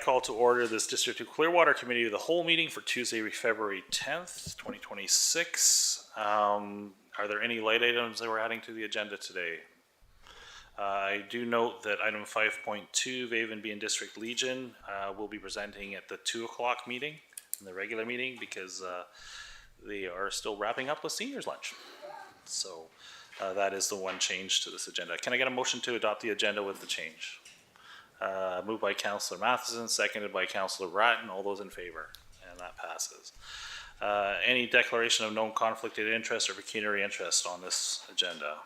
call to order this District 2 Clearwater Committee of the whole meeting for Tuesday, February 10th, 2026. Are there any light items that we're adding to the agenda today? I do note that item 5.2, Vaven and District Legion, will be presenting at the 2 o'clock meeting, in the regular meeting, because they are still wrapping up with seniors lunch. So that is the one change to this agenda. Can I get a motion to adopt the agenda with the change? Moved by Councillor Matheson, seconded by Councillor Bratton. All those in favor? And that passes. Any declaration of known conflict of interest or pecuniary interest on this agenda?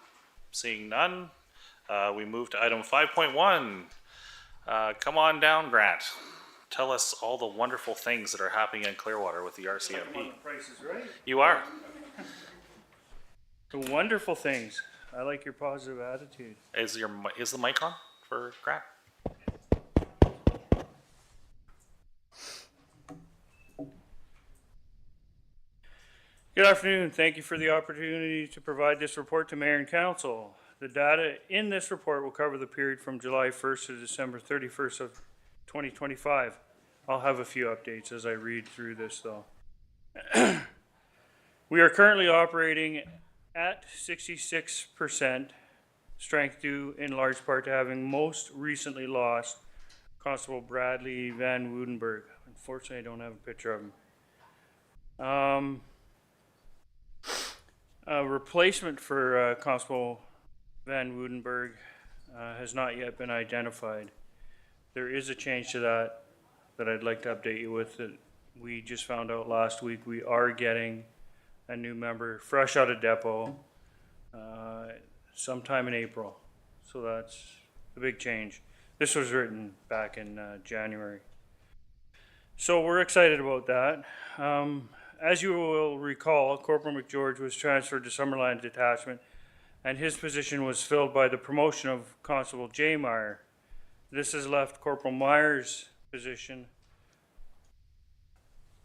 Seeing none, we move to item 5.1. Come on down, Grant. Tell us all the wonderful things that are happening in Clearwater with the RCMP. The Price is Right. You are. The wonderful things. I like your positive attitude. Is the mic on for Grant? Good afternoon. Thank you for the opportunity to provide this report to Mayor and Council. The data in this report will cover the period from July 1st to December 31st of 2025. I'll have a few updates as I read through this though. We are currently operating at 66% strength due in large part to having most recently lost Constable Bradley Van Woudenberg. Unfortunately, I don't have a picture of him. A replacement for Constable Van Woudenberg has not yet been identified. There is a change to that I'd like to update you with. That we just found out last week. We are getting a new member fresh out of depot sometime in April. So that's a big change. This was written back in January. So we're excited about that. As you will recall, Corporal McGeorge was transferred to Summerland Detachment and his position was filled by the promotion of Constable Jay Meyer. This has left Corporal Meyer's position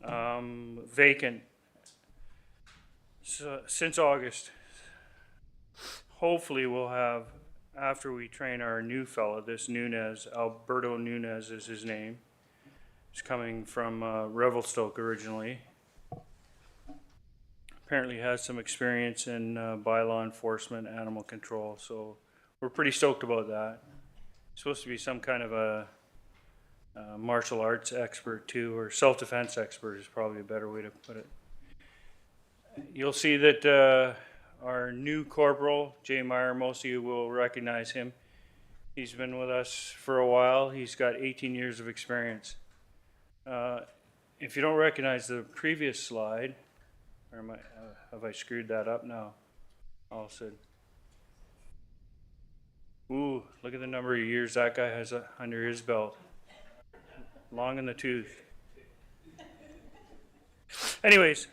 vacant since August. Hopefully we'll have, after we train our new fellow, this Nunez, Alberto Nunez is his name. He's coming from Revelstoke originally. Apparently has some experience in bylaw enforcement, animal control, so we're pretty stoked about that. Supposed to be some kind of a martial arts expert too, or self-defense expert is probably a better way to put it. You'll see that our new corporal, Jay Meyer, most of you will recognize him. He's been with us for a while. He's got 18 years of experience. If you don't recognize the previous slide, or have I screwed that up now? All of a sudden. Ooh, look at the number of years that guy has under his belt. Long in the tooth. Anyways.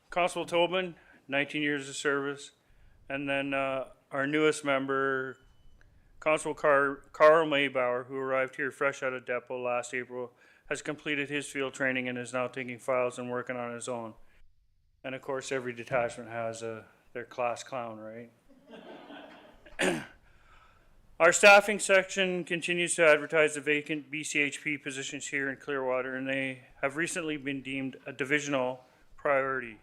Constable Tobin, 19 years of service. And then our newest member, Constable Carl Maybauer, who arrived here fresh out of depot last April, has completed his field training and is now taking files and working on his own. And of course, every detachment has their class clown, right? Our staffing section continues to advertise the vacant BCHP positions here in Clearwater, and they have recently been deemed a divisional priority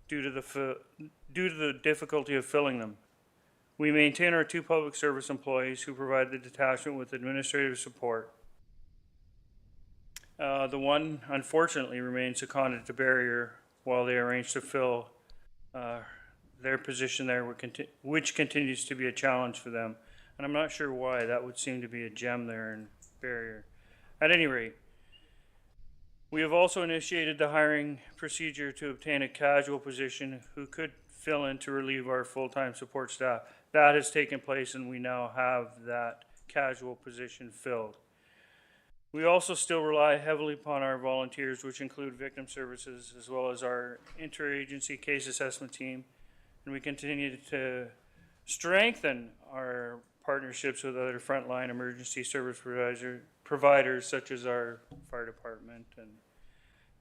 due to the difficulty of filling them. We maintain our 2 public service employees who provide the detachment with administrative support. The one, unfortunately, remains seconded to Barrier while they arrange to fill their position there, which continues to be a challenge for them. And I'm not sure why. That would seem to be a gem there in Barrier. At any rate, we have also initiated the hiring procedure to obtain a casual position who could fill in to relieve our full-time support staff. That has taken place and we now have that casual position filled. We also still rely heavily upon our volunteers, which include victim services as well as our interagency case assessment team. And we continue to strengthen our partnerships with other frontline emergency service providers such as our fire department and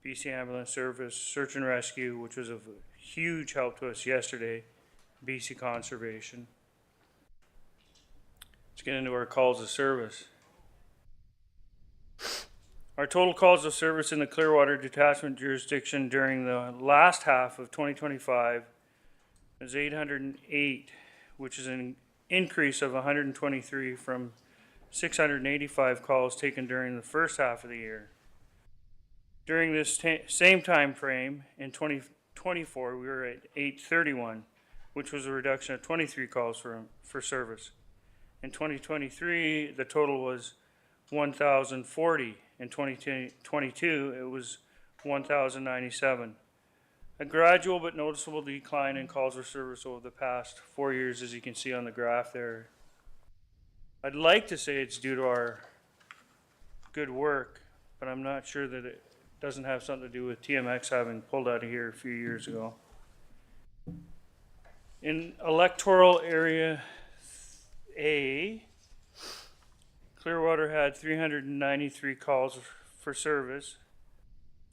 BC Ambulance Service, Search and Rescue, which was of huge help to us yesterday, BC Conservation. Let's get into our calls of service. Our total calls of service in the Clearwater Detachment jurisdiction during the last half of 2025 is 808, which is an increase of 123 from 685 calls taken during the first half of the year. During this same time frame in 2024, we were at 831, which was a reduction of 23 calls for service. In 2023, the total was 1,040. In 2022, it was 1,097. A gradual but noticeable decline in calls for service over the past 4 years, as you can see on the graph there. I'd like to say it's due to our good work, but I'm not sure that it doesn't have something to do with TMX having pulled out of here a few years ago. In electoral area A, Clearwater had 393 calls for service,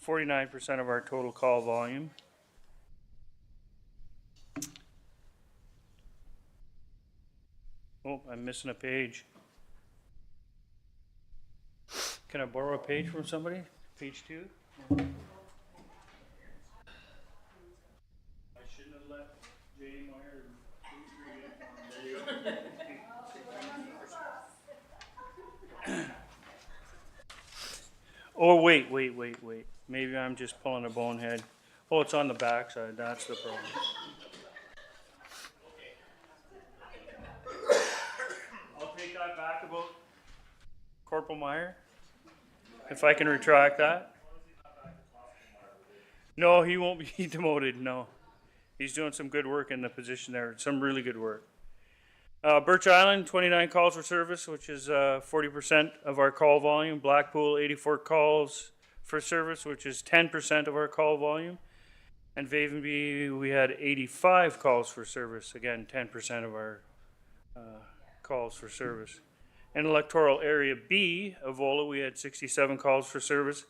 49% of our total call volume. Oh, I'm missing a page. Can I borrow a page from somebody? Page 2? I shouldn't have let Jay Meyer read it. There you go. Oh, wait. Maybe I'm just pulling a bonehead. Oh, it's on the back side. That's the problem. I'll take that back about Corporal Meyer, if I can retract that. No, he won't be demoted, no. He's doing some good work in the position there, some really good work. Birch Island, 29 calls for service, which is 40% of our call volume. Blackpool, 84 calls for service, which is 10% of our call volume. And Vavenby, we had 85 calls for service, again, 10% of our calls for service. In electoral area B, Avola, we had 67 calls for service,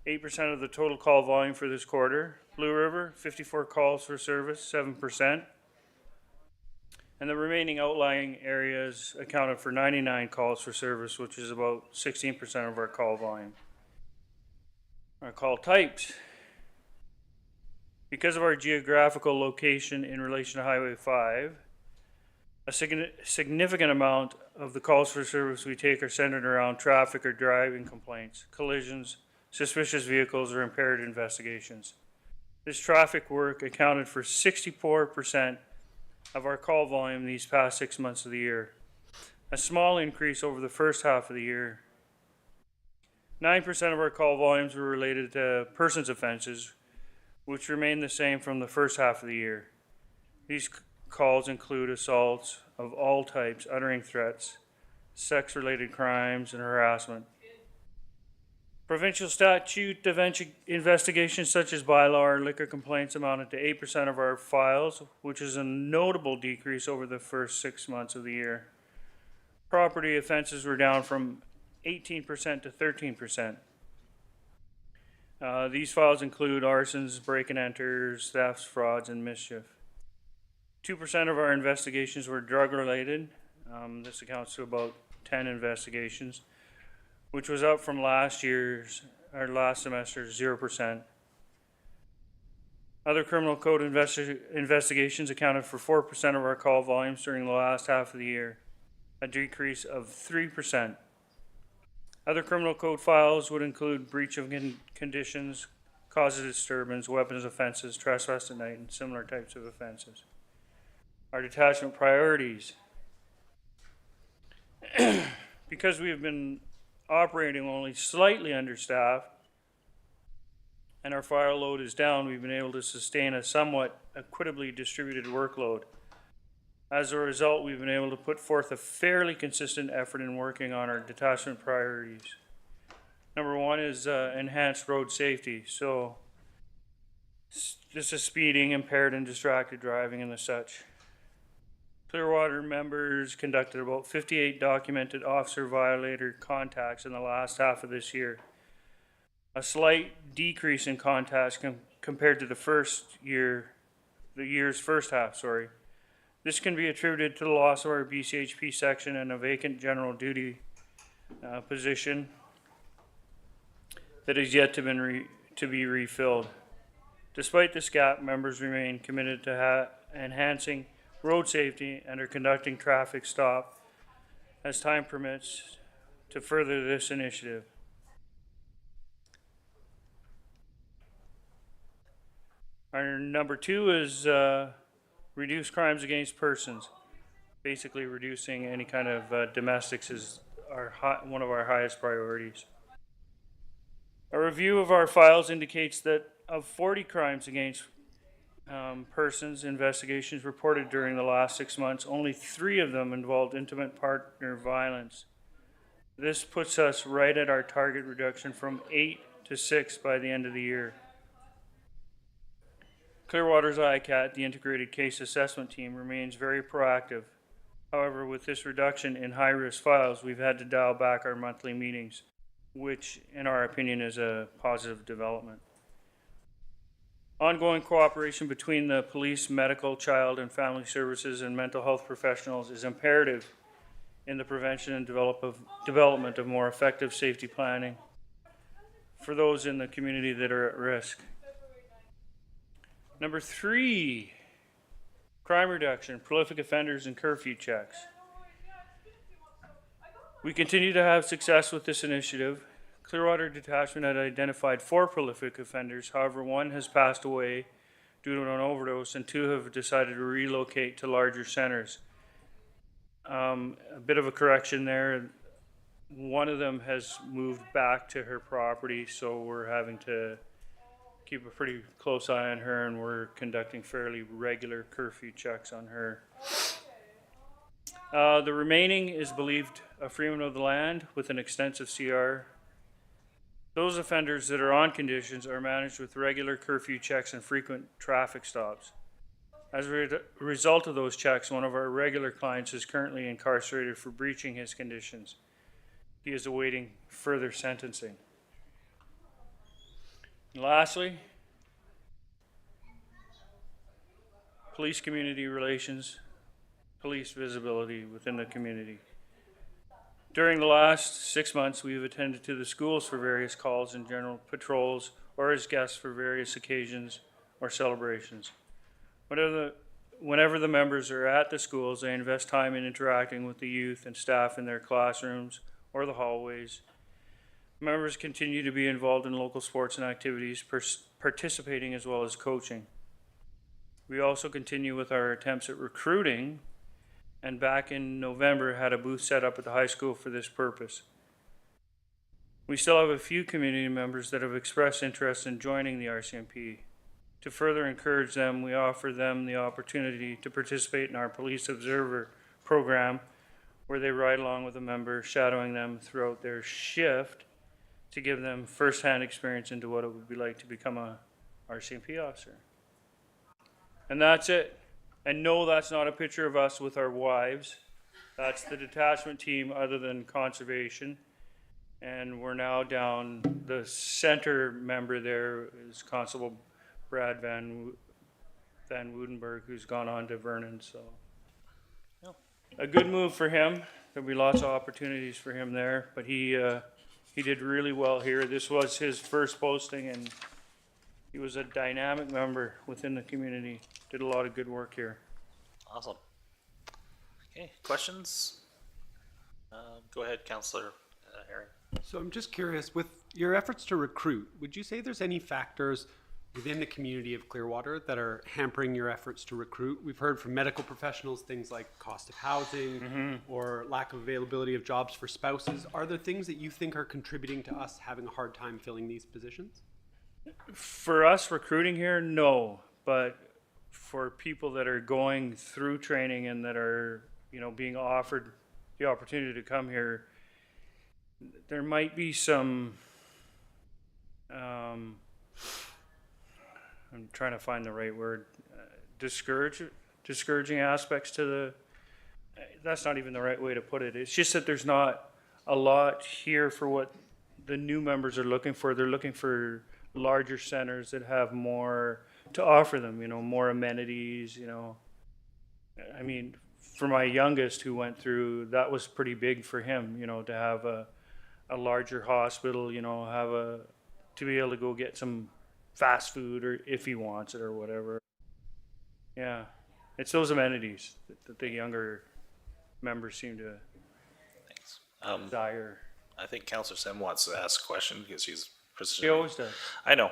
8% of the total call volume for this quarter. Blue River, 54 calls for service, 7%. And the remaining outlying areas accounted for 99 calls for service, which is about 16% of our call volume. Our call types. Because of our geographical location in relation to Highway 5, a significant amount of the calls for service we take are centered around traffic or driving complaints, collisions, suspicious vehicles, or impaired investigations. This traffic work accounted for 64% of our call volume these past 6 months of the year, a small increase over the first half of the year. 9% of our call volumes were related to persons offenses, which remained the same from the first half of the year. These calls include assaults of all types, uttering threats, sex-related crimes, and harassment. Provincial statute investigations such as bylaw or liquor complaints amounted to 8% of our files, which is a notable decrease over the first 6 months of the year. Property offenses were down from 18% to 13%. These files include arsons, break-and-enters, thefts, frauds, and mischief. 2% of our investigations were drug-related. This accounts to about 10 investigations, which was up from last semester's 0%. Other criminal code investigations accounted for 4% of our call volumes during the last half of the year, a decrease of 3%. Other criminal code files would include breach of conditions, cause of disturbance, weapons offenses, trespass at night, and similar types of offenses. Our detachment priorities. Because we have been operating only slightly understaffed and our fire load is down, we've been able to sustain a somewhat equitably distributed workload. As a result, we've been able to put forth a fairly consistent effort in working on our detachment priorities. Number one is enhanced road safety. So this is speeding, impaired and distracted driving, and the such. Clearwater members conducted about 58 documented officer violator contacts in the last half of this year. A slight decrease in contacts compared to the year's first half, sorry. This can be attributed to the loss of our BCHP section and a vacant general duty position that is yet to be refilled. Despite this gap, members remain committed to enhancing road safety and are conducting traffic stop as time permits to further this initiative. Our number 2 is reduce crimes against persons. Basically, reducing any kind of domestics is one of our highest priorities. A review of our files indicates that of 40 crimes against persons investigations reported during the last 6 months, only 3 of them involved intimate partner violence. This puts us right at our target reduction from 8 to 6 by the end of the year. Clearwater's ICAT, the Integrated Case Assessment Team, remains very proactive. However, with this reduction in high-risk files, we've had to dial back our monthly meetings, which, in our opinion, is a positive development. Ongoing cooperation between the police, medical, child and family services, and mental health professionals is imperative in the prevention and development of more effective safety planning for those in the community that are at risk. Number 3, crime reduction, prolific offenders, and curfew checks. We continue to have success with this initiative. Clearwater Detachment had identified 4 prolific offenders. However, 1 has passed away due to an overdose and 2 have decided to relocate to larger centers. A bit of a correction there. 1 of them has moved back to her property, so we're having to keep a pretty close eye on her, and we're conducting fairly regular curfew checks on her. The remaining is believed a freeman of the land with an extensive CR. Those offenders that are on conditions are managed with regular curfew checks and frequent traffic stops. As a result of those checks, one of our regular clients is currently incarcerated for breaching his conditions. He is awaiting further sentencing. And lastly, police community relations, police visibility within the community. During the last 6 months, we have attended to the schools for various calls and general patrols or as guests for various occasions or celebrations. Whenever the members are at the schools, they invest time in interacting with the youth and staff in their classrooms or the hallways. Members continue to be involved in local sports and activities, participating as well as coaching. We also continue with our attempts at recruiting, and back in November had a booth set up at the high school for this purpose. We still have a few community members that have expressed interest in joining the RCMP. To further encourage them, we offer them the opportunity to participate in our Police Observer program, where they ride along with a member, shadowing them throughout their shift to give them first-hand experience into what it would be like to become a RCMP officer. And that's it. And no, that's not a picture of us with our wives. That's the detachment team other than conservation. And we're now down, the center member there is Constable Brad Van Woudenberg, who's gone on to Vernon. So a good move for him. There'll be lots of opportunities for him there, but he did really well here. This was his first posting, and he was a dynamic member within the community. Did a lot of good work here. Awesome. Okay, questions? Go ahead, Councillor Herring. So I'm just curious, with your efforts to recruit, would you say there's any factors within the community of Clearwater that are hampering your efforts to recruit? We've heard from medical professionals things like cost of housing or lack of availability of jobs for spouses. Are there things that you think are contributing to us having a hard time filling these positions? For us recruiting here, no, but for people that are going through training and that are, being offered the opportunity to come here, there might be some, I'm trying to find the right word, discouraging aspects to the, that's not even the right way to put it. It's just that there's not a lot here for what the new members are looking for. They're looking for larger centers that have more to offer them, more amenities, I mean, for my youngest who went through, that was pretty big for him, you know, to have a larger hospital, you know, to be able to go get some fast food or if he wants it or whatever. Yeah, it's those amenities that the younger members seem to Thanks. desire. I think Councillor Sim wants to ask a question because she's He always does. I know.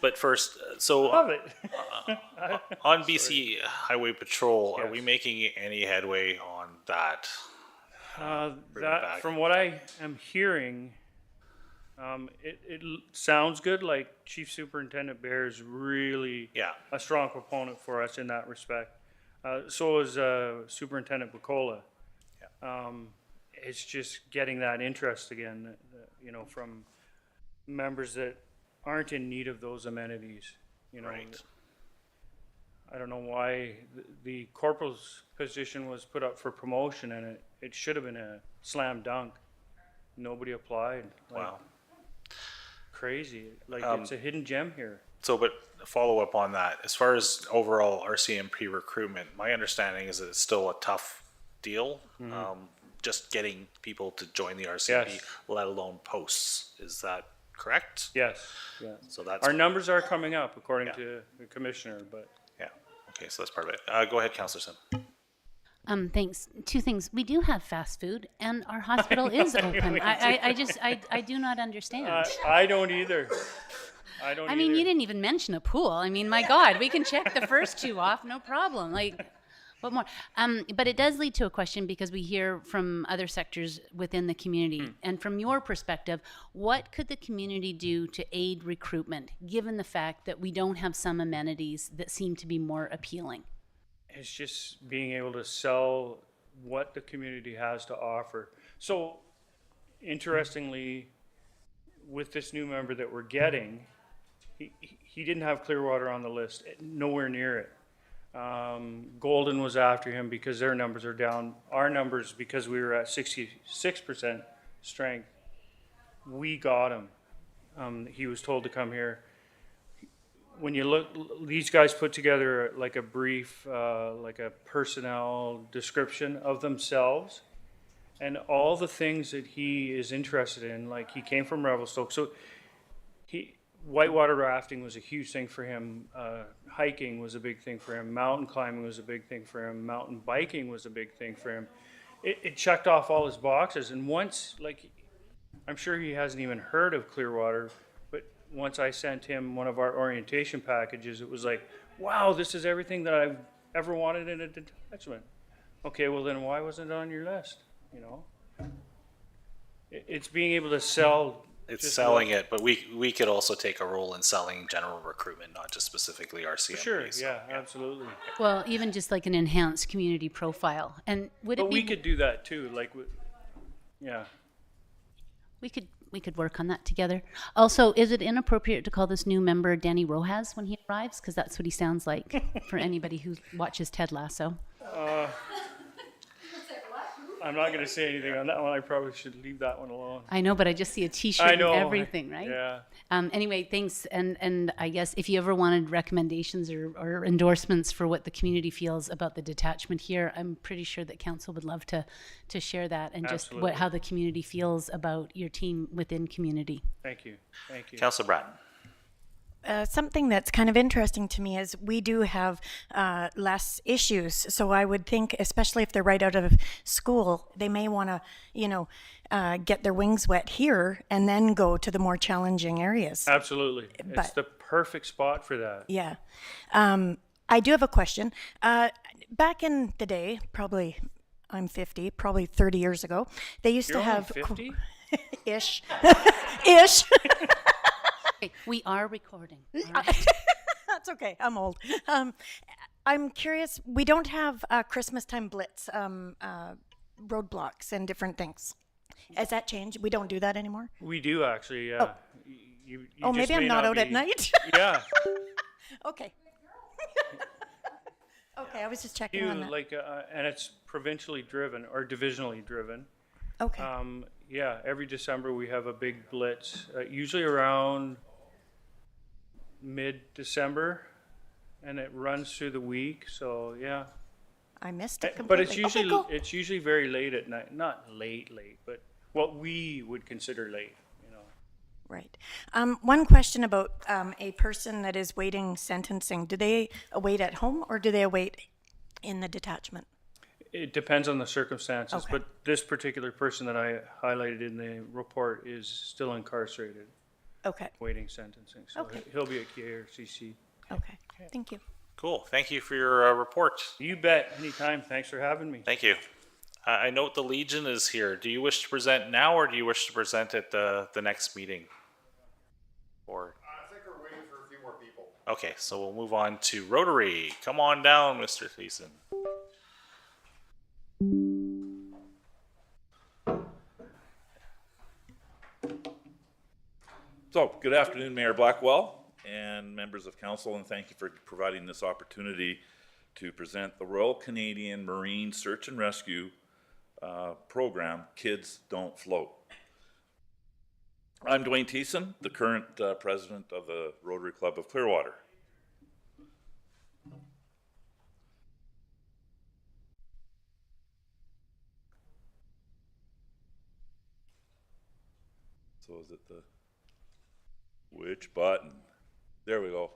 But first, so Love it. on BC Highway Patrol, are Yes. we making any headway on that? Bring it back. That, from what I am hearing, it sounds good. Like Chief Superintendent Bear is really Yeah. a strong proponent for us in that respect. So is Superintendent Bacola. It's just getting that interest again, you know, from members that aren't in need of those amenities. You know, Right. I don't know why the corporal's position was put up for promotion, and it should have been a slam dunk. Nobody applied. Like, Wow. crazy. Like, it's a hidden gem here. So, but follow up on that, as far as overall RCMP recruitment, my understanding is that it's still a tough deal. Just getting people to join the RCMP, Yes. let alone posts. Is that correct? Yes. Yeah. So that's, Our numbers are coming up according Yeah. to the commissioner, but yeah. Okay, so that's part of it. Go ahead, Councillor Sim. Thanks. Two things. We do have fast food, and our hospital is open. I do not understand. I don't either. I don't I mean, either. you didn't even mention a pool. I mean, my God, we can check the first two off, no problem. Like, what more? But it does lead to a question because we hear from other sectors within the community. And from your perspective, what could the community do to aid recruitment, given the fact that we don't have some amenities that seem to be more appealing? It's just being able to sell what the community has to offer. So, interestingly, with this new member that we're getting, he didn't have Clearwater on the list, nowhere near it. Golden was after him because their numbers are down. Our numbers, because we were at 66% strength, we got him. He was told to come here. When you look, these guys put together like a brief, like a personnel description of themselves and all the things that he is interested in. Like, he came from Revelstoke, so whitewater rafting was a huge thing for him. Hiking was a big thing for him. Mountain climbing was a big thing for him. Mountain biking was a big thing for him. It checked off all his boxes. And once, like, I'm sure he hasn't even heard of Clearwater, but once I sent him one of our orientation packages, it was like, wow, this is everything that I've ever wanted in a detachment. Okay, well then why wasn't it on your list? You know, it's being able to sell. It's just selling it, but we could also take a role in selling general recruitment, not just specifically RCMP. Sure, so, yeah, absolutely. Well, even just like an enhanced community profile. And would it But be we could do that too, like, yeah. we could work on that together. Also, is it inappropriate to call this new member Danny Rojas when he arrives? Because that's what he sounds like for anybody who watches Ted Lasso. I'm not going to say anything on that one. I probably should leave that one alone. I know, but I just see a T-shirt I and know. everything, right? Yeah. Anyway, thanks. And I guess if you ever wanted recommendations or endorsements for what the community feels about the detachment here, I'm pretty sure that council would love to share that and just Absolutely. how the community feels about your team within community. Thank you. Thank you. Councillor Bratton. Something that's kind of interesting to me is we do have less issues. So I would think, especially if they're right out of school, they may want to, get their wings wet here and then go to the more challenging areas. Absolutely. It's But- the perfect spot for that. Yeah. I do have a question. Back in the day, probably I'm 50, probably 30 years ago, they used You're to have only 50? ish. Ish. Okay, we are recording. All right. That's okay. I'm old. I'm curious. We don't have Christmas time blitz roadblocks and different things. Has that changed? We don't do that anymore. We do actually, yeah. You Oh, just maybe I'm may not out at be- night. Yeah. Okay. Okay, I was just checking on You, that. like, and it's provincially driven or divisionally driven. Okay. Yeah, every December we have a big blitz, usually around mid-December, and it runs through the week. So yeah, I missed it But completely. Okay, cool. it's usually very late at night, not late, but what we would consider late, you know. Right. One question about a person that is waiting sentencing. Do they await at home or do they await in the detachment? It depends on the circumstances, Okay. but this particular person that I highlighted in the report is still incarcerated, Okay. waiting sentencing. So Okay. he'll be at KRCC. Okay. Thank you. Cool. Thank you for your report. You bet. Anytime. Thanks for having me. Thank you. I note the Legion is here. Do you wish to present now, or do you wish to present at the next meeting? Or I think we're waiting for a few more people. okay, so we'll move on to Rotary. Come on down, Mr. Thiessen. So, good afternoon, Mayor Blackwell and members of council, and thank you for providing this opportunity to present the Royal Canadian Marine Search and Rescue program, Kids Don't Float. I'm Dwayne Thiessen, the current president of the Rotary Club of Clearwater. So is it the, which button? There we go.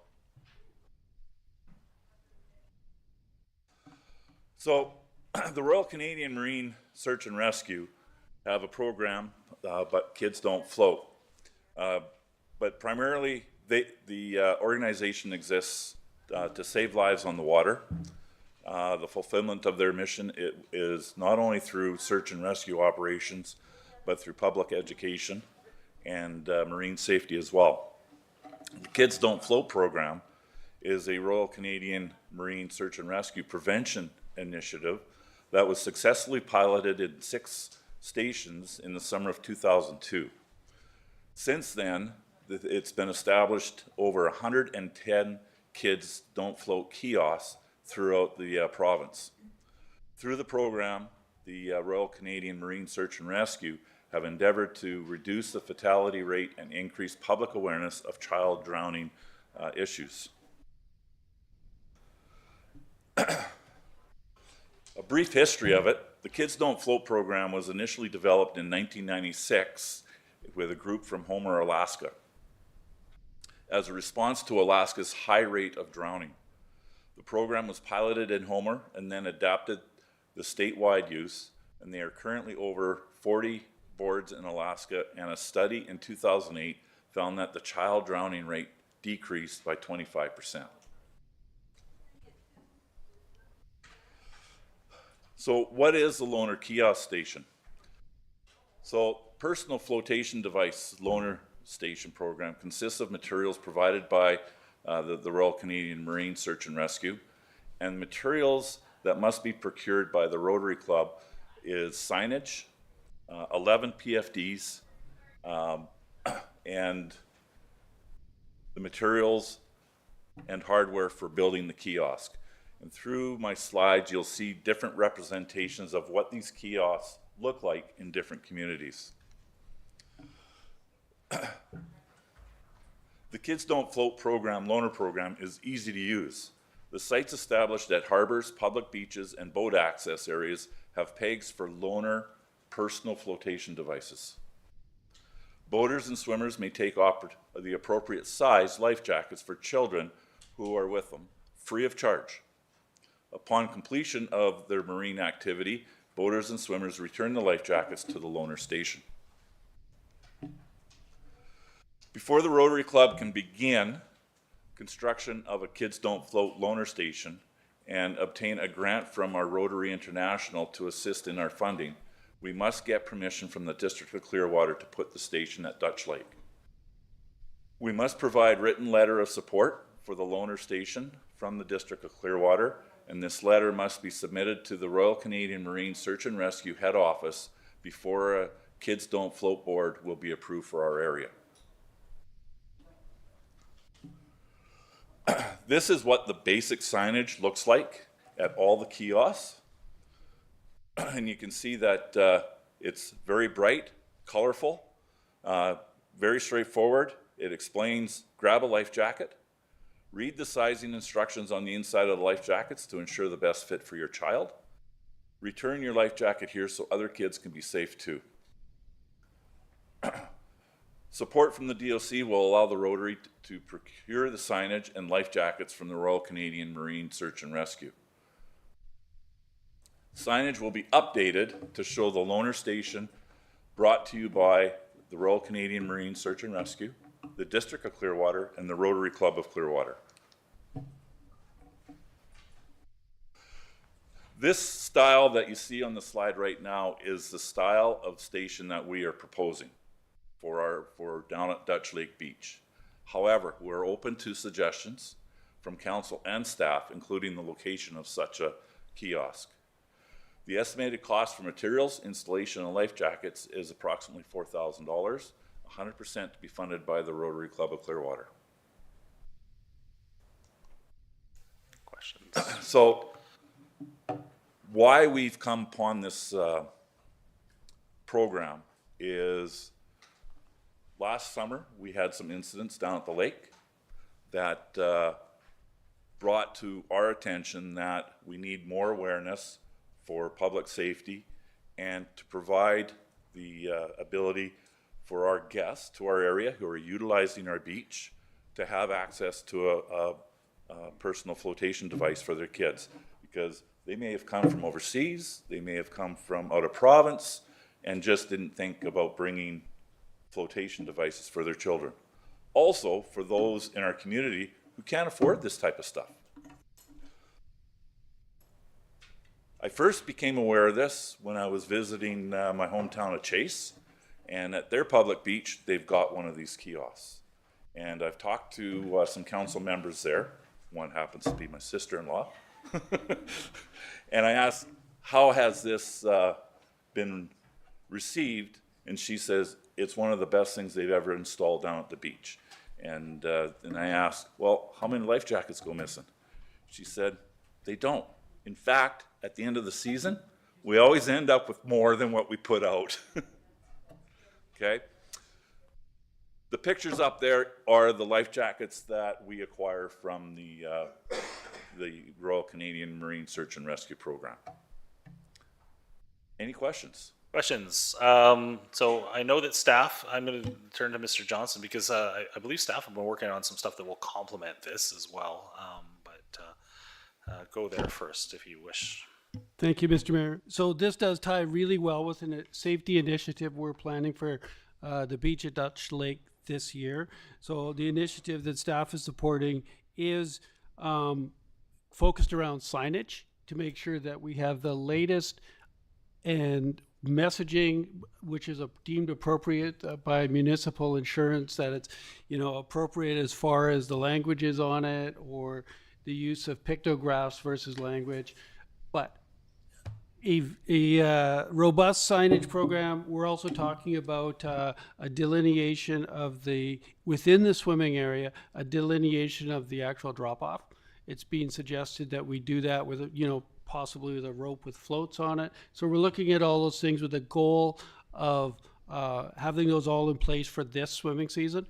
So the Royal Canadian Marine Search and Rescue have a program, but Kids Don't Float. But primarily, the organization exists to save lives on the water. The fulfillment of their mission is not only through search and rescue operations, but through public education and marine safety as well. The Kids Don't Float program is a Royal Canadian Marine Search and Rescue prevention initiative that was successfully piloted in 6 stations in the summer of 2002. Since then, it's been established over 110 Kids Don't Float kiosks throughout the province. Through the program, the Royal Canadian Marine Search and Rescue have endeavored to reduce the fatality rate and increase public awareness of child drowning issues. A brief history of it: the Kids Don't Float program was initially developed in 1996 with a group from Homer, Alaska, as a response to Alaska's high rate of drowning. The program was piloted in Homer and then adapted the statewide use, and they are currently over 40 boards in Alaska, and a study in 2008 found that the child drowning rate decreased by 25%. So what is the Loaner Kiosk Station? So personal flotation device loaner station program consists of materials provided by the Royal Canadian Marine Search and Rescue, and materials that must be procured by the Rotary Club is signage, 11 PFDs, and the materials and hardware for building the kiosk. And through my slides, you'll see different representations of what these kiosks look like in different communities. The Kids Don't Float program, loaner program, is easy to use. The sites established at harbors, public beaches, and boat access areas have pegs for loaner personal flotation devices. Boaters and swimmers may take the appropriate size life jackets for children who are with them, free of charge. Upon completion of their marine activity, boaters and swimmers return the life jackets to the loaner station. Before the Rotary Club can begin construction of a Kids Don't Float loaner station and obtain a grant from our Rotary International to assist in our funding, we must get permission from the District of Clearwater to put the station at Dutch Lake. We must provide written letter of support for the loaner station from the District of Clearwater, and this letter must be submitted to the Royal Canadian Marine Search and Rescue head office before a Kids Don't Float board will be approved for our area. This is what the basic signage looks like at all the kiosks. And you can see that it's very bright, colorful, very straightforward. It explains grab a life jacket, Read the sizing instructions on the inside of the life jackets to ensure the best fit for your child. Return your life jacket here so other kids can be safe too. Support from the DOC will allow the Rotary to procure the signage and life jackets from the Royal Canadian Marine Search and Rescue. Signage will be updated to show the loaner station, brought to you by the Royal Canadian Marine Search and Rescue, the District of Clearwater, and the Rotary Club of Clearwater. This style that you see on the slide right now is the style of station that we are proposing for down at Dutch Lake Beach. However, we're open to suggestions from council and staff, including the location of such a kiosk. The estimated cost for materials, installation, and life jackets is approximately $4,000, 100% to be funded by the Rotary Club of Clearwater. Questions? So, why we've come upon this program is last summer we had some incidents down at the lake that brought to our attention that we need more awareness for public safety and to provide the ability for our guests to our area who are utilizing our beach to have access to a personal flotation device for their kids, because they may have come from overseas, they may have come from out of province and just didn't think about bringing flotation devices for their children. Also, for those in our community who can't afford this type of stuff. I first became aware of this when I was visiting my hometown of Chase, and at their public beach, they've got one of these kiosks. And I've talked to some council members there. One happens to be my sister-in-law. And I asked, how has this been received? And she says, it's one of the best things they've ever installed down at the beach. And I asked, well, how many life jackets go missing? She said, they don't. In fact, at the end of the season, we always end up with more than what we put out. Okay? The pictures up there are the life jackets that we acquire from the Royal Canadian Marine Search and Rescue Program. Any questions? Questions? So I know that staff, I'm going to turn to Mr. Johnson because I believe staff have been working on some stuff that will complement this as well. Go there first if you wish. Thank you, Mr. Mayor. So this does tie really well with a safety initiative we're planning for the beach at Dutch Lake this year. So the initiative that staff is supporting is focused around signage to make sure that we have the latest and messaging which is deemed appropriate by municipal insurance, that it's appropriate as far as the languages on it or the use of pictographs versus language. But a robust signage program. We're also talking about a delineation of within the swimming area, a delineation of the actual drop-off. It's being suggested that we do that with, possibly with a rope with floats on it. So we're looking at all those things with the goal of having those all in place for this swimming season.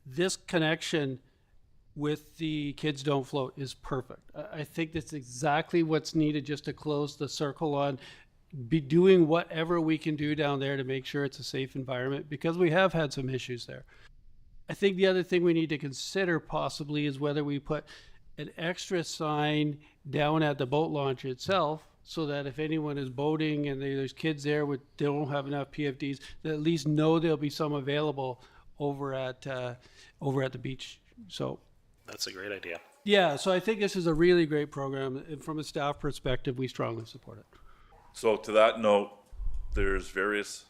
This connection with the Kids Don't Float is perfect. I think that's exactly what's needed just to close the circle on be doing whatever we can do down there to make sure it's a safe environment, because we have had some issues there. I think the other thing we need to consider possibly is whether we put an extra sign down at the boat launch itself, so that if anyone is boating and there's kids there they don't have enough PFDs, they at least know there'll be some available over at the beach. So That's a great idea. yeah, so I think this is a really great program, and from a staff perspective, we strongly support it. So to that note, there's various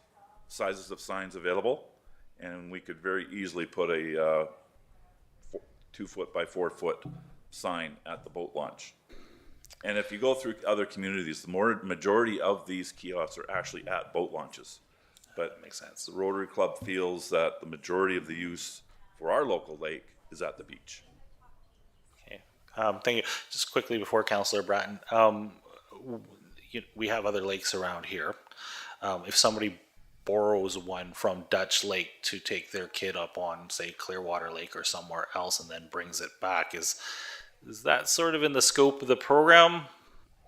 sizes of signs available, and we could very easily put a 2 foot by 4 foot sign at the boat launch. And if you go through other communities, the majority of these kiosks are actually at boat launches. But That makes sense. the Rotary Club feels that the majority of the use for our local lake is at the beach. Okay. Thank you. Just quickly before Councillor Bratton, we have other lakes around here. If somebody borrows one from Dutch Lake to take their kid up on, say, Clearwater Lake or somewhere else, and then brings it back. Is that sort of in the scope of the program?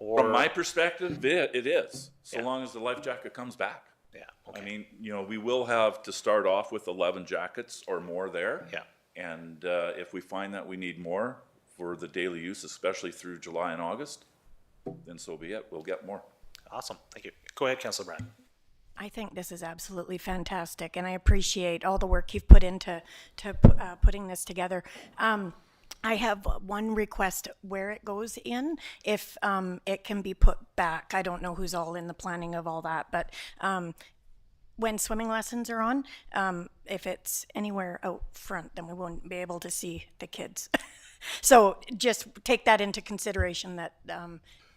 Or From my perspective, it is, so Yeah. long as the life jacket comes back. yeah, I okay. mean, we will have to start off with 11 jackets or more there. Yeah. And if we find that we need more for the daily use, especially through July and August, then so be it. We'll get more. Awesome. Thank you. Go ahead, Councilor Brad. I think this is absolutely fantastic, and I appreciate all the work you've put into putting this together. I have one request where it goes in, if it can be put back. I don't know who's all in the planning of all that, but when swimming lessons are on, if it's anywhere out front, then we won't be able to see the kids. So just take that into consideration, that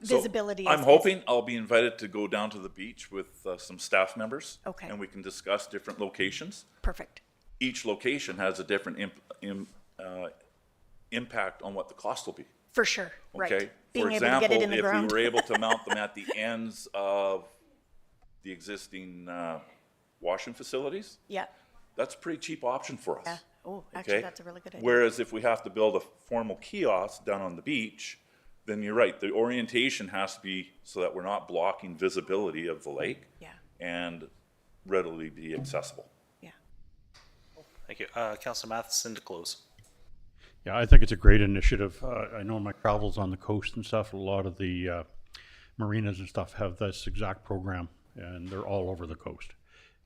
So visibility. I'm is- hoping I'll be invited to go down to the beach with some staff members. Okay. And we can discuss different locations. Perfect. Each location has a different impact on what the cost will be. For sure, Okay? right. Being For able example, to get it in the if ground. we were able to mount them at the ends of the existing washing facilities, Yeah, that's a pretty cheap option for us. yeah. Oh, actually, Okay? that's a really good idea. Whereas if we have to build a formal kiosk down on the beach, then you're right, the orientation has to be so that we're not blocking visibility of the lake. Yeah. And readily be accessible. Yeah. Thank you. Councilor Matheson to close. Yeah, I think it's a great initiative. I know in my travels on the coast and stuff, a lot of the marinas and stuff have this exact program, and they're all over the coast.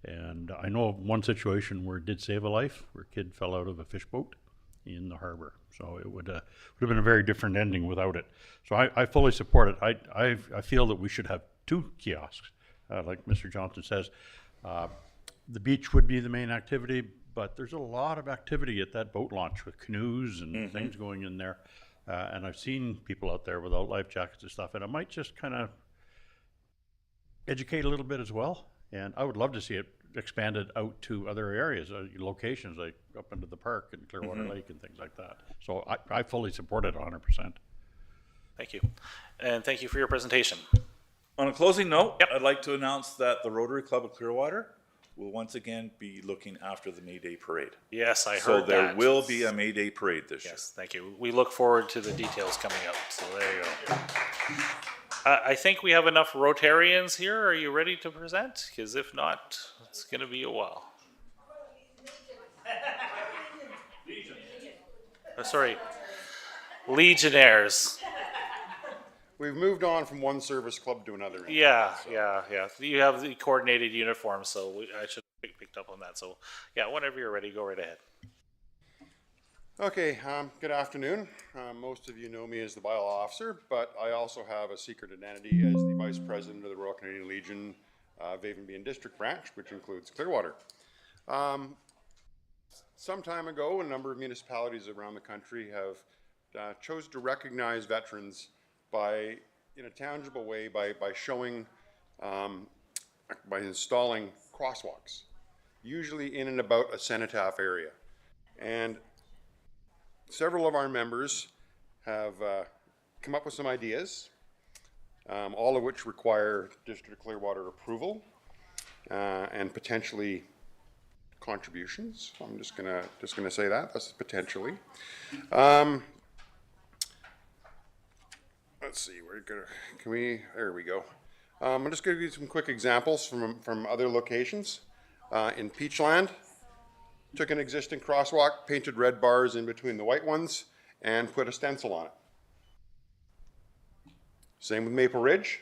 And I know of one situation where it did save a life, where a kid fell out of a fish boat in the harbor. So it would have been a very different ending without it. So I fully support it. I feel that we should have 2 kiosks, like Mr. Johnson says. The beach would be the main activity, but there's a lot of activity at that boat launch with canoes and things going in there. And I've seen people out there without life jackets and stuff, and it might just kind of educate a little bit as well. And I would love to see it expanded out to other areas, locations like up into the park and Clearwater Lake and things like that. So I fully support it 100%. Thank you. And thank you for your presentation. On a closing note, Yep. I'd like to announce that the Rotary Club of Clearwater will once again be looking after the May Day Parade. Yes, I So heard there that. will be a May Day Parade this year. Yes, thank you. We look forward to the details coming out. So there you go. I think we have enough Rotarians here. Are you ready to present? Because if not, it's going to be a while. Oh, sorry. Legionnaires. We've moved on from one service club to another. Yeah. You have the coordinated uniform, so I should have picked up on that. So, yeah, whenever you're ready, go right ahead. Okay, good afternoon. Most of you know me as the bylaw officer, but I also have a secret identity as the vice president of the Royal Canadian Legion Vavenby District Branch, which includes Clearwater. Some time ago, a number of municipalities around the country have chose to recognize veterans by, in a tangible way, by showing, by installing crosswalks, usually in and about a cenotaph area. And several of our members have come up with some ideas, all of which require District of Clearwater approval and potentially contributions. I'm just gonna say that. That's potentially. Let's see. There we go. I'm just gonna give you some quick examples from other locations. In Peachland, took an existing crosswalk, painted red bars in between the white ones, and put a stencil on it. Same with Maple Ridge.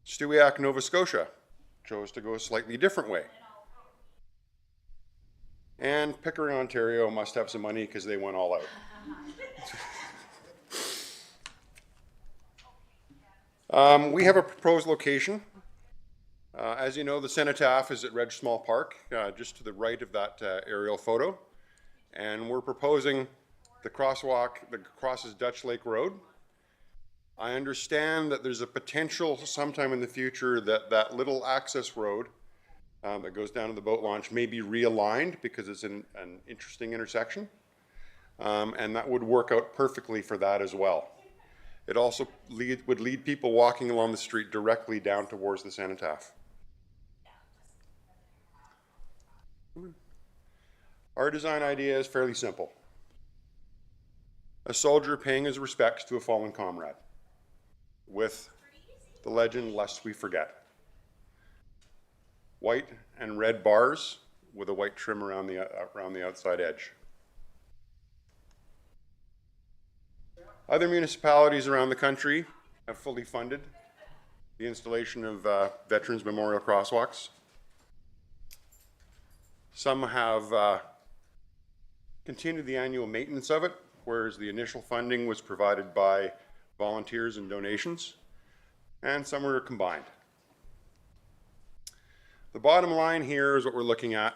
Stewiacke, Nova Scotia, chose to go a slightly different way. And Pickering, Ontario must have some money because they went all out. We have a proposed location. As you know, the cenotaph is at Reg Small Park, just to the right of that aerial photo. And we're proposing the crosswalk that crosses Dutch Lake Road. I understand that there's a potential sometime in the future that that little access road that goes down to the boat launch may be realigned because it's an interesting intersection. And that would work out perfectly for that as well. It also would lead people walking along the street directly down towards the cenotaph. Our design idea is fairly simple. A soldier paying his respects to a fallen comrade, with the legend, "Lest we forget." White and red bars with a white trim around the outside edge. Other municipalities around the country have fully funded the installation of Veterans Memorial Crosswalks. Some have continued the annual maintenance of it, whereas the initial funding was provided by volunteers and donations, and some were combined. The bottom line here is what we're looking at.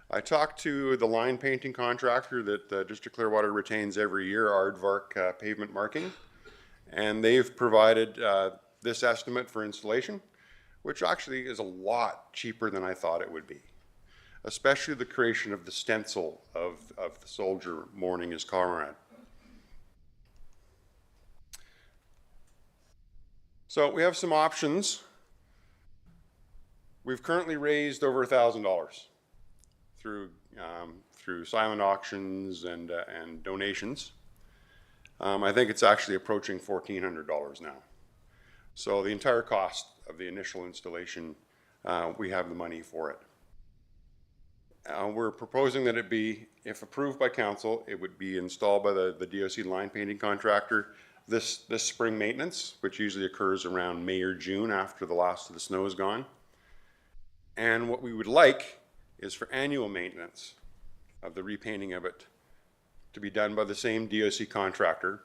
I talked to the line painting contractor that District Clearwater retains every year, Aardvark Pavement Marking, and they've provided this estimate for installation, which actually is a lot cheaper than I thought it would be, especially the creation of the stencil of the soldier mourning his comrade. So we have some options. We've currently raised over $1,000 through silent auctions and donations. I think it's actually approaching $1,400 now. So the entire cost of the initial installation, we have the money for it. We're proposing that it be, if approved by council, it would be installed by the DOC line painting contractor this spring maintenance, which usually occurs around May or June after the last of the snow is gone. And what we would like is for annual maintenance of the repainting of it to be done by the same DOC contractor.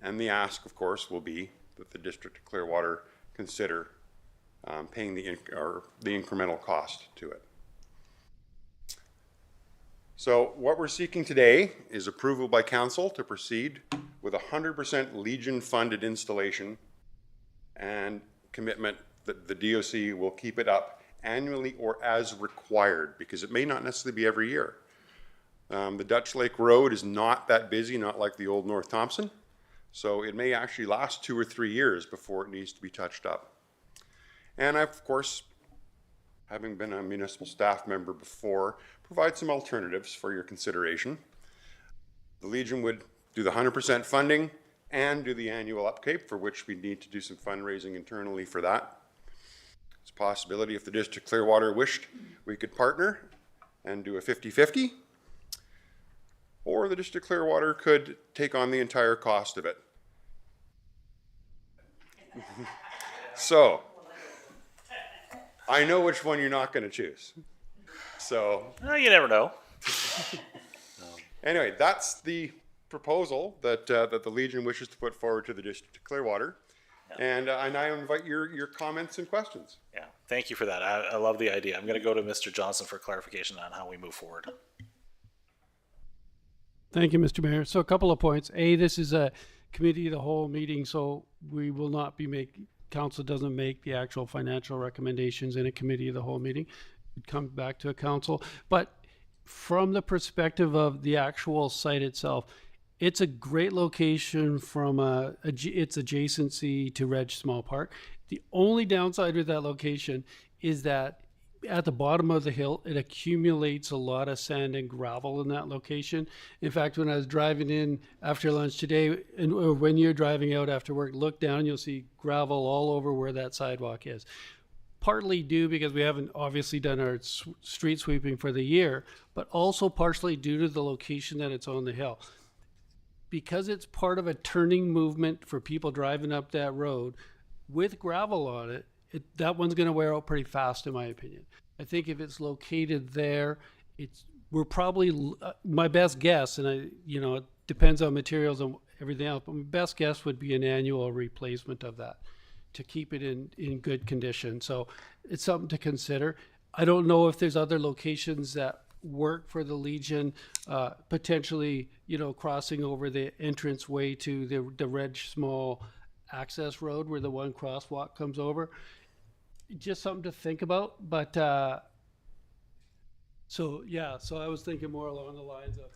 And the ask, of course, will be that the District of Clearwater consider paying the incremental cost to it. So what we're seeking today is approval by council to proceed with 100% Legion funded installation and commitment that the DOC will keep it up annually or as required, because it may not necessarily be every year. The Dutch Lake Road is not that busy, not like the old North Thompson, so it may actually last 2 or 3 years before it needs to be touched up. And I've, of course, having been a municipal staff member before, provide some alternatives for your consideration. The Legion would do the 100% funding and do the annual upkeep, for which we need to do some fundraising internally for that. It's a possibility if the District Clearwater wished, we could partner and do a 50-50, or the District Clearwater could take on the entire cost of it. So, I know which one you're not going to choose. So, You never know. anyway, that's the proposal that the Legion wishes to put forward to the District of Clearwater. And I now invite your comments and questions. Yeah, thank you for that. I love the idea. I'm going to go to Mr. Johnson for clarification on how we move forward. Thank you, Mr. Mayor. So a couple of points. A, this is a committee of the whole meeting, so we will not be council doesn't make the actual financial recommendations in a committee of the whole meeting. It comes back to a council. But from the perspective of the actual site itself, it's a great location from its adjacency to Reg Small Park. The only downside of that location is that at the bottom of the hill, it accumulates a lot of sand and gravel in that location. In fact, when I was driving in after lunch today, or when you're driving out after work, look down, you'll see gravel all over where that sidewalk is. Partly due because we haven't obviously done our street sweeping for the year, but also partially due to the location that it's on the hill. Because it's part of a turning movement for people driving up that road with gravel on it, that one's going to wear out pretty fast, in my opinion. I think if it's located there, we're probably my best guess, and it depends on materials and everything else. But my best guess would be an annual replacement of that to keep it in good condition. So it's something to consider. I don't know if there's other locations that work for the Legion, potentially, crossing over the entrance way to the Reg Small access road where the one crosswalk comes over. Just something to think about. But so I was thinking more along the lines of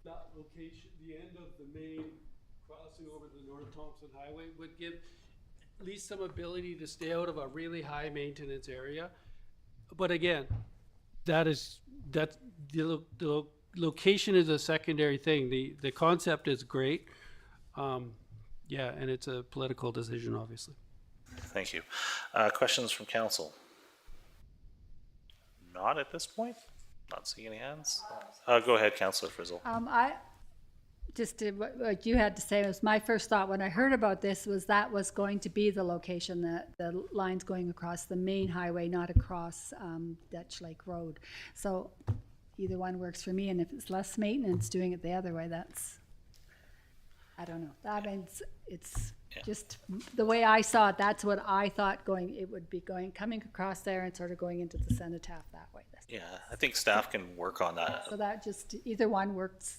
that location, the end of the main crossing over the North Thompson Highway would give at least some ability to stay out of a really high maintenance area. But again, that the location is a secondary thing. The concept is great. Yeah, and it's a political decision, obviously. Thank you. Questions from council? Not at this point? Not seeing any hands? Go ahead, Councillor Frizzle. I just did what you had to say. Was my first thought when I heard about this was that was going to be the location, the lines going across the main highway, not across Dutch Lake Road. So either one works for me, and if it's less maintenance doing it the other way, that's, I don't know. That means it's just the way I saw it. That's what I thought going. It would be coming across there and sort of going into the cenotaph that way. Yeah, I think staff can work on that. So that just either one works.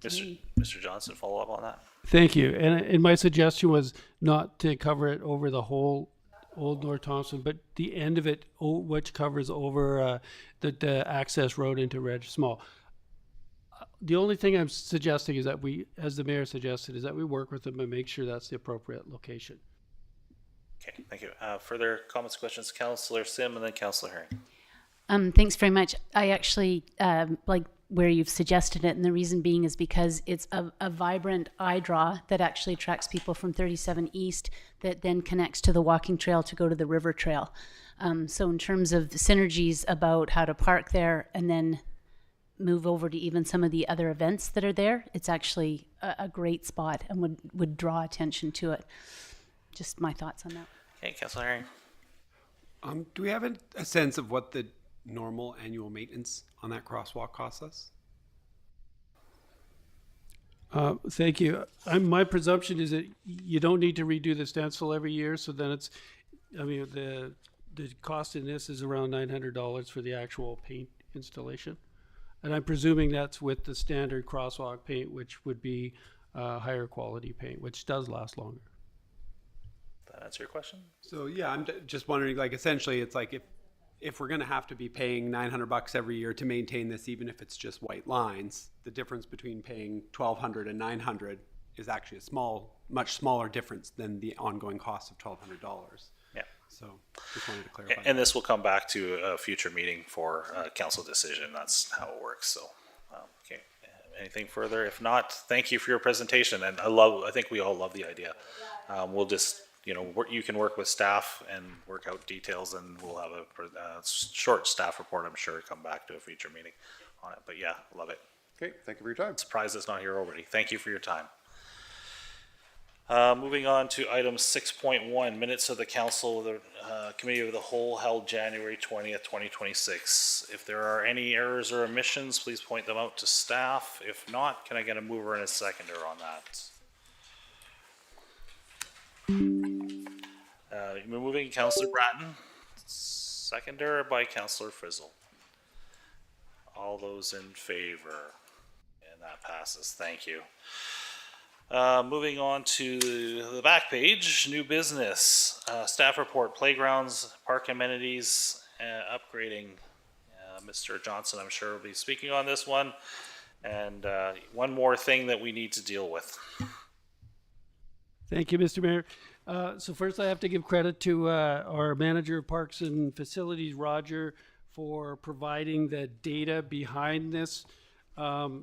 Mr. Johnson, follow up on that? Thank you. And my suggestion was not to cover it over the whole Old North Thompson, but the end of it, which covers over the access road into Reg Small. The only thing I'm suggesting is that we, as the mayor suggested, is that we work with them and make sure that's the appropriate location. Okay, thank you. Further comments, questions, Councillor Sim and then Councillor Herring. Thanks very much. I actually like where you've suggested it, and the reason being is because it's a vibrant eye draw that actually attracts people from 37 East that then connects to the walking trail to go to the river trail. So in terms of the synergies about how to park there and then move over to even some of the other events that are there, it's actually a great spot and would draw attention to it. Just my thoughts on that. Okay, Councillor Herring. Do we have a sense of what the normal annual maintenance on that crosswalk costs us? Thank you. My presumption is that you don't need to redo the stencil every year, so then it's, I mean, the cost in this is around $900 for the actual paint installation. And I'm presuming that's with the standard crosswalk paint, which would be higher quality paint, which does last longer. That answer your question? So yeah, I'm just wondering, like, essentially it's like if we're going to have to be paying $900 every year to maintain this, even if it's just white lines, the difference between paying $1,200 and $900 is actually a much smaller difference than the ongoing cost of $1,200. Yeah. So just wanted to clarify. And this will come back to a future meeting for a council decision. That's how it works. So, okay. Anything further? If not, thank you for your presentation. And I think we all love the idea. We'll just, you can work with staff and work out details, and we'll have a short staff report, I'm sure, come back to a future meeting on it. But yeah, love it. Okay, thank you for your time. Surprised it's not here already. Thank you for your time. Moving on to item 6.1, minutes of the council, the committee of the whole held January 20th, 2026. If there are any errors or omissions, please point them out to staff. If not, can I get a mover and a seconder on that? Moving, Councillor Bratton, seconder by Councillor Frizzle. All those in favor, and that passes. Thank you. Moving on to the back page, new business, staff report, playgrounds, park amenities, upgrading. Mr. Johnson, I'm sure, will be speaking on this one. And one more thing that we need to deal with. Thank you, Mr. Mayor. So first I have to give credit to our manager of parks and facilities, Roger, for providing the data behind this,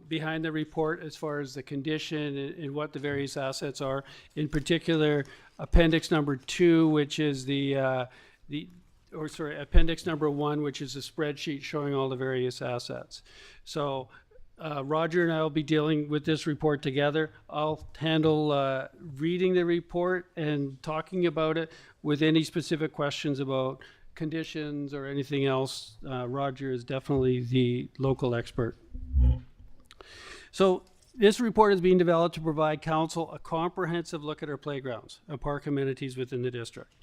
behind the report as far as the condition and what the various assets are. In particular, appendix number 2, which is appendix number 1, which is a spreadsheet showing all the various assets. So Roger and I will be dealing with this report together. I'll handle reading the report and talking about it. With any specific questions about conditions or anything else, Roger is definitely the local expert. So this report is being developed to provide council a comprehensive look at our playgrounds and park amenities within the district.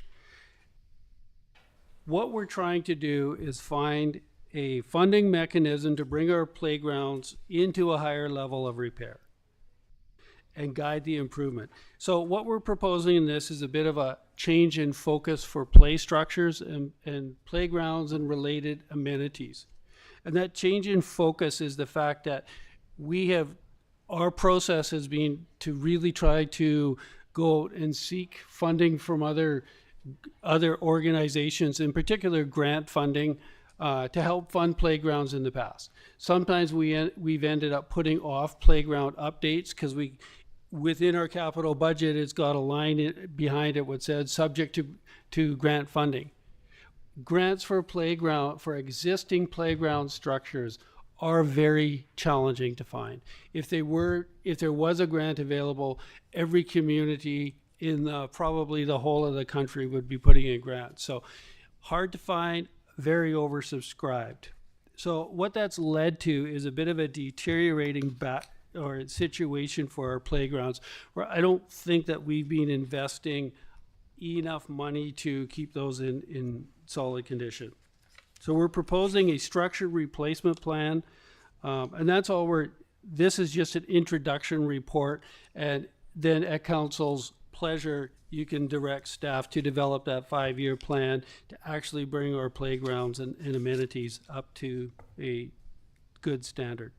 What we're trying to do is find a funding mechanism to bring our playgrounds into a higher level of repair and guide the improvement. So what we're proposing in this is a bit of a change in focus for play structures and playgrounds and related amenities. And that change in focus is the fact that our process has been to really try to go out and seek funding from other organizations, in particular grant funding, to help fund playgrounds in the past. Sometimes we've ended up putting off playground updates because within our capital budget, it's got a line behind it which says subject to grant funding. Grants for existing playground structures are very challenging to find. If there was a grant available, every community in probably the whole of the country would be putting in grants. So hard to find, very oversubscribed. So what that's led to is a bit of a deteriorating situation for our playgrounds, where I don't think that we've been investing enough money to keep those in solid condition. So we're proposing a structured replacement plan, and that's all this is just an introduction report, and then at council's pleasure, you can direct staff to develop that 5-year plan to actually bring our playgrounds and amenities up to a good standard.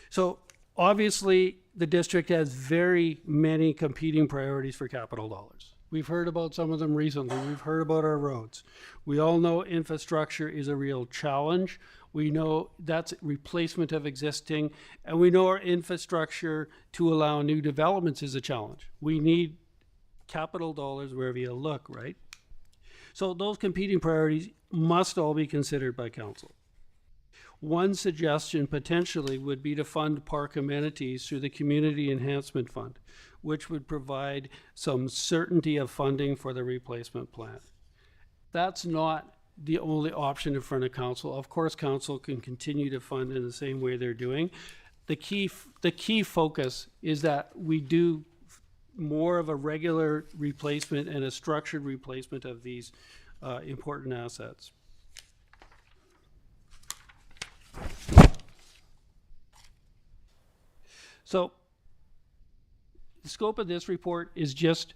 So obviously, the district has very many competing priorities for capital dollars. We've heard about some of them recently. We've heard about our roads. We all know infrastructure is a real challenge. We know that's replacement of existing, and we know our infrastructure to allow new developments is a challenge. We need capital dollars wherever you look, right? So those competing priorities must all be considered by council. One suggestion potentially would be to fund park amenities through the Community Enhancement Fund, which would provide some certainty of funding for the replacement plan. That's not the only option in front of council. Of course, council can continue to fund in the same way they're doing. The key focus is that we do more of a regular replacement and a structured replacement of these important assets. So the scope of this report is just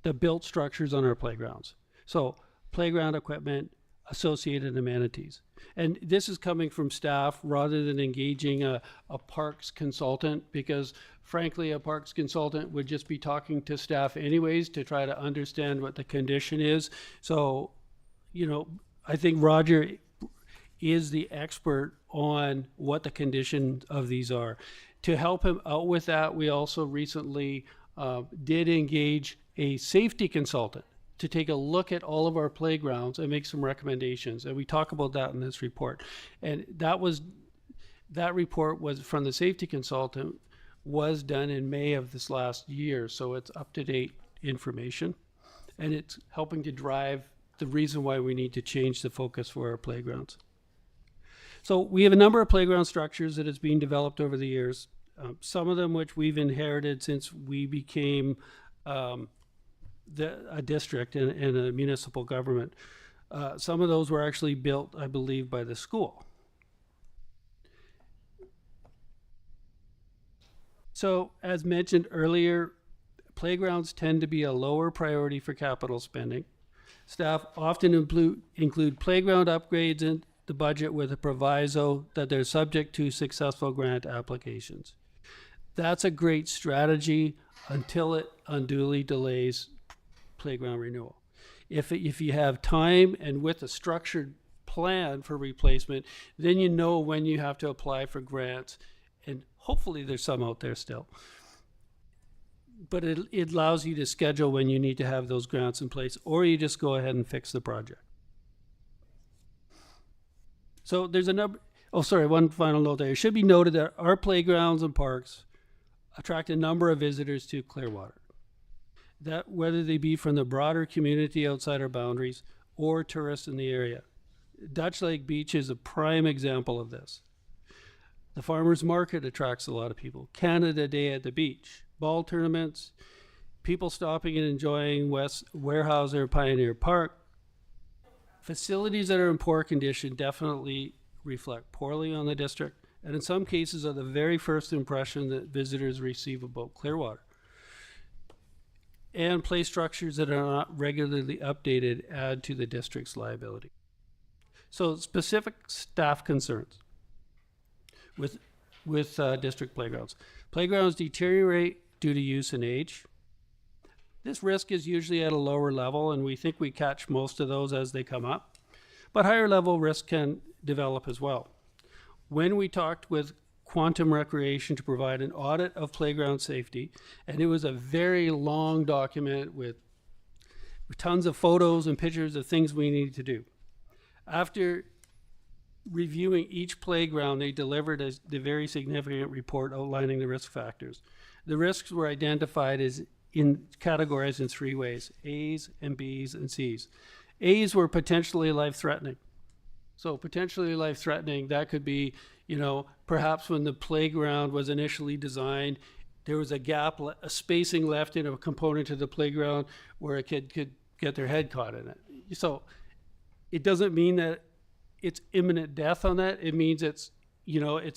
the built structures on our playgrounds. So playground equipment, associated amenities. And this is coming from staff rather than engaging a parks consultant, because frankly, a parks consultant would just be talking to staff anyways to try to understand what the condition is. So, you know, I think Roger is the expert on what the condition of these are. To help him out with that, we also recently did engage a safety consultant to take a look at all of our playgrounds and make some recommendations. And we talk about that in this report. And that report was from the safety consultant, was done in May of this last year. So it's up-to-date information. And it's helping to drive the reason why we need to change the focus for our playgrounds. So we have a number of playground structures that has been developed over the years. Some of them which we've inherited since we became a district and a municipal government. Some of those were actually built, I believe, by the school. So as mentioned earlier, playgrounds tend to be a lower priority for capital spending. Staff often include playground upgrades in the budget with a proviso that they're subject to successful grant applications. That's a great strategy until it unduly delays playground renewal. If you have time and with a structured plan for replacement, then you know when you have to apply for grants, and hopefully there's some out there still. But it allows you to schedule when you need to have those grants in place, or you just go ahead and fix the project. So there's a number, one final note there. It should be noted that our playgrounds and parks attract a number of visitors to Clearwater. That whether they be from the broader community outside our boundaries or tourists in the area. Dutch Lake Beach is a prime example of this. The farmers market attracts a lot of people. Canada Day at the beach, ball tournaments, people stopping and enjoying West Weyerhaeuser Pioneer Park. Facilities that are in poor condition definitely reflect poorly on the district, and in some cases are the very first impression that visitors receive about Clearwater. And play structures that are not regularly updated add to the district's liability. So specific staff concerns with district playgrounds. Playgrounds deteriorate due to use and age. This risk is usually at a lower level, and we think we catch most of those as they come up. but higher level risk can develop as well. When we talked with Quantum Recreation to provide an audit of playground safety, and it was a very long document with tons of photos and pictures of things we needed to do. After reviewing each playground, they delivered the very significant report outlining the risk factors. The risks were identified as categorized in 3 ways: A's and B's and C's. A's were potentially life-threatening. So potentially life-threatening, that could be, perhaps when the playground was initially designed, there was a gap, a spacing left in a component of the playground where a kid could get their head caught in it. So it doesn't mean that it's imminent death on that. It means it's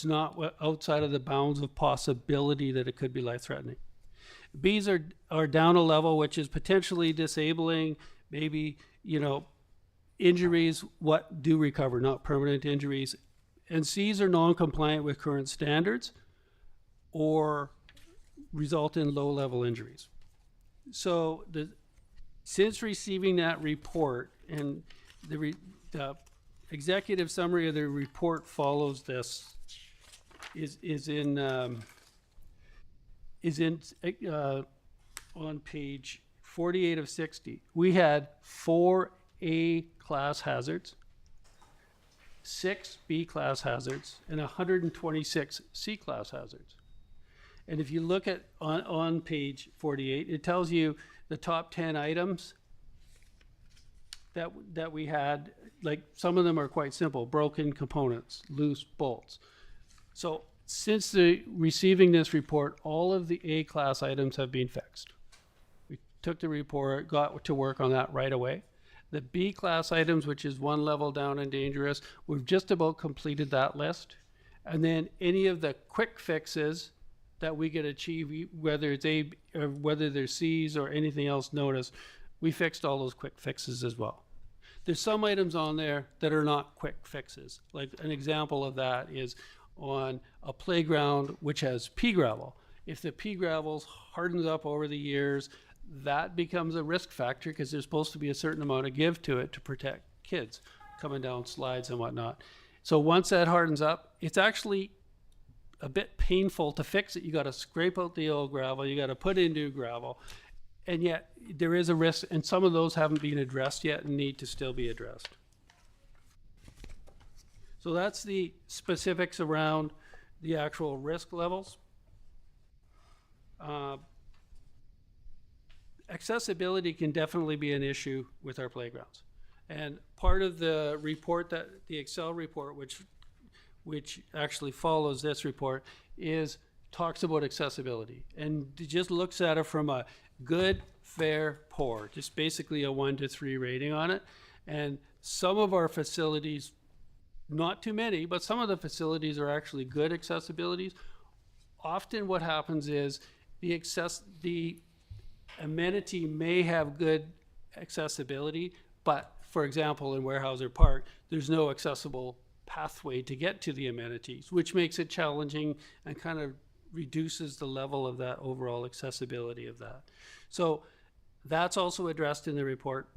not outside of the bounds of possibility that it could be life-threatening. B's are down a level, which is potentially disabling, maybe, injuries, what do recover, not permanent injuries. And C's are non-compliant with current standards or result in low-level injuries. So since receiving that report, and the executive summary of the report follows this, is on page 48 of 60. We had 4 A class hazards, 6 B class hazards, and 126 C class hazards. And if you look at on page 48, it tells you the top 10 items that we had. Like, some of them are quite simple: broken components, loose bolts. So since receiving this report, all of the A class items have been fixed. We took the report, got to work on that right away. The B class items, which is 1 level down and dangerous, we've just about completed that list. And then any of the quick fixes that we could achieve, whether it's A or whether they're C's or anything else, notice, we fixed all those quick fixes as well. There's some items on there that are not quick fixes. Like, an example of that is on a playground which has pea gravel. If the pea gravel hardens up over the years, that becomes a risk factor, because there's supposed to be a certain amount of give to it to protect kids coming down slides and whatnot. So once that hardens up, it's actually a bit painful to fix it. You got to scrape out the old gravel, you got to put in new gravel, and yet there is a risk, and some of those haven't been addressed yet and need to still be addressed. So that's the specifics around the actual risk levels. Accessibility can definitely be an issue with our playgrounds. And part of the report, that the Excel report, which actually follows this report, talks about accessibility and just looks at it from a good, fair, poor, just basically a 1 to 3 rating on it. And some of our facilities, not too many, but some of the facilities are actually good accessibilities. Often what happens is the amenity may have good accessibility, but for example, in Weyerhaeuser Park, there's no accessible pathway to get to the amenities, which makes it challenging and kind of reduces the level of that overall accessibility of that. So that's also addressed in the report,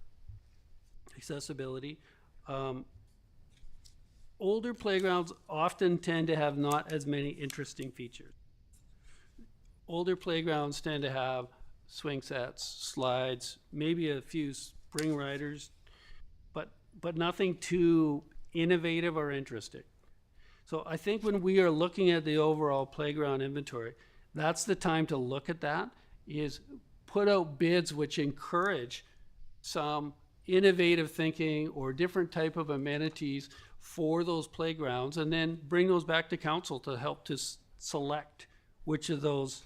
accessibility. Older playgrounds often tend to have not as many interesting features. Older playgrounds tend to have swing sets, slides, maybe a few spring riders, but nothing too innovative or interesting. So I think when we are looking at the overall playground inventory, that's the time to look at that, is put out bids which encourage some innovative thinking or different type of amenities for those playgrounds, and then bring those back to council to help to select which of those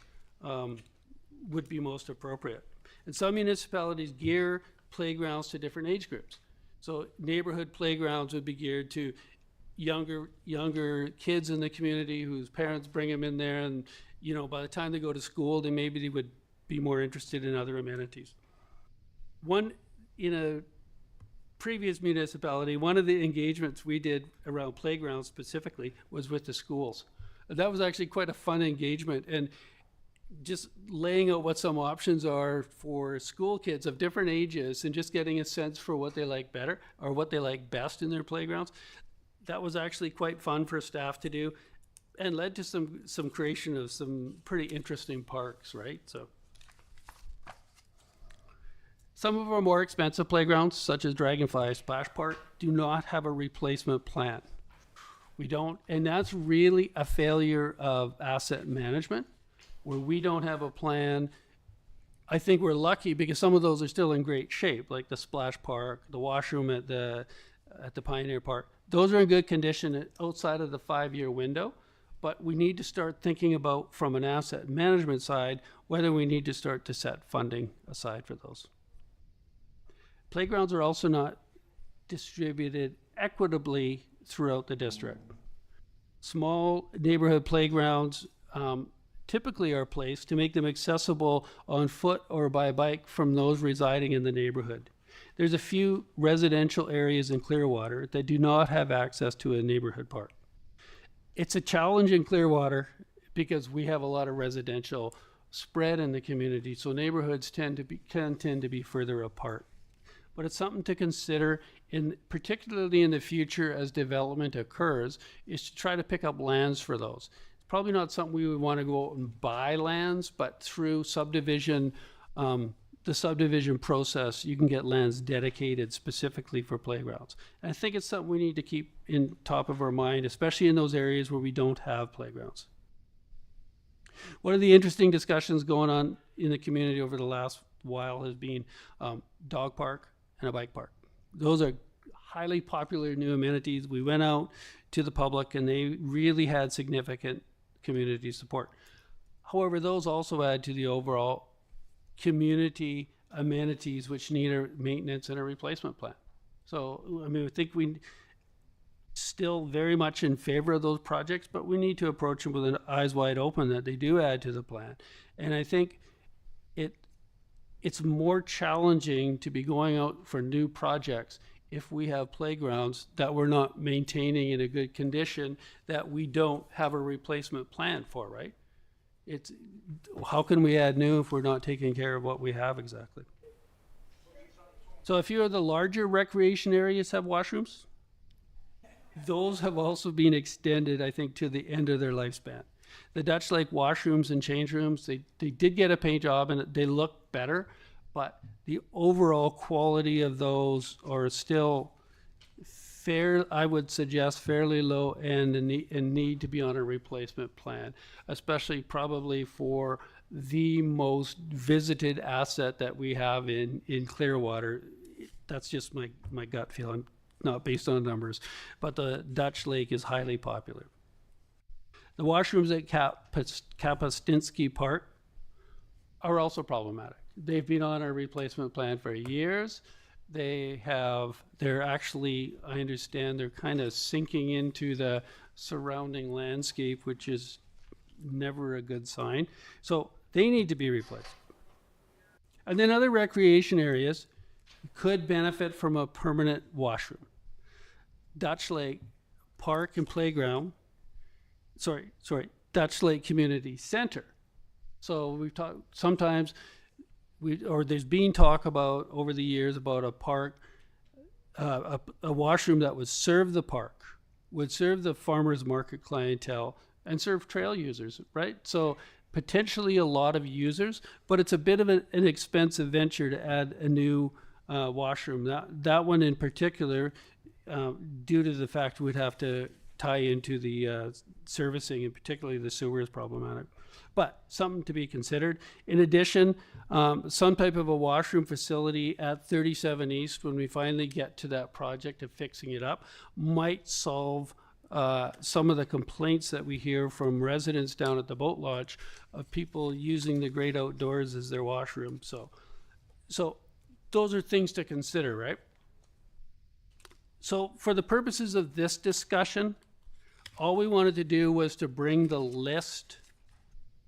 would be most appropriate. And some municipalities gear playgrounds to different age groups. So neighborhood playgrounds would be geared to younger kids in the community whose parents bring them in there, and by the time they go to school, they would be more interested in other amenities. In a previous municipality, one of the engagements we did around playgrounds specifically was with the schools. That was actually quite a fun engagement, and just laying out what some options are for school kids of different ages and just getting a sense for what they like better or what they like best in their playgrounds. That was actually quite fun for staff to do and led to some creation of some pretty interesting parks, right? So some of our more expensive playgrounds, such as Dragonfly Splash Park, do not have a replacement plan. We don't, and that's really a failure of asset management, where we don't have a plan. I think we're lucky because some of those are still in great shape, like the Splash Park, the washroom at the Pioneer Park. Those are in good condition outside of the 5-year window, but we need to start thinking about, from an asset management side, whether we need to start to set funding aside for those. Playgrounds are also not distributed equitably throughout the district. Small neighborhood playgrounds typically are placed to make them accessible on foot or by bike from those residing in the neighborhood. There's a few residential areas in Clearwater that do not have access to a neighborhood park. It's a challenge in Clearwater because we have a lot of residential spread in the community, so neighborhoods can tend to be further apart. But it's something to consider, particularly in the future as development occurs, is to try to pick up lands for those. It's probably not something we would want to go out and buy lands, but through subdivision, the subdivision process, you can get lands dedicated specifically for playgrounds. And I think it's something we need to keep in top of our mind, especially in those areas where we don't have playgrounds. One of the interesting discussions going on in the community over the last while has been dog park and a bike park. Those are highly popular new amenities. We went out to the public and they really had significant community support. However, those also add to the overall community amenities which need a maintenance and a replacement plan. So, I mean, I think we still very much in favor of those projects, but we need to approach them with an eyes wide open that they do add to the plan. And I think it's more challenging to be going out for new projects if we have playgrounds that we're not maintaining in a good condition that we don't have a replacement plan for, right? It's how can we add new if we're not taking care of what we have exactly? So a few of the larger recreation areas have washrooms. Those have also been extended, I think, to the end of their lifespan. The Dutch Lake washrooms and change rooms, they did get a paint job and they look better, but the overall quality of those are still I would suggest fairly low end and need to be on a replacement plan, especially probably for the most visited asset that we have in Clearwater. That's just my gut feeling, not based on numbers, but the Dutch Lake is highly popular. The washrooms at Kapuscinski Park are also problematic. They've been on a replacement plan for years. They're actually, I understand, they're kind of sinking into the surrounding landscape, which is never a good sign. So they need to be replaced. And then other recreation areas could benefit from a permanent washroom. Dutch Lake Park and Playground, Dutch Lake Community Center. So we've talked sometimes, there's been talk about over the years about a park, a washroom that would serve the park, would serve the farmers market clientele, and serve trail users, right? So potentially a lot of users, but it's a bit of an expensive venture to add a new washroom. That one in particular, due to the fact we'd have to tie into the servicing, and particularly the sewer is problematic. But something to be considered. In addition, some type of a washroom facility at 37 East, when we finally get to that project of fixing it up, might solve some of the complaints that we hear from residents down at the boat launch of people using the great outdoors as their washroom. So those are things to consider, right? So for the purposes of this discussion, all we wanted to do was to bring the list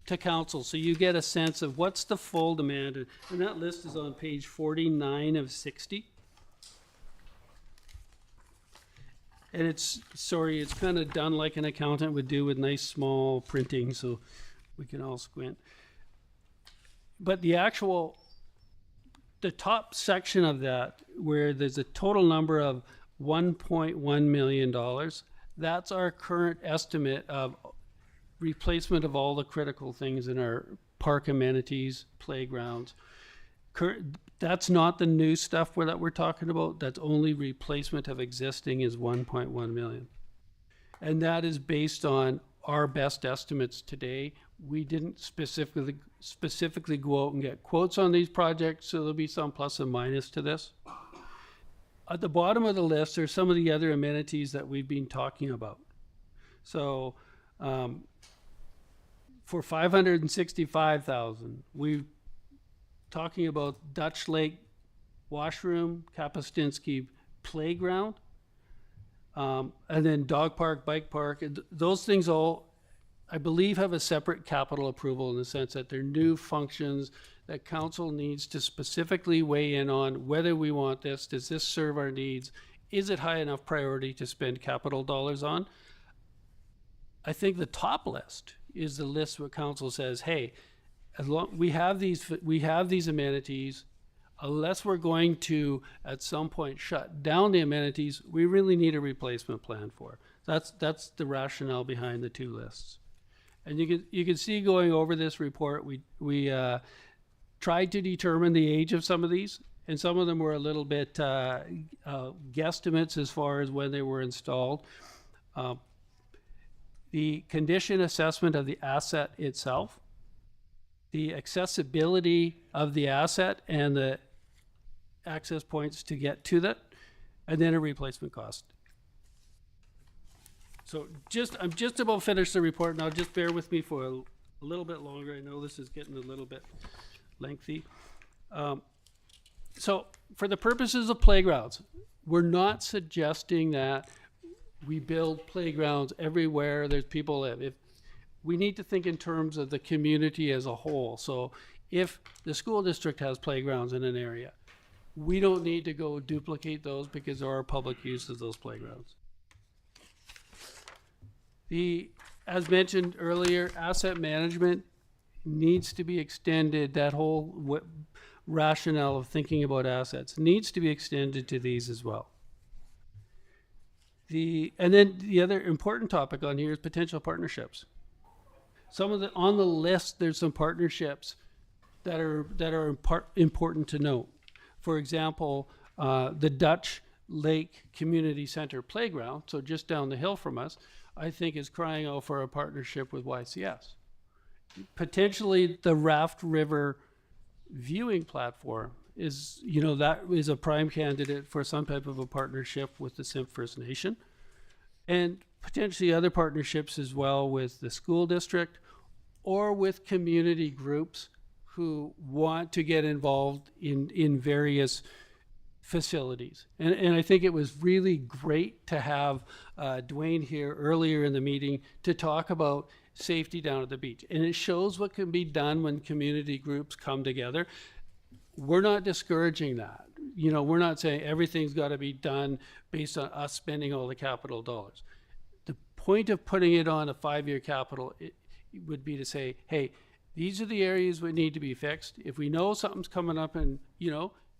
to council so you get a sense of what's the full demand. And that list is on page 49 of 60. And it's kind of done like an accountant would do with nice small printing so we can all squint. but the top section of that, where there's a total number of $1.1 million, that's our current estimate of replacement of all the critical things in our park amenities, playgrounds. That's not the new stuff that we're talking about. That's only replacement of existing is 1.1 million. And that is based on our best estimates today. We didn't specifically go out and get quotes on these projects, so there'll be some plus and minus to this. At the bottom of the list are some of the other amenities that we've been talking about. So for $565,000, we're talking about Dutch Lake washroom, Kapuscinski playground, and then dog park, bike park. Those things all, I believe, have a separate capital approval in the sense that they're new functions that council needs to specifically weigh in on whether we want this, does this serve our needs, is it high enough priority to spend capital dollars on? I think the top list is the list where council says, hey, as long we have these amenities, unless we're going to at some point shut down the amenities, we really need a replacement plan for. That's the rationale behind the two lists. And you can see going over this report, we tried to determine the age of some of these, and some of them were a little bit guesstimates as far as when they were installed. The condition assessment of the asset itself, the accessibility of the asset and the access points to get to that, and then a replacement cost. So I'm just about finished the report now. Just bear with me for a little bit longer. I know this is getting a little bit lengthy. So for the purposes of playgrounds, we're not suggesting that we build playgrounds everywhere there's people live. We need to think in terms of the community as a whole. So if the school district has playgrounds in an area, we don't need to go duplicate those because there are public use of those playgrounds. As mentioned earlier, asset management needs to be extended. That whole rationale of thinking about assets needs to be extended to these as well. And then the other important topic on here is potential partnerships. On the list, there's some partnerships that are important to note. For example, the Dutch Lake Community Center playground, so just down the hill from us, I think is crying out for a partnership with YCS. Potentially the Raft River viewing platform is, that is a prime candidate for some type of a partnership with the Simpcw First Nation, and potentially other partnerships as well with the school district or with community groups who want to get involved in various facilities. And I think it was really great to have Dwayne here earlier in the meeting to talk about safety down at the beach. And it shows what can be done when community groups come together. We're not discouraging that. We're not saying everything's got to be done based on us spending all the capital dollars. The point of putting it on a 5-year capital it would be to say, hey, these are the areas that need to be fixed. If we know something's coming up and,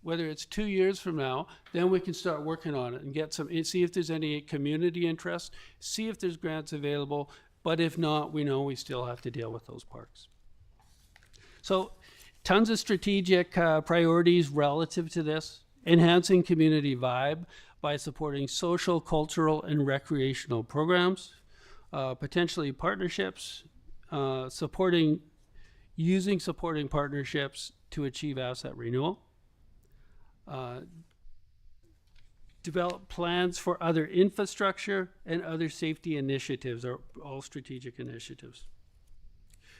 whether it's 2 years from now, then we can start working on it and see if there's any community interest, see if there's grants available. But if not, we know we still have to deal with those parks. So tons of strategic priorities relative to this. Enhancing community vibe by supporting social, cultural, and recreational programs. Potentially partnerships, supporting partnerships to achieve asset renewal. Develop plans for other infrastructure and other safety initiatives are all strategic initiatives.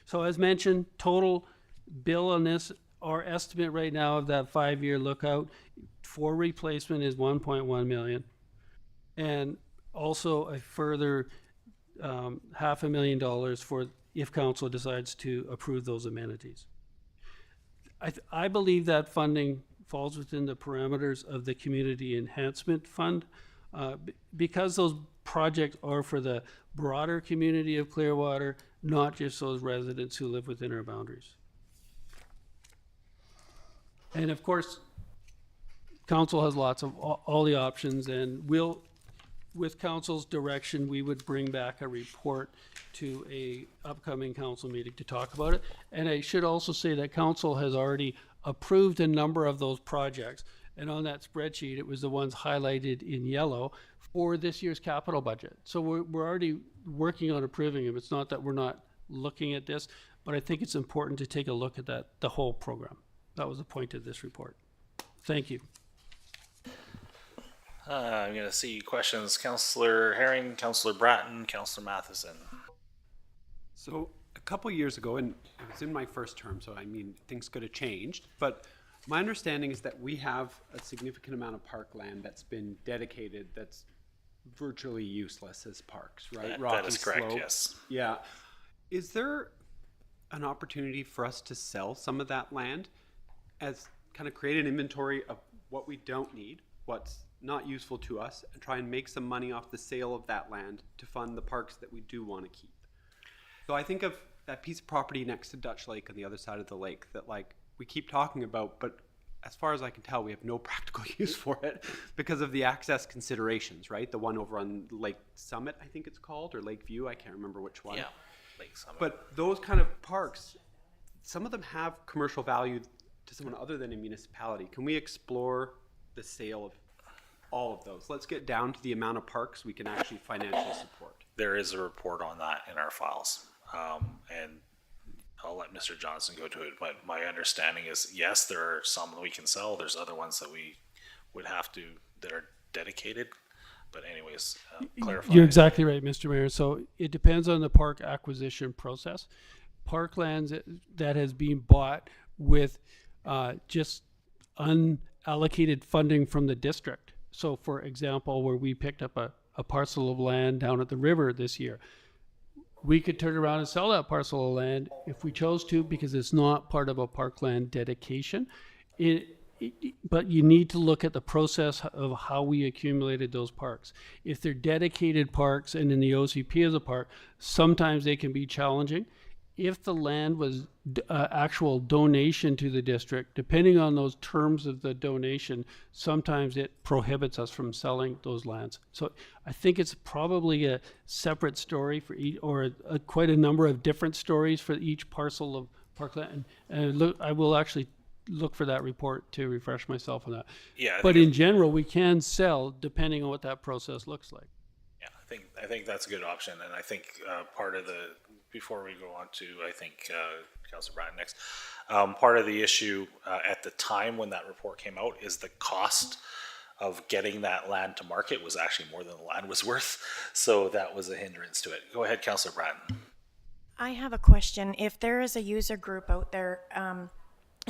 So as mentioned, total bill on this, our estimate right now of that 5-year lookout for replacement is $1.1 million. And also a further $500,000 for if council decides to approve those amenities. I believe that funding falls within the parameters of the Community Enhancement Fund because those projects are for the broader community of Clearwater, not just those residents who live within our boundaries. And of course, council has lots of, all the options, and we'll, with council's direction, we would bring back a report to a upcoming council meeting to talk about it. And I should also say that council has already approved a number of those projects. And on that spreadsheet, it was the ones highlighted in yellow for this year's capital budget. So we're already working on approving them. It's not that we're not looking at this, but I think it's important to take a look at that, the whole program. That was the point of this report. Thank you. I'm going to see questions. Councillor Herring, Councillor Bratton, Councillor Matheson. So a couple years ago, and it was in my first term, so I mean, things could have changed, but my understanding is that we have a significant amount of parkland that's been dedicated that's virtually useless as parks, right? That is correct, Slope. yes. Yeah. Is there an opportunity for us to sell some of that land as kind of create an inventory of what we don't need, what's not useful to us, and try and make some money off the sale of that land to fund the parks that we do want to keep? So I think of that piece of property next to Dutch Lake on the other side of the lake that like we keep talking about, but as far as I can tell, we have no practical use for it because of the access considerations, right? The one over on Lake Summit, I think it's called, or Lake View, I can't remember which one. Yeah, Lake Summit. But those kind of parks, some of them have commercial value to someone other than a municipality. Can we explore the sale of all of those? Let's get down to the amount of parks we can actually financially support. There is a report on that in our files. And I'll let Mr. Johnson go to it, but my understanding is, yes, there are some that we can sell. There's other ones that we would have to, that are dedicated. But anyways, clarify. You're exactly right, Mr. Mayor. So it depends on the park acquisition process. Parklands that has been bought with just unallocated funding from the district. So for example, where we picked up a parcel of land down at the river this year, we could turn around and sell that parcel of land if we chose to, because it's not part of a parkland dedication. But you need to look at the process of how we accumulated those parks. If they're dedicated parks and in the OCP as a park, sometimes they can be challenging. If the land was actual donation to the district, depending on those terms of the donation, sometimes it prohibits us from selling those lands. So I think it's probably a separate story for each, or quite a number of different stories for each parcel of parkland. And look, I will actually look for that report to refresh myself on that. Yeah, but in general, we can sell depending on what that process looks like. Yeah, I think that's a good option, and I think part of the, before we go on to, I think, Councilor Bratton next, part of the issue at the time when that report came out is the cost of getting that land to market was actually more than the land was worth, so that was a hindrance to it. Go ahead, Councilor Bratton. I have a question. If there is a user group out there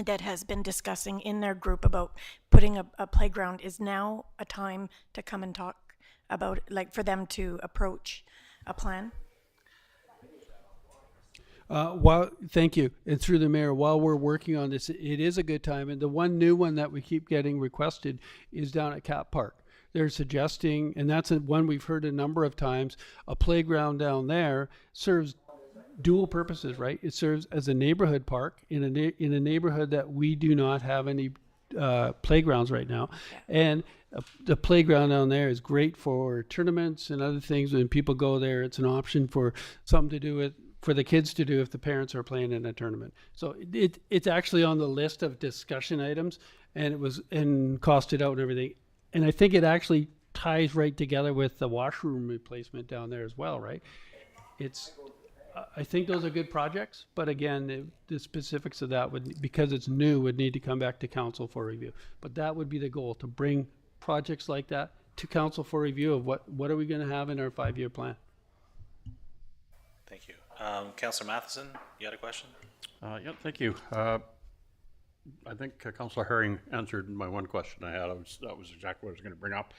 that has been discussing in their group about putting a playground, is now a time to come and talk about, like, for them to approach a plan? Thank you. And through the mayor, while we're working on this, it is a good time. And the one new one that we keep getting requested is down at Cat Park. They're suggesting, and that's one we've heard a number of times, a playground down there serves dual purposes, right? It serves as a neighborhood park in a neighborhood that we do not have any playgrounds right now. And the playground down there is great for tournaments and other things. When people go there, it's an option for something to do with, for the kids to do if the parents are playing in a tournament. So it's actually on the list of discussion items, and it was, and costed out and everything. And I think it actually ties right together with the washroom replacement down there as well, right? I think those are good projects, but again, the specifics of that would, because it's new, would need to come back to council for review. But that would be the goal, to bring projects like that to council for review of what are we going to have in our 5-year plan. Thank you. Councilor Matheson, you had a question? Yeah, thank you. I think Councilor Herring answered my one question I had. That was exactly what I was going to bring up.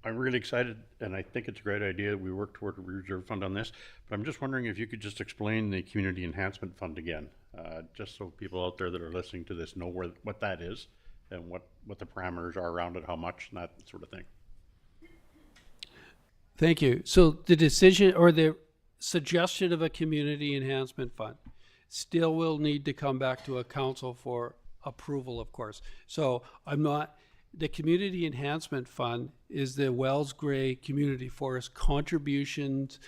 I'm really excited, and I think it's a great idea. We work toward a reserve fund on this, but I'm just wondering if you could just explain the Community Enhancement Fund again, just so people out there that are listening to this know what that is and what the parameters are around it, how much, and that sort of thing. Thank you. So the decision or the suggestion of a Community Enhancement Fund still will need to come back to a council for approval, of course. So the Community Enhancement Fund is the Wells Gray Community Forest contributions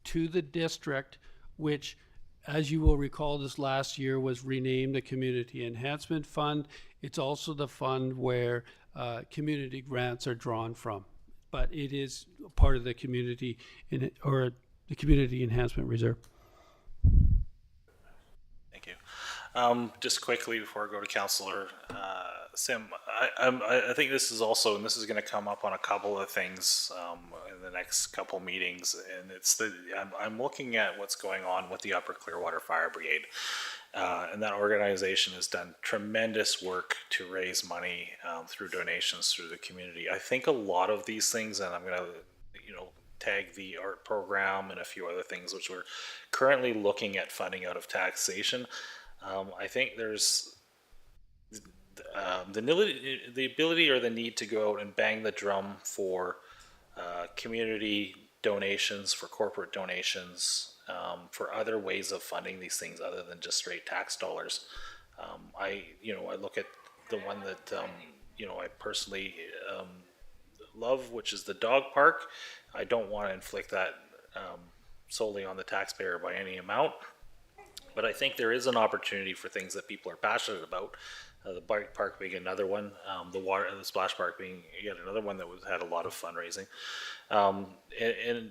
to the district, which, as you will recall, this last year was renamed the Community Enhancement Fund. It's also the fund where community grants are drawn from, but it is part of the Community Enhancement Reserve. Thank you. Just quickly before I go to Councillor Sim, I think this is also, and this is going to come up on a couple of things in the next couple meetings, and it's I'm looking at what's going on with the Upper Clearwater Fire Brigade, and that organization has done tremendous work to raise money through donations through the community. I think a lot of these things, and I'm going to, tag the art program and a few other things which we're currently looking at funding out of taxation. I think there's the ability or the need to go out and bang the drum for community donations, for corporate donations, for other ways of funding these things other than just straight tax dollars. I look at the one that I personally love, which is the dog park. I don't want to inflict that solely on the taxpayer by any amount, but I think there is an opportunity for things that people are passionate about. The bike park being another one, the splash park being yet another one that had a lot of fundraising, and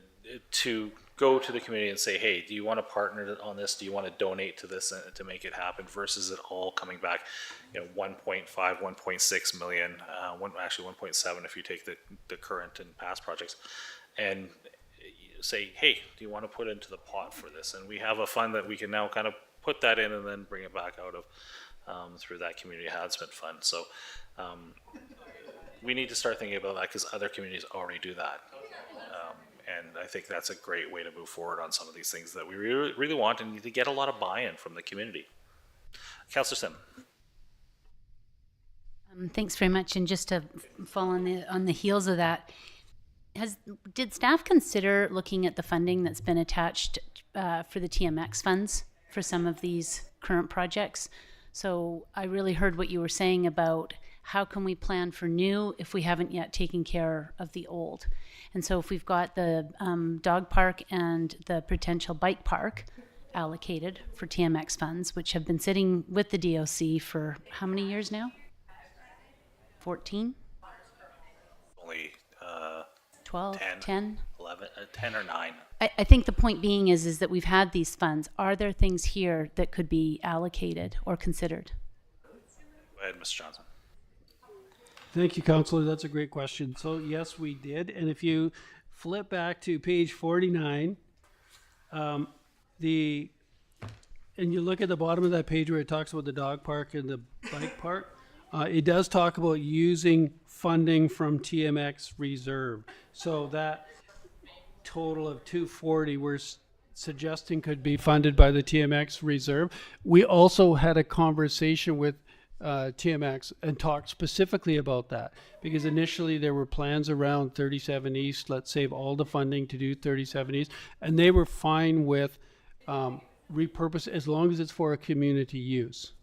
to go to the community and say, hey, do you want to partner on this? Do you want to donate to this to make it happen? Versus it all coming back, 1.5, 1.6 million, actually 1.7 if you take the current and past projects, and say, hey, do you want to put into the pot for this? And we have a fund that we can now kind of put that in and then bring it back out of. Through that community enhancement fund. So we need to start thinking about that because other communities already do that. And I think that's a great way to move forward on some of these things that we really want and need to get a lot of buy-in from the community. Councillor Sim. Thanks very much. And just to fall on the heels of that, did staff consider looking at the funding that's been attached for the TMX funds for some of these current projects? So I really heard what you were saying about how can we plan for new if we haven't yet taken care of the old. And so if we've got the dog park and the potential bike park allocated for TMX funds, which have been sitting with the DOC for how many years now? 14? Only 12, 10, 10? 11, 10 or 9. I think the point being is that we've had these funds. Are there things here that could be allocated or considered? Go ahead, Mr. Johnson. Thank you, Councillor. That's a great question. So yes, we did. And if you flip back to page 49, and you look at the bottom of that page where it talks about the dog park and the bike park, it does talk about using funding from TMX reserve. So that total of 240 we're suggesting could be funded by the TMX reserve. We also had a conversation with TMX and talked specifically about that because initially there were plans around 37 East, let's save all the funding to do 37 East, and they were fine with repurpose as long as it's for a community use.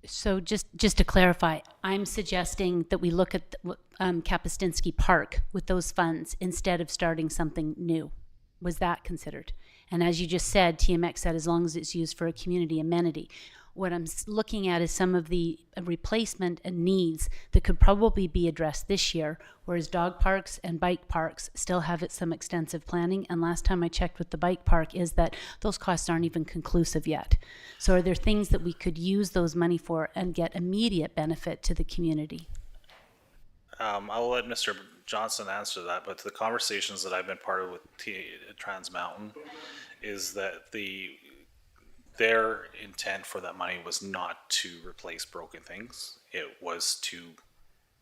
So just to clarify, I'm suggesting that we look at Kapuscinski Park with those funds instead of starting something new. Was that considered? And as you just said, TMX said as long as it's used for a community amenity. What I'm looking at is some of the replacement and needs that could probably be addressed this year, whereas dog parks and bike parks still have some extensive planning. And last time I checked with the bike park is that those costs aren't even conclusive yet. So are there things that we could use those money for and get immediate benefit to the community? I'll let Mr. Johnson answer that, but the conversations that I've been part of with Trans Mountain is that their intent for that money was not to replace broken things. It was to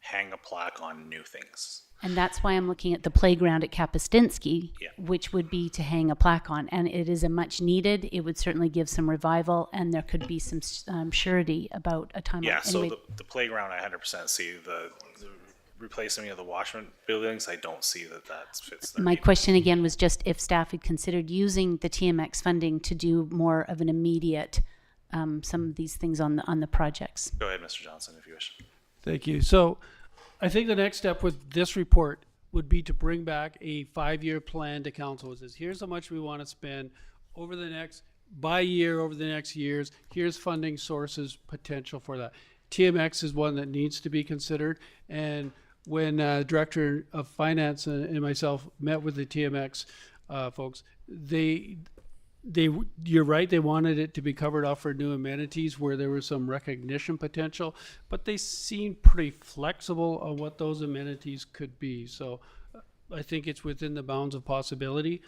hang a plaque on new things. And that's why I'm looking at the playground at Kapuscinski, Yeah. which would be to hang a plaque on. And it is a much needed, it would certainly give some revival, and there could be some surety about a timeline. Yeah, so Anyway, the playground, I 100% see the replacement of the washroom buildings. I don't see that fits their my need. question again was just if staff had considered using the TMX funding to do more of an immediate some of these things on the projects. Go ahead, Mr. Johnson, if you wish. Thank you. So I think the next step with this report would be to bring back a 5-year plan to council. It says, here's how much we want to spend over the next, by year, over the next years. Here's funding sources, potential for that. TMX is one that needs to be considered. And when Director of Finance and myself met with the TMX folks, you're right, they wanted it to be covered off for new amenities where there was some recognition potential, but they seemed pretty flexible on what those amenities could be. So I think it's within the bounds of possibility.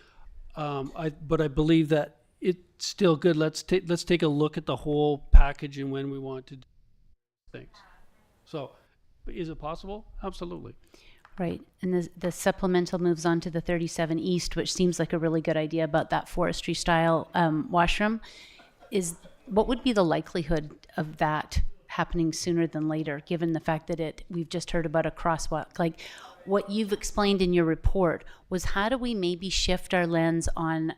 But I believe that it's still good. Let's take a look at the whole package and when we want to do things. So is it possible? Absolutely. Right, and the supplemental moves on to the 37 East, which seems like a really good idea about that forestry style washroom. What would be the likelihood of that happening sooner than later, given the fact that we've just heard about a crosswalk? Like what you've explained in your report was, how do we maybe shift our lens on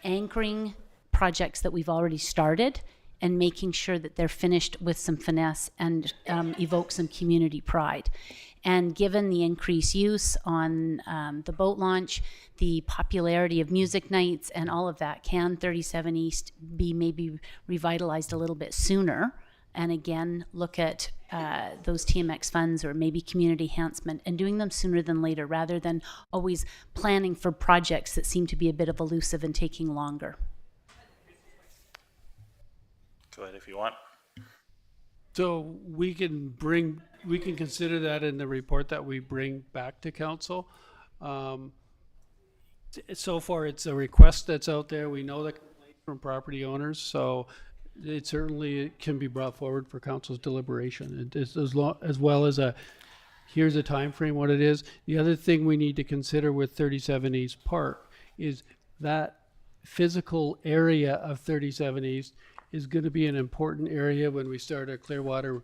anchoring projects that we've already started and making sure that they're finished with some finesse and evoke some community pride. And given the increased use on the boat launch, the popularity of music nights and all of that, can 37 East be maybe revitalized a little bit sooner? And again, look at those TMX funds or maybe community enhancement and doing them sooner than later, rather than always planning for projects that seem to be a bit of elusive and taking longer. Go ahead if you want. So we can consider that in the report that we bring back to council. So far, it's a request that's out there. We know the complaint from property owners, so it certainly can be brought forward for council's deliberation. As well as here's a time frame, what it is. The other thing we need to consider with 37 East Park is that physical area of 37 East is going to be an important area when we start a Clearwater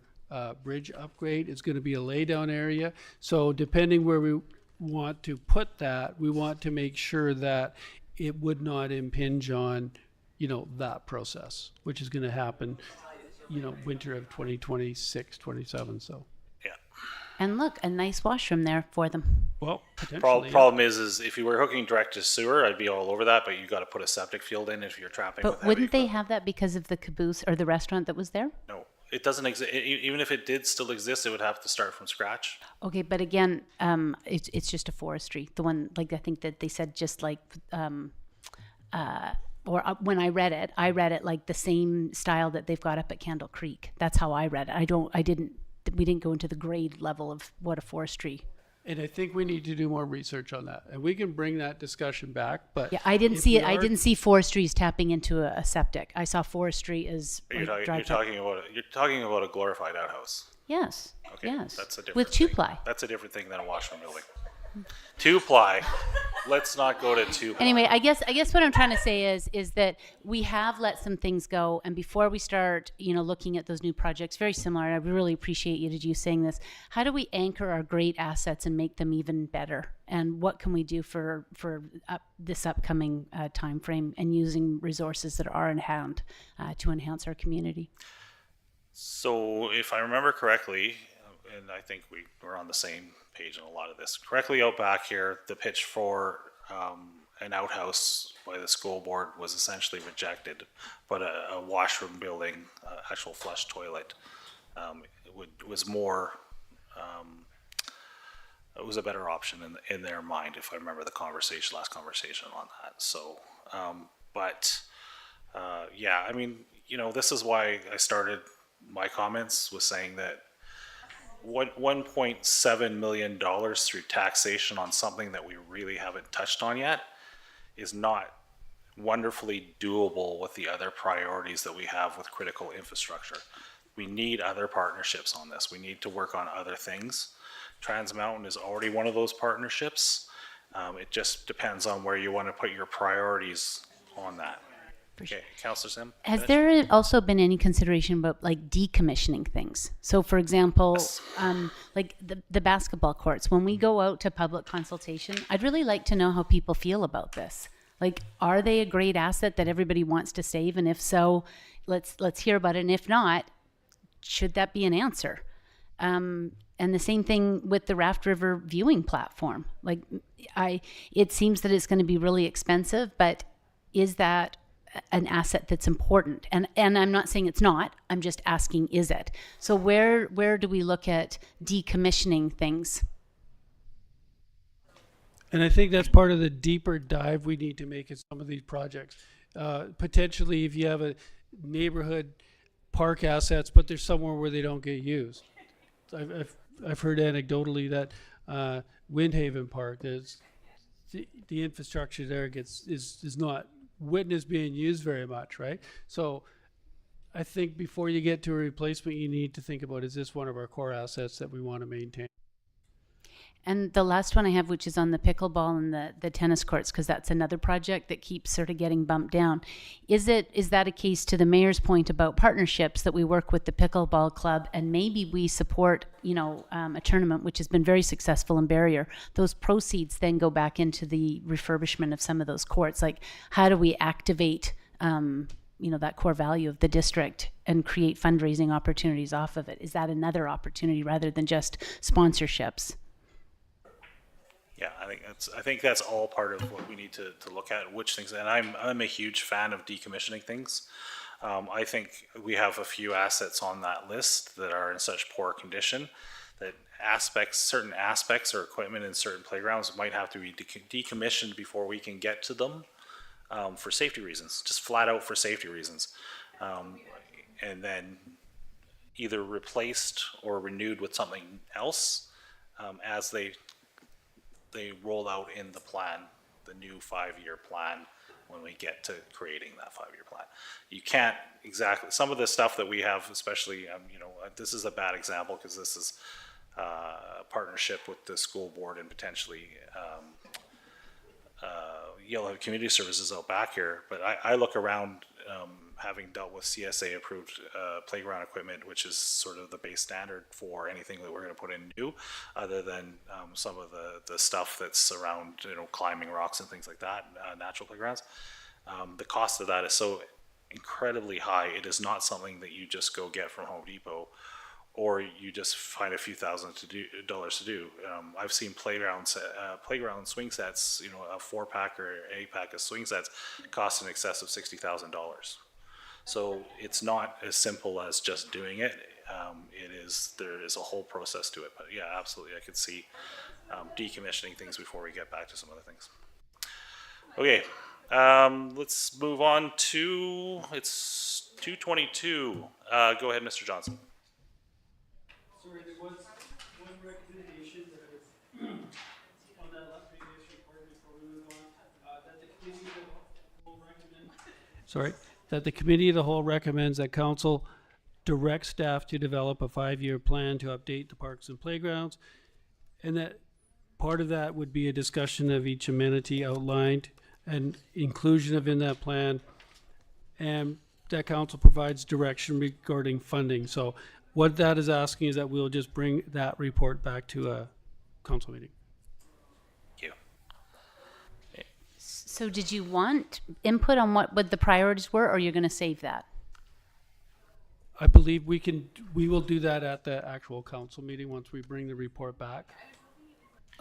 bridge upgrade. It's going to be a laydown area. So depending where we want to put that, we want to make sure that it would not impinge on, that process, which is going to happen, winter of 2026, 27. So. Yeah. And look, a nice washroom there for them. Well, potentially. Problem is if you were hooking direct to sewer, I'd be all over that, but you got to put a septic field in if you're trapping with But heavy wouldn't they equipment. have that because of the caboose or the restaurant that was there? No, it doesn't exist. Even if it did still exist, it would have to start from scratch. Okay, but again, it's just a forestry. The one, like I think that they said, just like, when I read it like the same style that they've got up at Candle Creek. That's how I read it. We didn't go into the grade level of what a forestry. And I think we need to do more research on that, and we can bring that discussion back. But Yeah, I didn't if see we it. I are- didn't see forestries tapping into a septic. I saw forestry as You're like talking about a glorified outhouse. Yes. Okay, Yes. that's a different With thing. two-ply. That's a different thing than a washroom building. 2-ply. Let's not go to 2-ply. Anyway, I guess what I'm trying to say is that we have let some things go, and before we start, looking at those new projects, very similar. I really appreciate you saying this. How do we anchor our great assets and make them even better? And what can we do for this upcoming time frame, and using resources that are in hand to enhance our community? So if I remember correctly, and I think we were on the same page on a lot of this, correctly out back here, the pitch for an outhouse by the school board was essentially rejected, but a washroom building, actual flush toilet, was more, it was a better option in their mind, if I remember the last conversation on that. So, yeah, I mean, this is why I started my comments with saying that $1.7 million through taxation on something that we really haven't touched on yet is not wonderfully doable with the other priorities that we have with critical infrastructure. We need other partnerships on this. We need to work on other things. Trans Mountain is already one of those partnerships. It just depends on where you want to put your priorities on that. Okay, Councillor Sim? Has there also been any consideration about like decommissioning things? So for example, like the basketball courts, when we go out to public consultation, I'd really like to know how people feel about this. Like, are they a great asset that everybody wants to save? And if so, let's hear about it. And if not, should that be an answer? And the same thing with the Raft River viewing platform. Like, it seems that it's going to be really expensive, but is that an asset that's important? And I'm not saying it's not. I'm just asking, is it? So where do we look at decommissioning things? And I think that's part of the deeper dive we need to make in some of these projects. Potentially, if you have a neighborhood park assets, but there's somewhere where they don't get used. I've heard anecdotally that Windhaven Park is the infrastructure there is not witnessed being used very much, right? So I think before you get to a replacement, you need to think about, is this one of our core assets that we want to maintain? And the last one I have, which is on the pickleball and the tennis courts, because that's another project that keeps sort of getting bumped down. Is that a case, to the mayor's point about partnerships, that we work with the pickleball club and maybe we support, a tournament which has been very successful in Barrier? Those proceeds then go back into the refurbishment of some of those courts. Like, how do we activate, that core value of the district and create fundraising opportunities off of it? Is that another opportunity rather than just sponsorships? Yeah, I think that's all part of what we need to look at, which things, and I'm a huge fan of decommissioning things. I think we have a few assets on that list that are in such poor condition that certain aspects or equipment in certain playgrounds might have to be decommissioned before we can get to them, for safety reasons, just flat out for safety reasons. And then either replaced or renewed with something else, as they roll out in the plan, the new 5-year plan, when we get to creating that 5-year plan. You can't exactly, some of the stuff that we have, especially, this is a bad example because this is a partnership with the school board and potentially you'll have community services out back here, but I look around, having dealt with CSA approved playground equipment, which is sort of the base standard for anything that we're going to put in new, other than some of the stuff that's around, climbing rocks and things like that, natural playgrounds. The cost of that is so incredibly high. It is not something that you just go get from Home Depot, or you just find a few dollars to do. I've seen playground swing sets, a 4-pack or 8-pack of swing sets cost in excess of $60,000. So it's not as simple as just doing it. There is a whole process to it. But yeah, absolutely, I could see decommissioning things before we get back to some other things. Okay, let's move on to, it's 2:22. Go ahead, Mr. Johnson. Sorry, there was one recommendation that is on that last previous report before we move on, that the committee of the whole that the committee of the whole recommends that council direct staff to develop a 5-year plan to update the parks and playgrounds, and that part of that would be a discussion of each amenity outlined and inclusion of in that plan, and that council provides direction regarding funding. So what that is asking is that we'll just bring that report back to a council meeting. Thank you. So did you want input on what the priorities were, or you're going to save that? I believe we will do that at the actual council meeting once we bring the report back.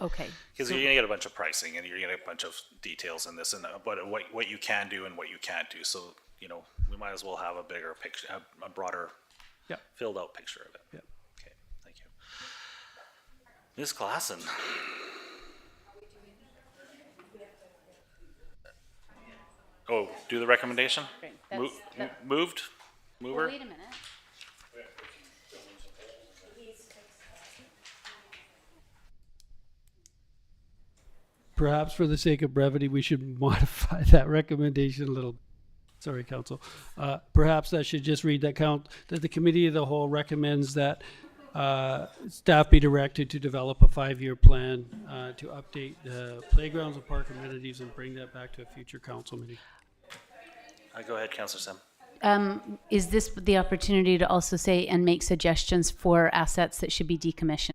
Okay. Because you're gonna get a bunch of pricing and you're gonna get a bunch of details in this, and but what you can do and what you can't do. So we might as well have a bigger picture, a broader, filled out picture of it. Yeah. Okay. Thank you, Ms. Klassen. Oh, do the recommendation? Moved? Mover? Well, wait a minute. Perhaps for the sake of brevity, we should modify that recommendation a little. Sorry, council. Perhaps that should just read that the committee of the whole recommends that staff be directed to develop a 5-year plan to update the playgrounds and park amenities and bring that back to a future council meeting. Go ahead, Councillor Sim. Is this the opportunity to also say and make suggestions for assets that should be decommissioned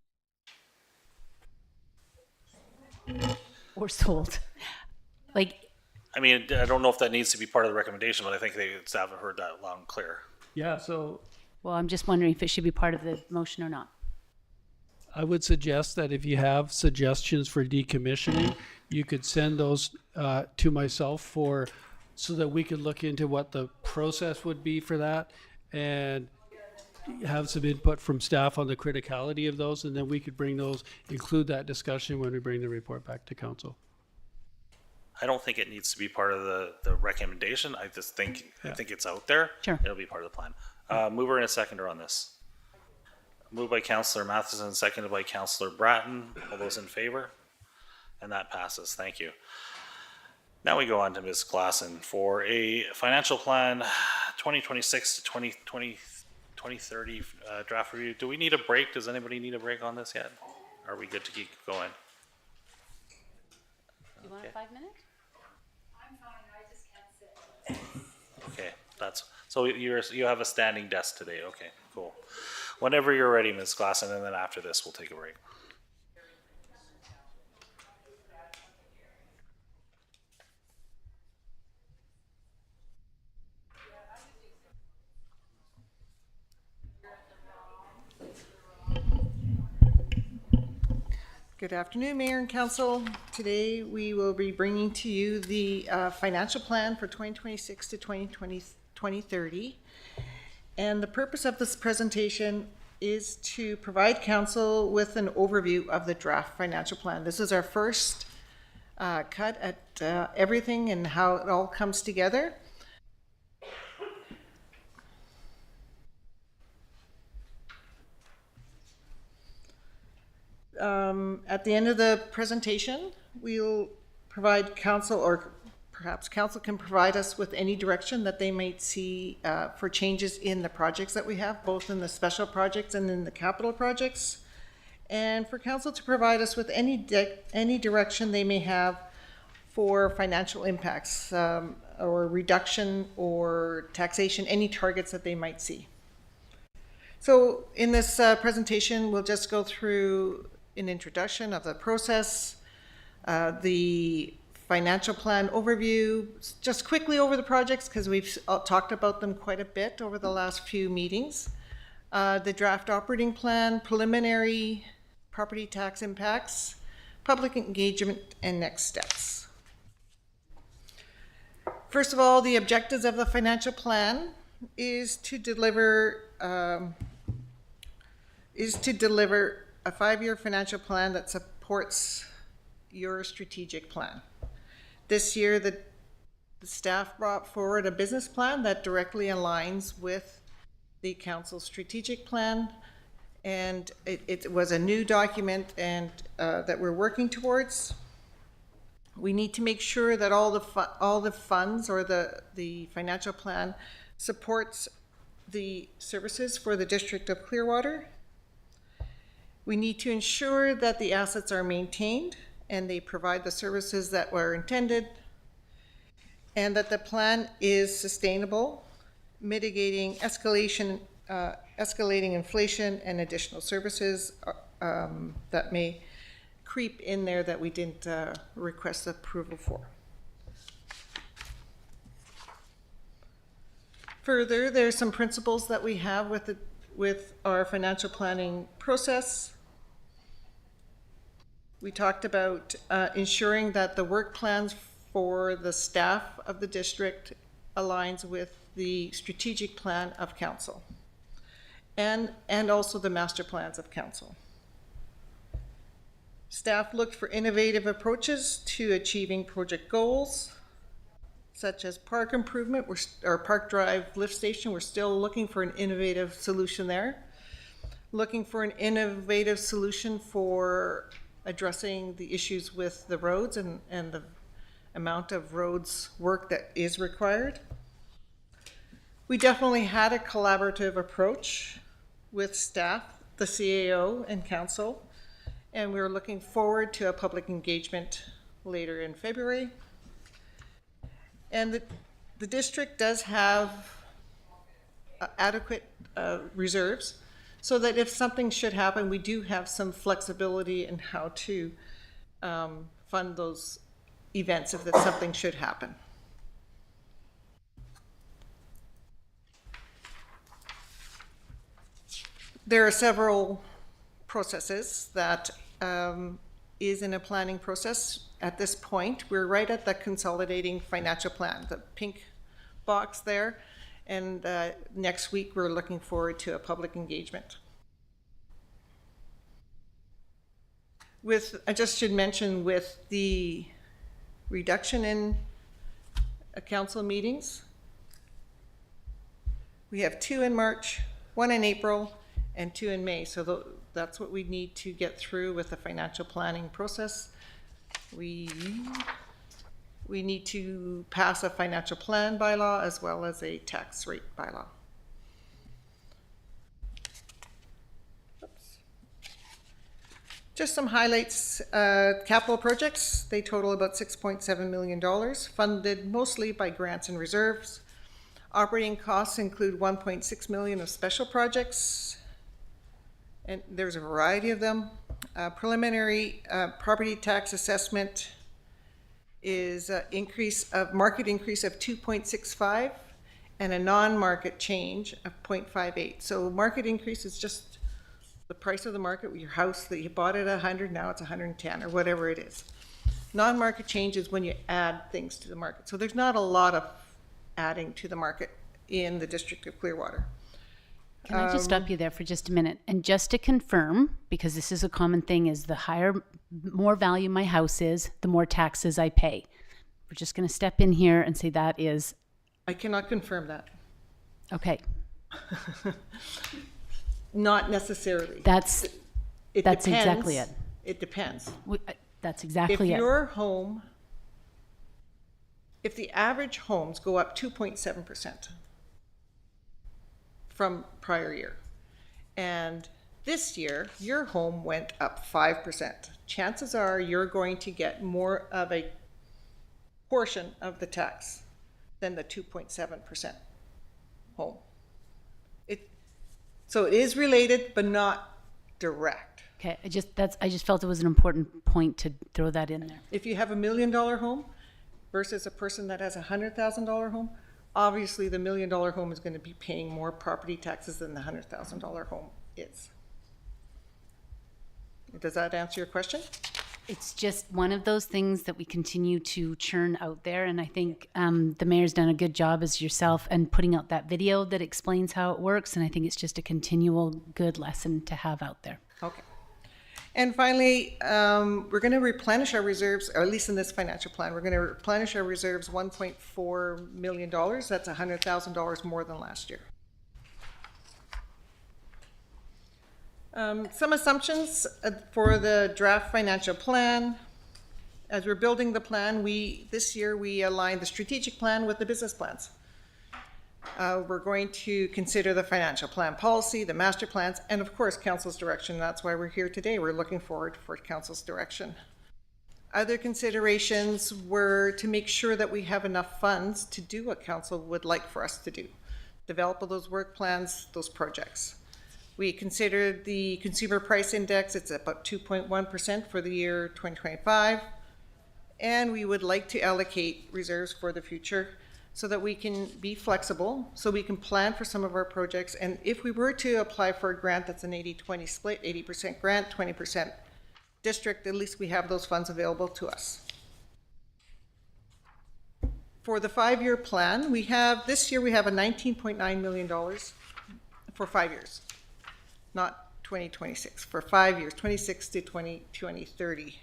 or sold? Like, I mean, I don't know if that needs to be part of the recommendation, but I think staff have heard that loud and clear. Yeah, so Well, I'm just wondering if it should be part of the motion or not. I would suggest that if you have suggestions for decommissioning, you could send those to myself so that we could look into what the process would be for that and have some input from staff on the criticality of those, and then we could include that discussion when we bring the report back to council. I don't think it needs to be part of the recommendation. I just think, I think it's out there. Sure. It'll be part of the plan. Mover and a seconder on this. Moved by Councillor Matheson, seconded by Councillor Bratton. All those in favor? And that passes. Thank you. Now we go on to Ms. Glassen for a financial plan 2026 to 2030 draft review. Do we need a break? Does anybody need a break on this yet? Are we good to keep going? You want 5 minutes? Okay, so you have a standing desk today. Okay, cool. Whenever you're ready, Ms. Glassen, and then after this, we'll take a break. Good afternoon, Mayor and Council. Today we will be bringing to you the financial plan for 2026 to 2030. And the purpose of this presentation is to provide Council with an overview of the draft financial plan. This is our first cut at everything and how it all comes together. At the end of the presentation, we'll provide Council, or perhaps Council can provide us with any direction that they might see for changes in the projects that we have, both in the special projects and in the capital projects. And for Council to provide us with any direction they may have for financial impacts or reduction or taxation, any targets that they might see. So in this presentation, we'll just go through an introduction of the process, the financial plan overview, just quickly over the projects because we've talked about them quite a bit over the last few meetings, the draft operating plan, preliminary property tax impacts, public engagement, and next steps. First of all, the objectives of the financial plan is to deliver a 5-year financial plan that supports your strategic plan. This year, the staff brought forward a business plan that directly aligns with the council's strategic plan, and it was a new document and that we're working towards. We need to make sure that all the funds or the financial plan supports the services for the District of Clearwater. We need to ensure that the assets are maintained and they provide the services that were intended, and that the plan is sustainable, mitigating escalating inflation and additional services that may creep in there that we didn't request approval for. Further, there's some principles that we have with our financial planning process. We talked about ensuring that the work plans for the staff of the district aligns with the strategic plan of council and also the master plans of council. Staff looked for innovative approaches to achieving project goals, such as park improvement or Park Drive lift station. We're still looking for an innovative solution there. Looking for an innovative solution for addressing the issues with the roads and the amount of roads work that is required. We definitely had a collaborative approach with staff, the CAO, and council, and we're looking forward to a public engagement later in February. And the district does have adequate reserves, so that if something should happen, we do have some flexibility in how to fund those events if that something should happen. there are several processes that is in a planning process. At this point, we're right at the consolidating financial plan, the pink box there. And next week, we're looking forward to a public engagement. I just should mention with the reduction in council meetings, we have 2 in March, 1 in April, and 2 in May. So that's what we need to get through with the financial planning process. We need to pass a financial plan bylaw as well as a tax rate bylaw. Oops. Just some highlights. Capital projects, they total about $6.7 million, funded mostly by grants and reserves. Operating costs include $1.6 million of special projects, and there's a variety of them. Preliminary property tax assessment is an market increase of 2.65 and a non-market change of 0.58. So market increase is just the price of the market with your house that you bought at 100, now it's 110 or whatever it is. Non-market change is when you add things to the market. So there's not a lot of adding to the market in the District of Clearwater. Can I just stop you there for just a minute? And just to confirm, because this is a common thing, is the more value my house is, the more taxes I pay. We're just going to step in here and say that is... I cannot confirm that. Okay. Not necessarily. That's Depends. exactly it. It depends. That's exactly If it. your home, if the average homes go up 2.7% from prior year, and this year your home went up 5%, chances are you're going to get more of a portion of the tax than the 2.7% home. So it is related, but not direct. Okay, I just felt it was an important point to throw that in there. If you have $1 million home versus a person that has a $100,000 home, obviously the $1 million home is going to be paying more property taxes than the $100,000 home is. Does that answer your question? It's just one of those things that we continue to churn out there, and I think the mayor's done a good job as yourself and putting out that video that explains how it works, and I think it's just a continual good lesson to have out there. Okay. And finally, we're going to replenish our reserves, or at least in this financial plan, we're going to replenish our reserves $1.4 million. That's $100,000 more than last year. Some assumptions for the draft financial plan. As we're building the plan, this year we aligned the strategic plan with the business plans. We're going to consider the financial plan policy, the master plans, and of course, council's direction. That's why we're here today. We're looking forward for council's direction. Other considerations were to make sure that we have enough funds to do what council would like for us to do. Develop all those work plans, those projects. We considered the consumer price index. It's about 2.1% for the year 2025. And we would like to allocate reserves for the future so that we can be flexible, so we can plan for some of our projects. And if we were to apply for a grant that's an 80-20 split, 80% grant, 20% district, at least we have those funds available to us. For the 5-year plan, this year we have a $19.9 million for 5 years. Not 2026, for 5 years, 26 to 2030.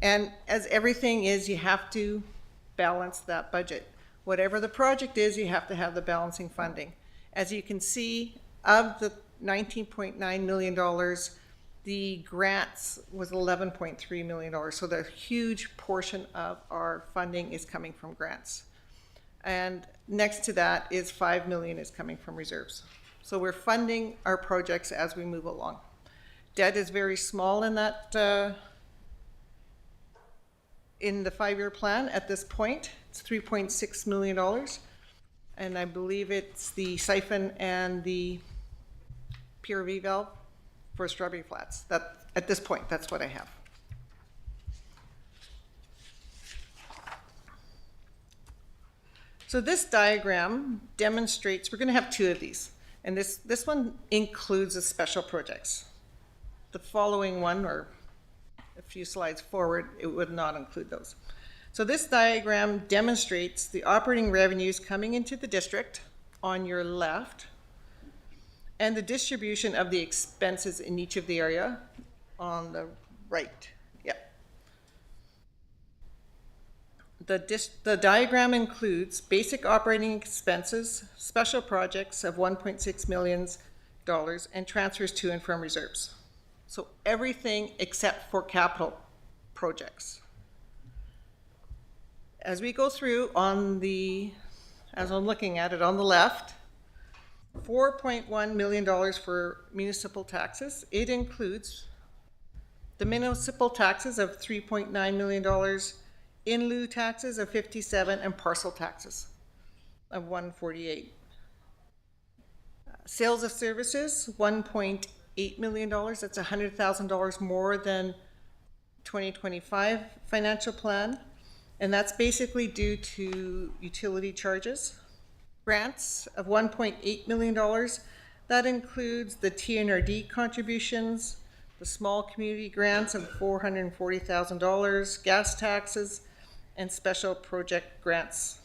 And as everything is, you have to balance that budget. Whatever the project is, you have to have the balancing funding. As you can see, of the $19.9 million, the grants was $11.3 million. So the huge portion of our funding is coming from grants. And next to that is $5 million is coming from reserves. So we're funding our projects as we move along. Debt is very small in that, in the 5-year plan at this point. It's $3.6 million. And I believe it's the siphon and the PRV valve for Strawberry Flats. That, at this point, that's what I have. So this diagram demonstrates, we're going to have 2 of these. And this one includes the special projects. The following one, or a few slides forward, it would not include those. So this diagram demonstrates the operating revenues coming into the district on your left, and the distribution of the expenses in each of the area on the right. Yeah. The diagram includes basic operating expenses, special projects of $1.6 million, and transfers to and from reserves. So everything except for capital projects. As we go through as I'm looking at it on the left, $4.1 million for municipal taxes. It includes the municipal taxes of $3.9 million, in lieu taxes of 57, and parcel taxes of 148. Sales of services, $1.8 million. That's $100,000 more than 2025 financial plan. And that's basically due to utility charges. Grants of $1.8 million. That includes the TNRD contributions, the small community grants of $440,000, gas taxes, and special project grants.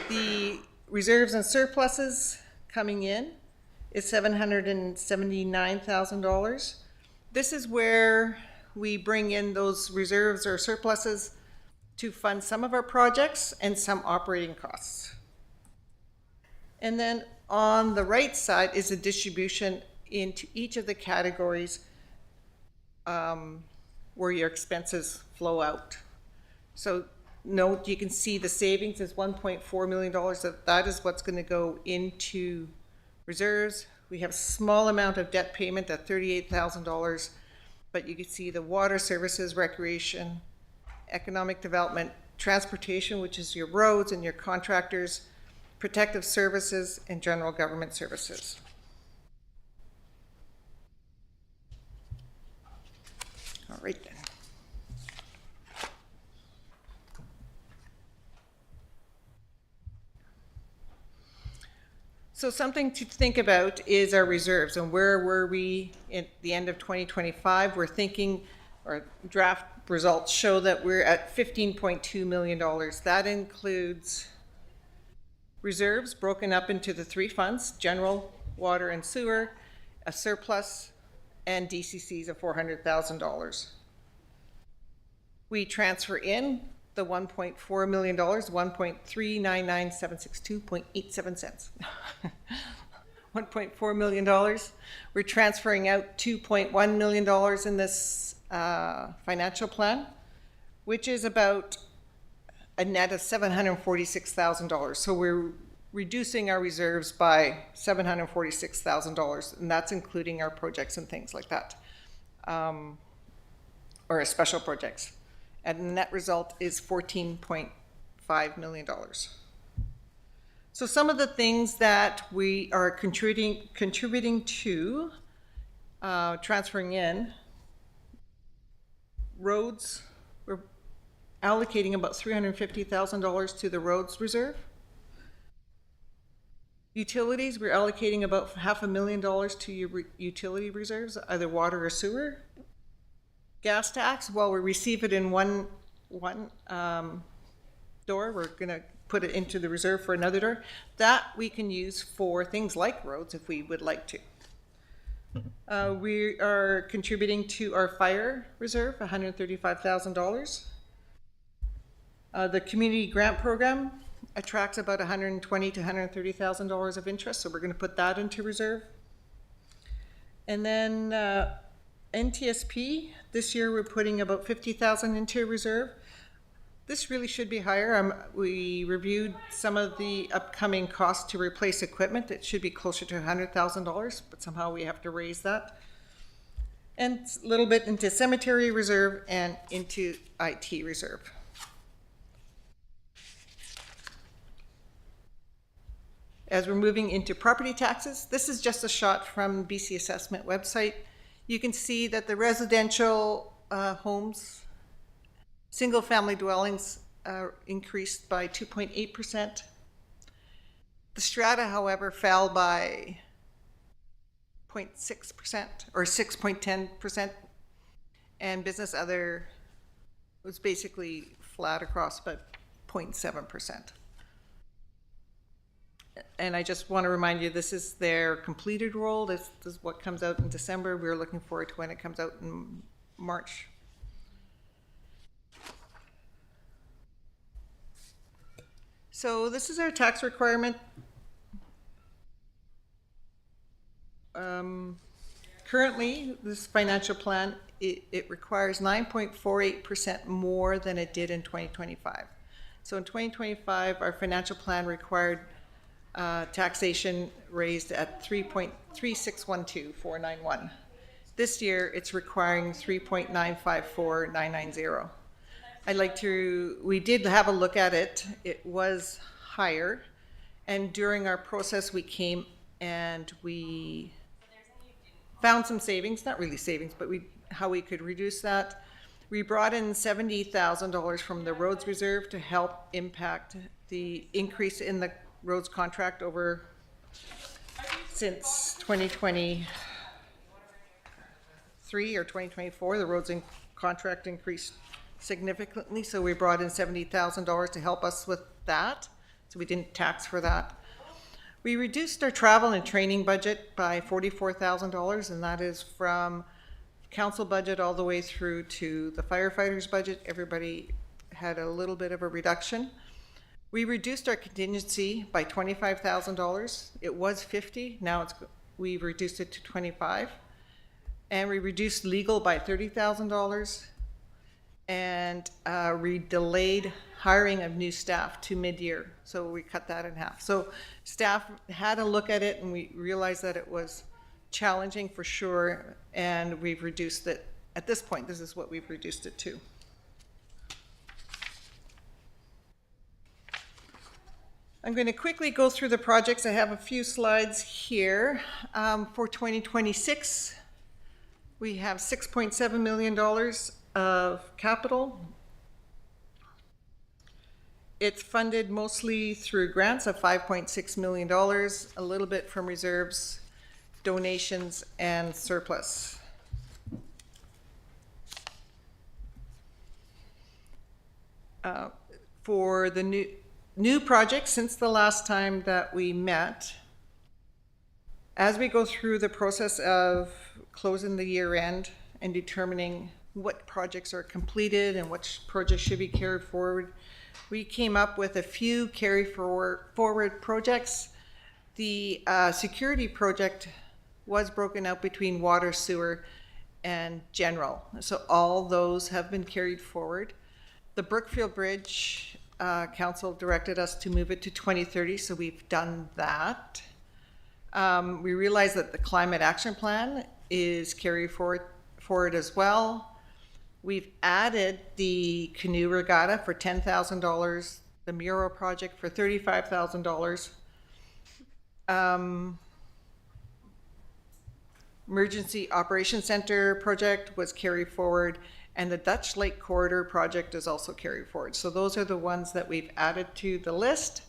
The reserves and surpluses coming in is $779,000. This is where we bring in those reserves or surpluses to fund some of our projects and some operating costs. And then on the right side is the distribution into each of the categories where your expenses flow out. So note, you can see the savings is $1.4 million. That is what's going to go into reserves. We have a small amount of debt payment at $38,000, but you can see the water services, recreation, economic development, transportation, which is your roads and your contractors, protective services, and general government services. All right then. So something to think about is our reserves, and where were we at the end of 2025? We're thinking, or draft results show that we're at $15.2 million. That includes reserves broken up into the three funds: general, water and sewer, a surplus, and DCCs of $400,000. We transfer in the $1.4 million, 1.399762.87 cents. $1.4 million. We're transferring out $2.1 million in this financial plan, which is about a net of $746,000. So we're reducing our reserves by $746,000, and that's including our projects and things like that, or our special projects. And the net result is $14.5 million. So some of the things that we are contributing to, transferring in, roads, we're allocating about $350,000 to the roads reserve. Utilities, we're allocating about $500,000 to your utility reserves, either water or sewer. Gas tax, while we receive it in one door, we're going to put it into the reserve for another door. That we can use for things like roads if we would like to. We are contributing to our fire reserve, $135,000. The community grant program attracts about $120,000 to $130,000 of interest, so we're going to put that into reserve. And then NTSP, this year we're putting about $50,000 into reserve. This really should be higher. We reviewed some of the upcoming costs to replace equipment. It should be closer to $100,000, but somehow we have to raise that. And a little bit into cemetery reserve and into IT reserve. As we're moving into property taxes, this is just a shot from BC Assessment website. You can see that the residential homes, single-family dwellings increased by 2.8%. The strata, however, fell by 0.6% or 6.10%, and business other was basically flat across, but 0.7%. And I just want to remind you, this is their completed roll. This is what comes out in December. We're looking forward to when it comes out in March. So this is our tax requirement. Currently, this financial plan, it requires 9.48% more than it did in 2025. So in 2025, our financial plan required taxation raised at 3.3612491. This year, it's requiring 3.954990. We did have a look at it. It was higher. And during our process, we came and we found some savings, not really savings, but how we could reduce that. We brought in $70,000 from the roads reserve to help impact the increase in the roads contract over since 2023 or 2024. The roads contract increased significantly, so we brought in $70,000 to help us with that. So we didn't tax for that. We reduced our travel and training budget by $44,000, and that is from council budget all the way through to the firefighters budget. Everybody had a little bit of a reduction. We reduced our contingency by $25,000. It was 50, now we've reduced it to 25. And we reduced legal by $30,000. And we delayed hiring of new staff to mid-year, so we cut that in half. So staff had a look at it, and we realized that it was challenging for sure, and we've reduced it. At this point, this is what we've reduced it to. I'm going to quickly go through the projects. I have a few slides here. For 2026, we have $6.7 million of capital. It's funded mostly through grants of $5.6 million, a little bit from reserves, donations, and surplus. For the new projects, since the last time that we met, as we go through the process of closing the year end and determining what projects are completed and which projects should be carried forward, we came up with a few carry forward projects. The security project was broken out between water, sewer, and general. So all those have been carried forward. The Brookfield Bridge, council directed us to move it to 2030, so we've done that. We realized that the climate action plan is carried forward as well. We've added the canoe regatta for $10,000, the mural project for $35,000. Emergency Operations Center project was carried forward, and the Dutch Lake Corridor project is also carried forward. So those are the ones that we've added to the list.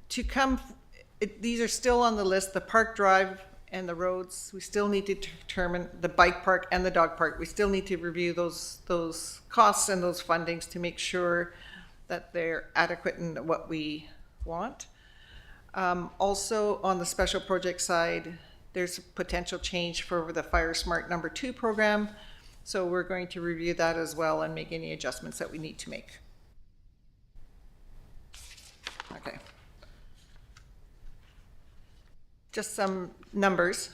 These are still on the list, the Park Drive and the roads. We still need to determine the bike park and the dog park. We still need to review those costs and those fundings to make sure that they're adequate in what we want. Also on the special project side, there's potential change for the Fire Smart number 2 program. So we're going to review that as well and make any adjustments that we need to make. Okay. Just some numbers.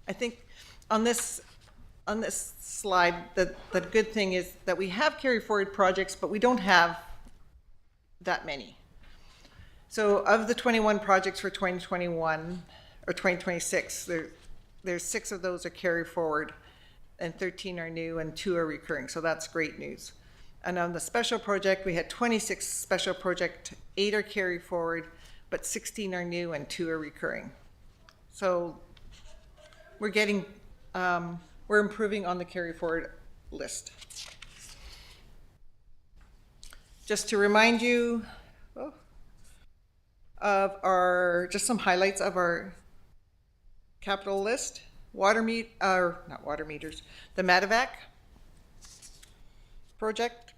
I think on this slide, the good thing is that we have carry forward projects, but we don't have that many. So of the 21 projects for 2021 or 2026, there's 6 of those are carry forward, and 13 are new and 2 are recurring. So that's great news. And on the special project, we had 26 special project, 8 are carry forward, but 16 are new and 2 are recurring. So we're improving on the carry forward list. Just to remind you, of just some highlights of our capital list. Not water meters, the Medevac project,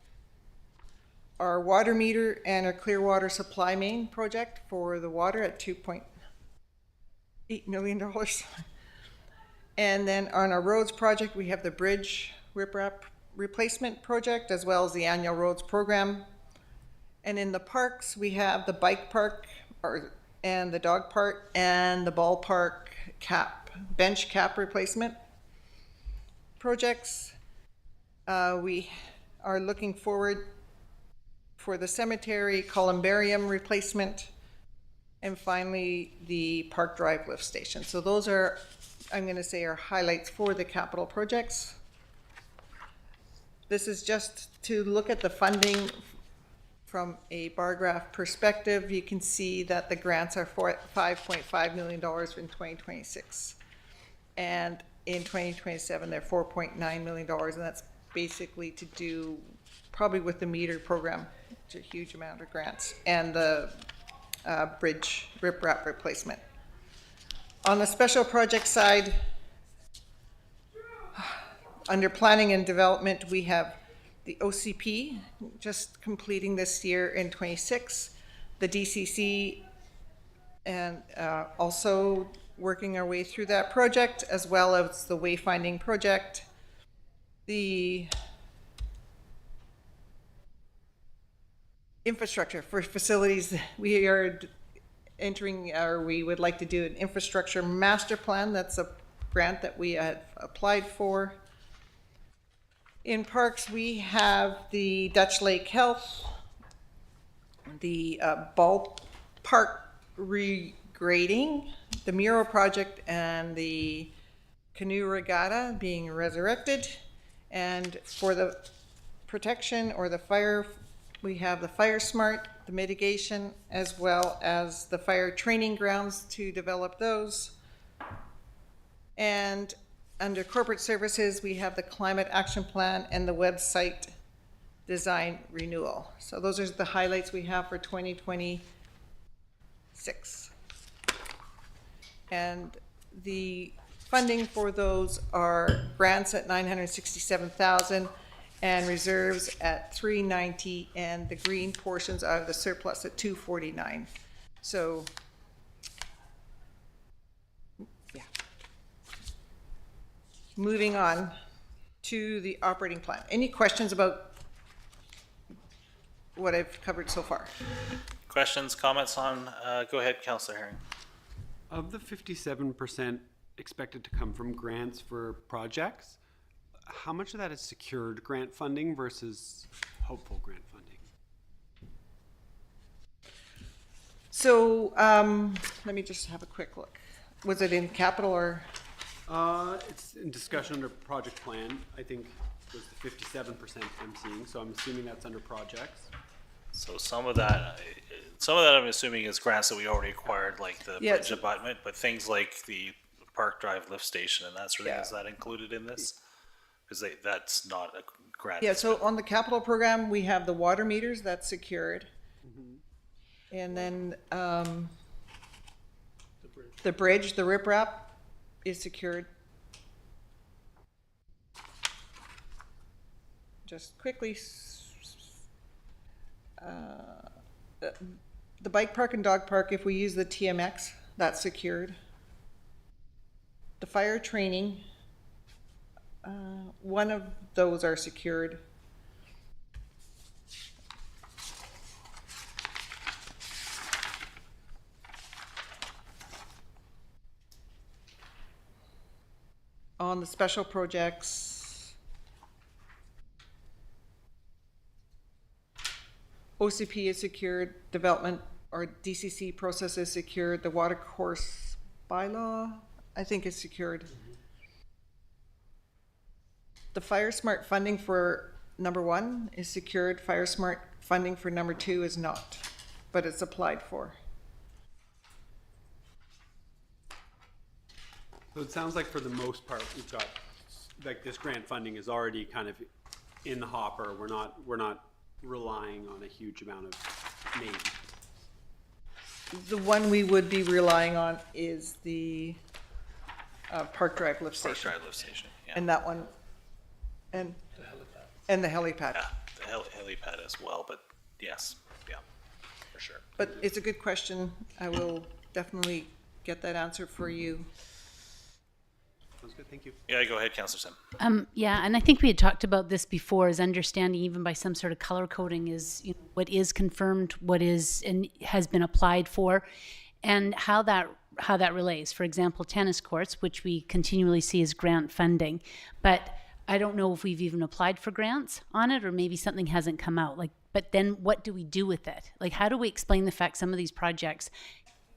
our water meter and our clear water supply main project for the water at $2.8 million. And then on our roads project, we have the bridge riprap replacement project, as well as the annual roads program. And in the parks, we have the bike park and the dog park and the ballpark bench cap replacement projects. We are looking forward for the cemetery columbarium replacement, and finally the Park Drive lift station. So those are, I'm going to say, our highlights for the capital projects. This is just to look at the funding from a bar graph perspective. You can see that the grants are for $5.5 million in 2026. And in 2027, they're $4.9 million. And that's basically to do probably with the meter program. It's a huge amount of grants. And the bridge riprap replacement. On the special project side, under planning and development, we have the OCP just completing this year in 26, the DCC, and also working our way through that project, as well as the wayfinding project. The infrastructure for facilities, we are entering, or we would like to do an infrastructure master plan. That's a grant that we have applied for. In parks, we have the Dutch Lake Health, the ballpark regrading, the mural project, and the canoe regatta being resurrected. And for the protection or the fire, we have the Fire Smart, the mitigation, as well as the fire training grounds to develop those. And under corporate services, we have the climate action plan and the website design renewal. So those are the highlights we have for 2026. And the funding for those are grants at $967,000 and reserves at $390, and the green portions are the surplus at $249. So, yeah. Moving on to the operating plan. Any questions about what I've covered so far? Questions, comments on, go ahead, Councillor Herring. Of the 57% expected to come from grants for projects, how much of that is secured grant funding versus hopeful grant funding? So, let me just have a quick look. Was it in capital or? It's in discussion under project plan, I think was the 57% I'm seeing, so I'm assuming that's under projects. So some of that I'm assuming is grants that we already acquired, like the Yeah, bridge abutment, but things like the Park Drive lift station and that sort of thing, Yeah. is that included in this? Because that's not a grant. Yeah, so on the capital program, we have the water meters, that's secured. And then, the bridge, the riprap is secured. Just quickly, the bike park and dog park, if we use the TMX, that's secured. The fire training, one of those are secured. On the special projects, OCP is secured, development or DCC process is secured, the water course bylaw, I think, is secured. The Fire Smart funding for number 1 is secured. Fire Smart funding for number 2 is not, but it's applied for. So it sounds like for the most part, we've got, like, this grant funding is already kind of in the hopper. We're not relying on a huge amount of maybe. the one we would be relying on is the Park Drive lift Park station. Drive lift station, yeah. And that one, and the helipad. Yeah, the helipad as well, but yes, yeah, for sure. But it's a good question. I will definitely get that answer for you. Sounds good, thank you. Yeah, go ahead, Councillor Sim. Yeah, and I think we had talked about this before, is understanding even by some sort of color coding is, you know, what is confirmed, what is and has been applied for, and how that relates. For example, tennis courts, which we continually see as grant funding, but I don't know if we've even applied for grants on it, or maybe something hasn't come out. Like, but then what do we do with it? Like, how do we explain the fact some of these projects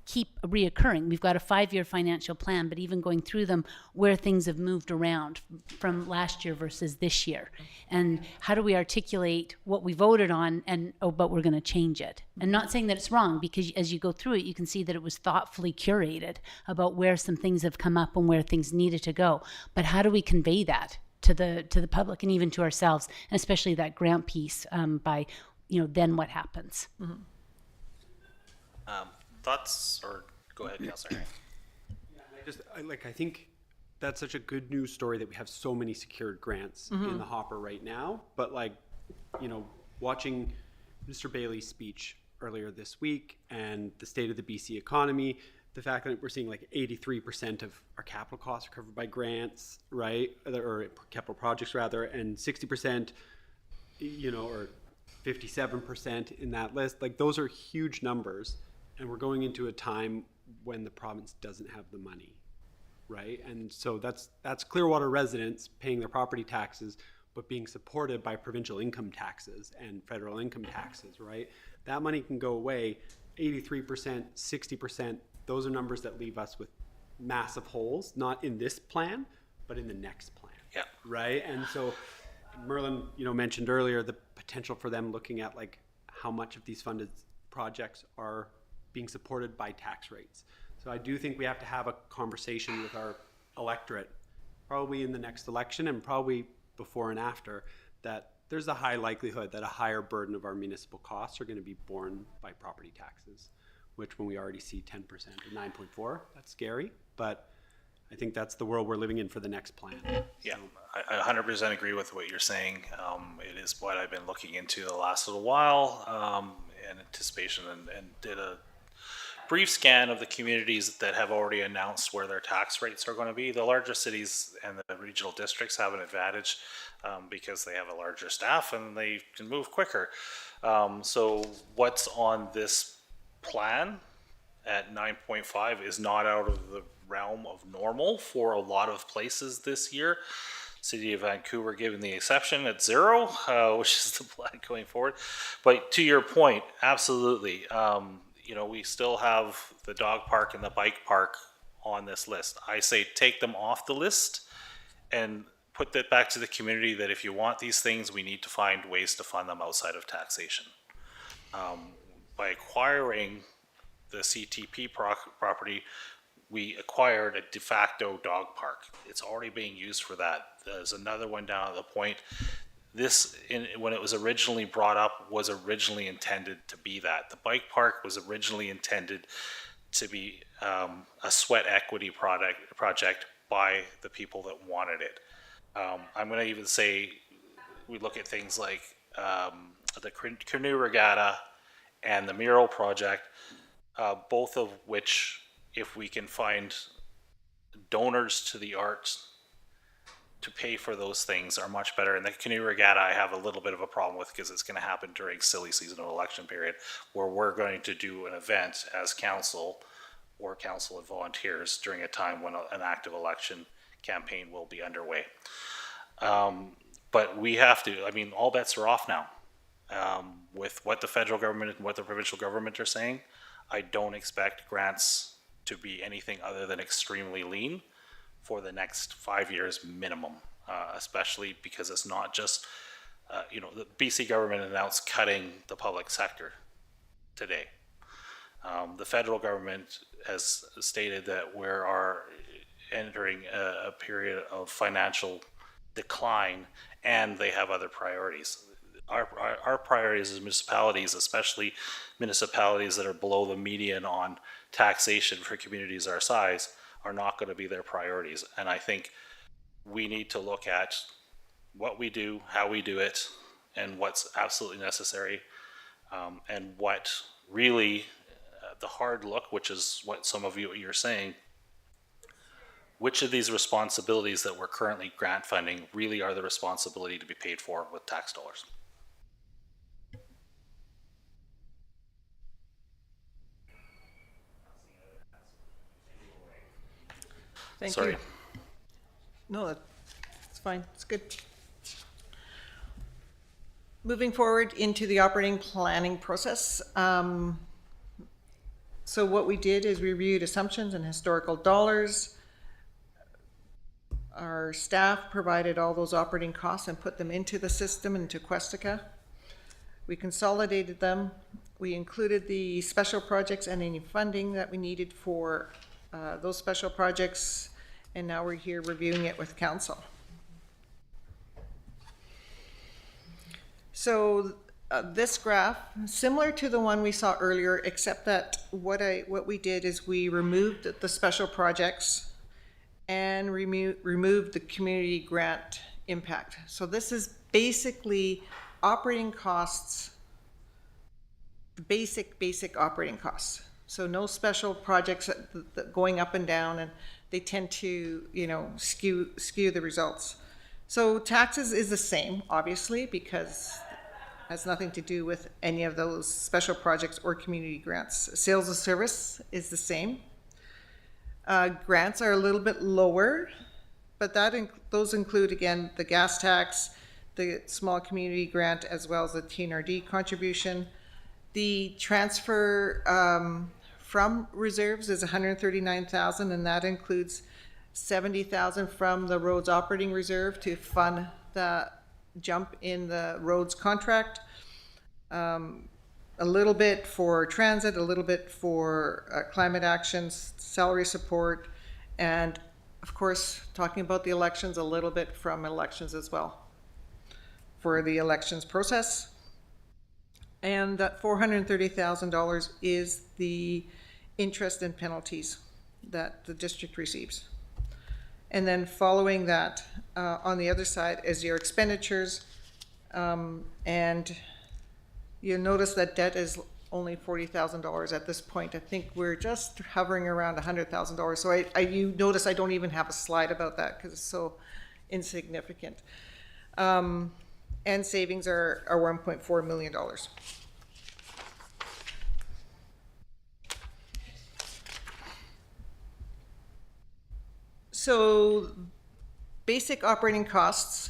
keep reoccurring? We've got a 5-year financial plan, but even going through them, where things have moved around from last year versus this year, and how do we articulate what we voted on, and but we're going to change it, and not saying that it's wrong, because as you go through it, you can see that it was thoughtfully curated about where some things have come up and where things needed to go. But how do we convey that to the public and even to ourselves, and especially that grant piece, by, you know, then what happens? Thoughts, or go ahead, Councillor. I think that's such a good news story that we have so many secured grants in the hopper right now. But watching Mr. Bailey's speech earlier this week and the state of the BC economy, the fact that we're seeing like 83% of our capital costs are covered by grants, right? Or capital projects rather, and 60%, or 57% in that list. Like, those are huge numbers. And we're going into a time when the province doesn't have the money, right? And so that's Clearwater residents paying their property taxes, but being supported by provincial income taxes and federal income taxes, right? That money can go away. 83%, 60%, those are numbers that leave us with massive holes, not in this plan, but in the next plan. Yeah. Right? And so Merlin, mentioned earlier the potential for them looking at like how much of these funded projects are being supported by tax rates. So I do think we have to have a conversation with our electorate, probably in the next election and probably before and after, that there's a high likelihood that a higher burden of our municipal costs are going to be borne by property taxes, which when we already see 10% or 9.4, that's scary, but I think that's the world we're living in for the next plan. Yeah, I 100% agree with what you're saying. It is what I've been looking into the last little while in anticipation, and did a brief scan of the communities that have already announced where their tax rates are going to be. The larger cities and the regional districts have an advantage because they have a larger staff and they can move quicker. So what's on this plan at 9.5 is not out of the realm of normal for a lot of places this year. City of Vancouver giving the exception at 0, which is the plan going forward. But to your point, absolutely. We still have the dog park and the bike park on this list. I say take them off the list and put that back to the community, that if you want these things, we need to find ways to fund them outside of taxation. By acquiring the CTP property, we acquired a de facto dog park. It's already being used for that. There's another one down at the point. This, when it was originally brought up, was originally intended to be that. The bike park was originally intended to be a sweat equity project by the people that wanted it. I'm going to even say we look at things like the canoe regatta and the mural project, both of which, if we can find donors to the arts to pay for those things, are much better. And the canoe regatta I have a little bit of a problem with, because it's going to happen during silly seasonal election period, where we're going to do an event as council or council and volunteers during a time when an active election campaign will be underway. But we have to, all bets are off now. With what the federal government and what the provincial government are saying, I don't expect grants to be anything other than extremely lean for the next 5 years minimum, especially because it's not just, the BC government announced cutting the public sector today. The federal government has stated that we are entering a period of financial decline, and they have other priorities. our priorities as municipalities, especially municipalities that are below the median on taxation for communities our size, are not going to be their priorities. And I think we need to look at what we do, how we do it, and what's absolutely necessary, and what really the hard look, which is what some of you're saying, which of these responsibilities that we're currently grant funding really are the responsibility to be paid for with tax dollars. Thank Sorry. you. No, that's fine. It's good. Moving forward into the operating planning process. So what we did is we reviewed assumptions and historical dollars. Our staff provided all those operating costs and put them into the system, into Questica. We consolidated them. We included the special projects and any funding that we needed for those special projects, and now we're here reviewing it with council. So this graph, similar to the one we saw earlier, except that what we did is we removed the special projects and removed the community grant impact. So this is basically operating costs, basic operating costs. So no special projects that going up and down, and they tend to, skew the results. So taxes is the same, obviously, because it has nothing to do with any of those special projects or community grants. Sales of service is the same. Grants are a little bit lower, but those include, again, the gas tax, the small community grant, as well as the TNRD contribution. The transfer from reserves is $139,000, and that includes $70,000 from the roads operating reserve to fund the jump in the roads contract. A little bit for transit, a little bit for climate actions, salary support, and of course, talking about the elections, a little bit from elections as well for the elections process. And that $430,000 is the interest and penalties that the district receives. And then following that, on the other side is your expenditures, and you'll notice that debt is only $40,000 at this point. I think we're just hovering around $100,000. So you notice I don't even have a slide about that because it's so insignificant. And savings are $1.4 million. So basic operating costs,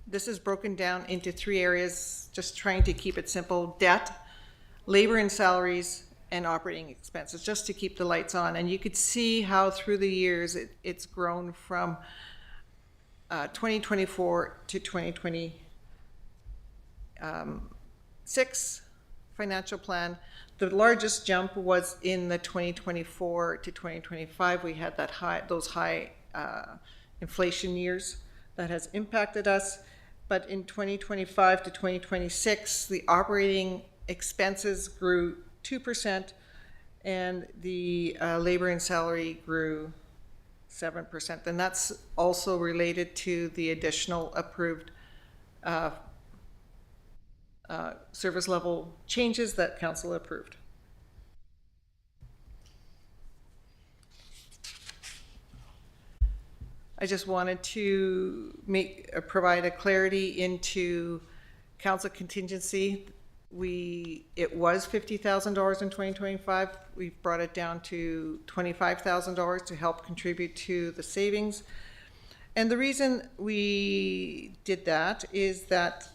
this is broken down into 3 areas, just trying to keep it simple: debt, labor and salaries, and operating expenses, just to keep the lights on. And you could see how through the years it's grown from 2024 to 2026 financial plan. The largest jump was in the 2024 to 2025. We had those high inflation years that has impacted us. But in 2025 to 2026, the operating expenses grew 2%, and the labor and salary grew 7%. And that's also related to the additional approved service level changes that council approved. I just wanted to provide a clarity into council contingency. It was $50,000 in 2025. We've brought it down to $25,000 to help contribute to the savings. And the reason we did that is that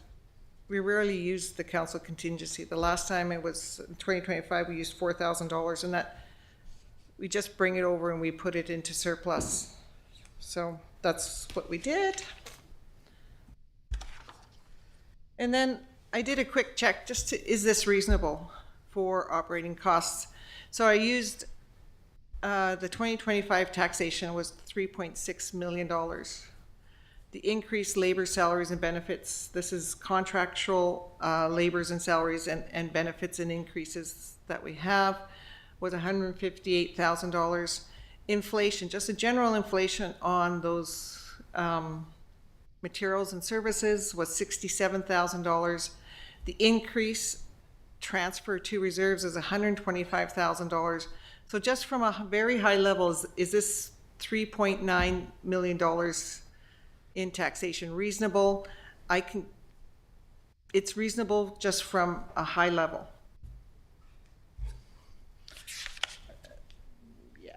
we rarely use the council contingency. The last time it was in 2025, we used $4,000, and that we just bring it over and we put it into surplus. So that's what we did. And then I did a quick check is this reasonable for operating costs? So I used the 2025 taxation was $3.6 million. The increased labor, salaries, and benefits, this is contractual labors and salaries and benefits and increases that we have, was $158,000. Inflation, just a general inflation on those materials and services was $67,000. The increase transfer to reserves is $125,000. So just from a very high level, is this $3.9 million in taxation reasonable? It's reasonable just from a high level. Yeah.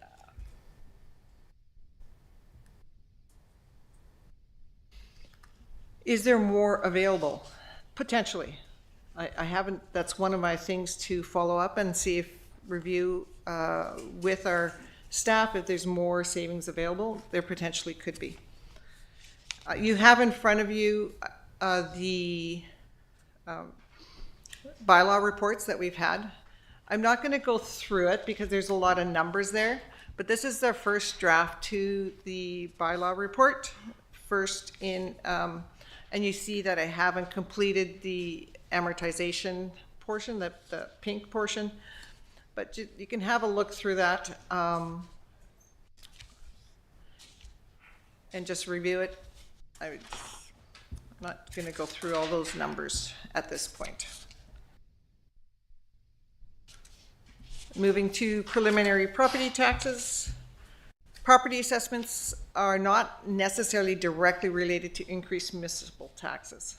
Is there more available? Potentially. I haven't, that's one of my things to follow up and see if review with our staff, if there's more savings available, there potentially could be. You have in front of you the bylaw reports that we've had. I'm not going to go through it because there's a lot of numbers there, but this is their first draft to the bylaw report. First in, and you see that I haven't completed the amortization portion, the pink portion, but you can have a look through that and just review it. I'm not going to go through all those numbers at this point. Moving to preliminary property taxes. Property assessments are not necessarily directly related to increased municipal taxes.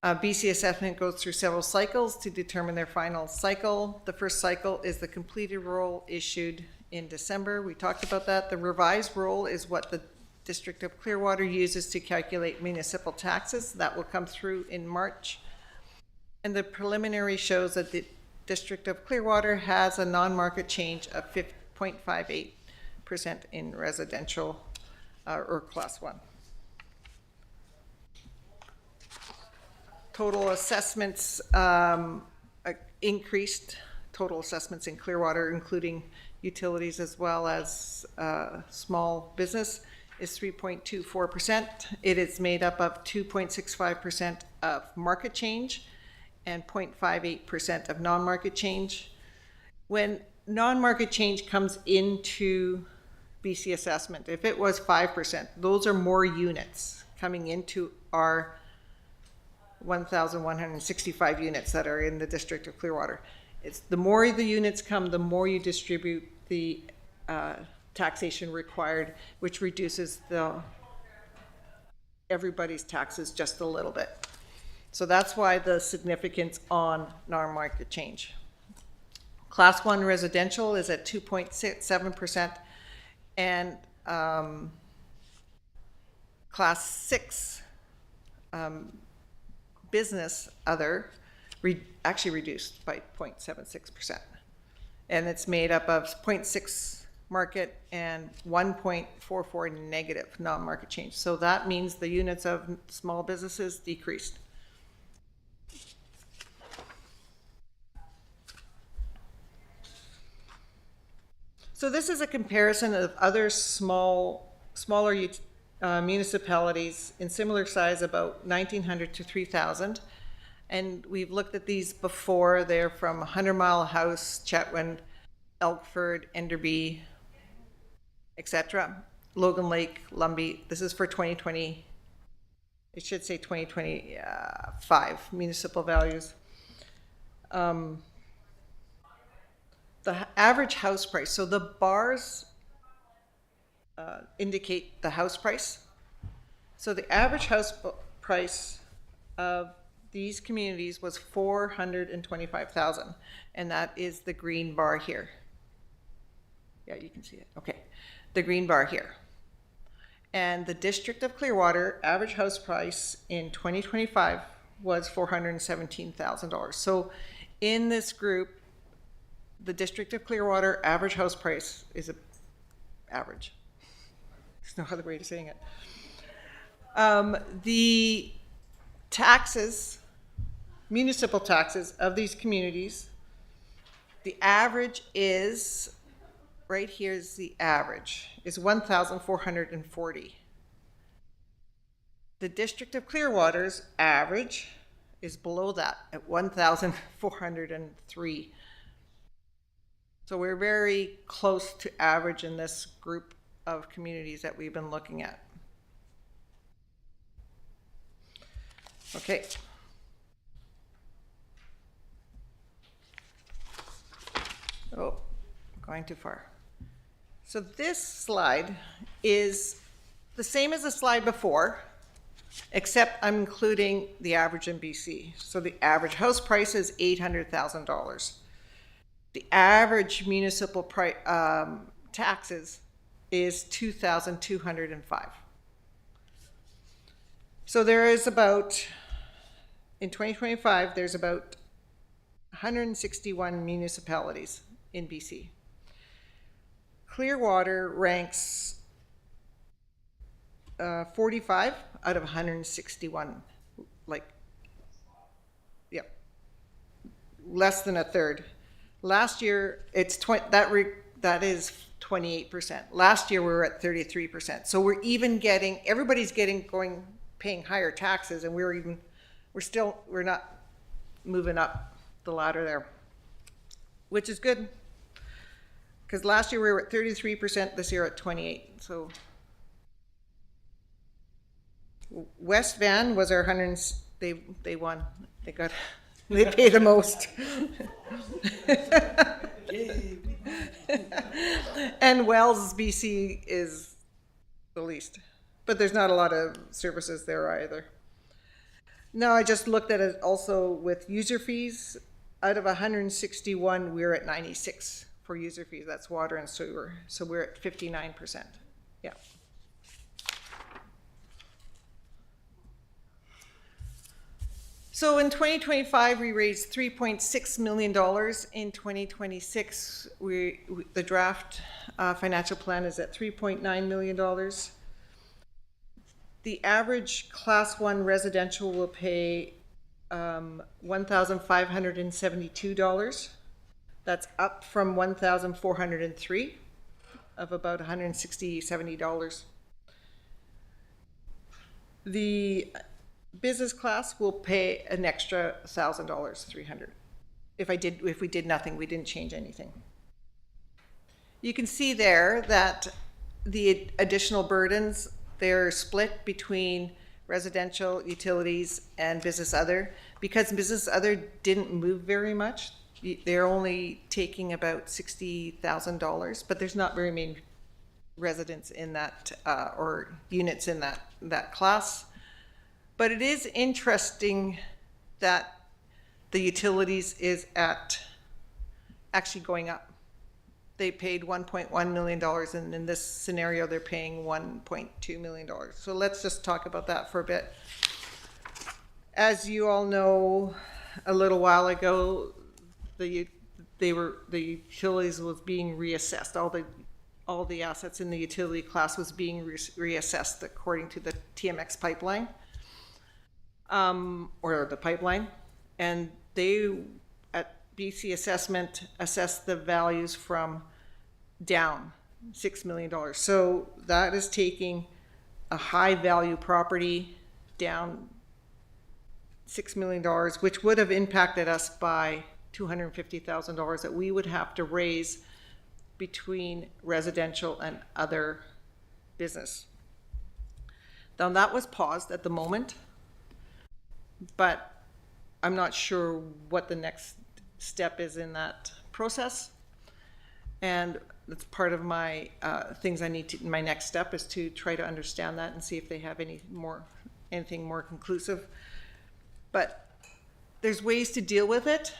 BC assessment goes through several cycles to determine their final cycle. The first cycle is the completed roll issued in December. We talked about that. The revised roll is what the District of Clearwater uses to calculate municipal taxes. That will come through in March. And the preliminary shows that the District of Clearwater has a non-market change of 0.58% in residential or Class 1. Total assessments increased, total assessments in Clearwater, including utilities as well as small business, is 3.24%. It is made up of 2.65% of market change and 0.58% of non-market change. When non-market change comes into BC assessment, if it was 5%, those are more units coming into our 1,165 units that are in the District of Clearwater. It's the more the units come, the more you distribute the taxation required, which reduces everybody's taxes just a little bit. So that's why the significance on non-market change. Class 1 residential is at 2.7%, and Class 6 business other actually reduced by 0.76%. And it's made up of 0.6 market and 1.44 negative non-market change. So that means the units of small businesses decreased. So this is a comparison of other smaller municipalities in similar size, about 1,900 to 3,000. And we've looked at these before. They're from 100 Mile House, Chetwynd, Elkford, Enderby, etc. Logan Lake, Lumby. This is for 2020. It should say 2025 municipal values. The average house price. So the bars indicate the house price. So the average house price of these communities was $425,000, and that is the green bar here. Yeah, you can see it. Okay, the green bar here. And the District of Clearwater average house price in 2025 was $417,000. So in this group, the District of Clearwater average house price is average. There's no other way to saying it. The taxes, municipal taxes of these communities, the average is, right here is the average, is $1,440. The District of Clearwater's average is below that at 1,403. So we're very close to average in this group of communities that we've been looking at. Okay. Oh, going too far. So this slide is the same as the slide before, except I'm including the average in BC. So the average house price is $800,000. The average municipal taxes is $2,205. So there is about, in 2025, there's about 161 municipalities in BC. Clearwater ranks 45 out of 161, like, yep, less than a third. Last year, it's that is 28%. Last year we were at 33%. So we're even getting, everybody's paying higher taxes, and we're not moving up the ladder there, which is good. Because last year we were at 33%, this year at 28. So West Van was our 100, they won. They pay the most. And Wells, BC is the least. But there's not a lot of services there either. Now I just looked at it also with user fees. Out of 161, we're at 96 for user fees. That's water and sewer. So we're at 59%. Yeah. So in 2025, we raised $3.6 million. In 2026, the draft financial plan is at $3.9 million. The average Class 1 residential will pay $1,572. That's up from $1,403 of about $170-$70. The business class will pay an extra $1,000, $300. If we did nothing, we didn't change anything. You can see there that the additional burdens, they're split between residential, utilities, and business other. Because business other didn't move very much, they're only taking about $60,000, but there's not very many residents in that or units in that class. But it is interesting that the utilities is actually going up. They paid $1.1 million, and in this scenario, they're paying $1.2 million. So let's just talk about that for a bit. As you all know, a little while ago, the utilities was being reassessed. All the assets in the utility class was being reassessed according to the TMX pipeline. Or the pipeline, and they at BC Assessment assessed the values from down $6 million. So that is taking a high value property down $6 million, which would have impacted us by $250,000 that we would have to raise between residential and other business. Now that was paused at the moment, but I'm not sure what the next step is in that process. And that's part of my things I need to, my next step is to try to understand that and see if they have anything more conclusive. But there's ways to deal with it.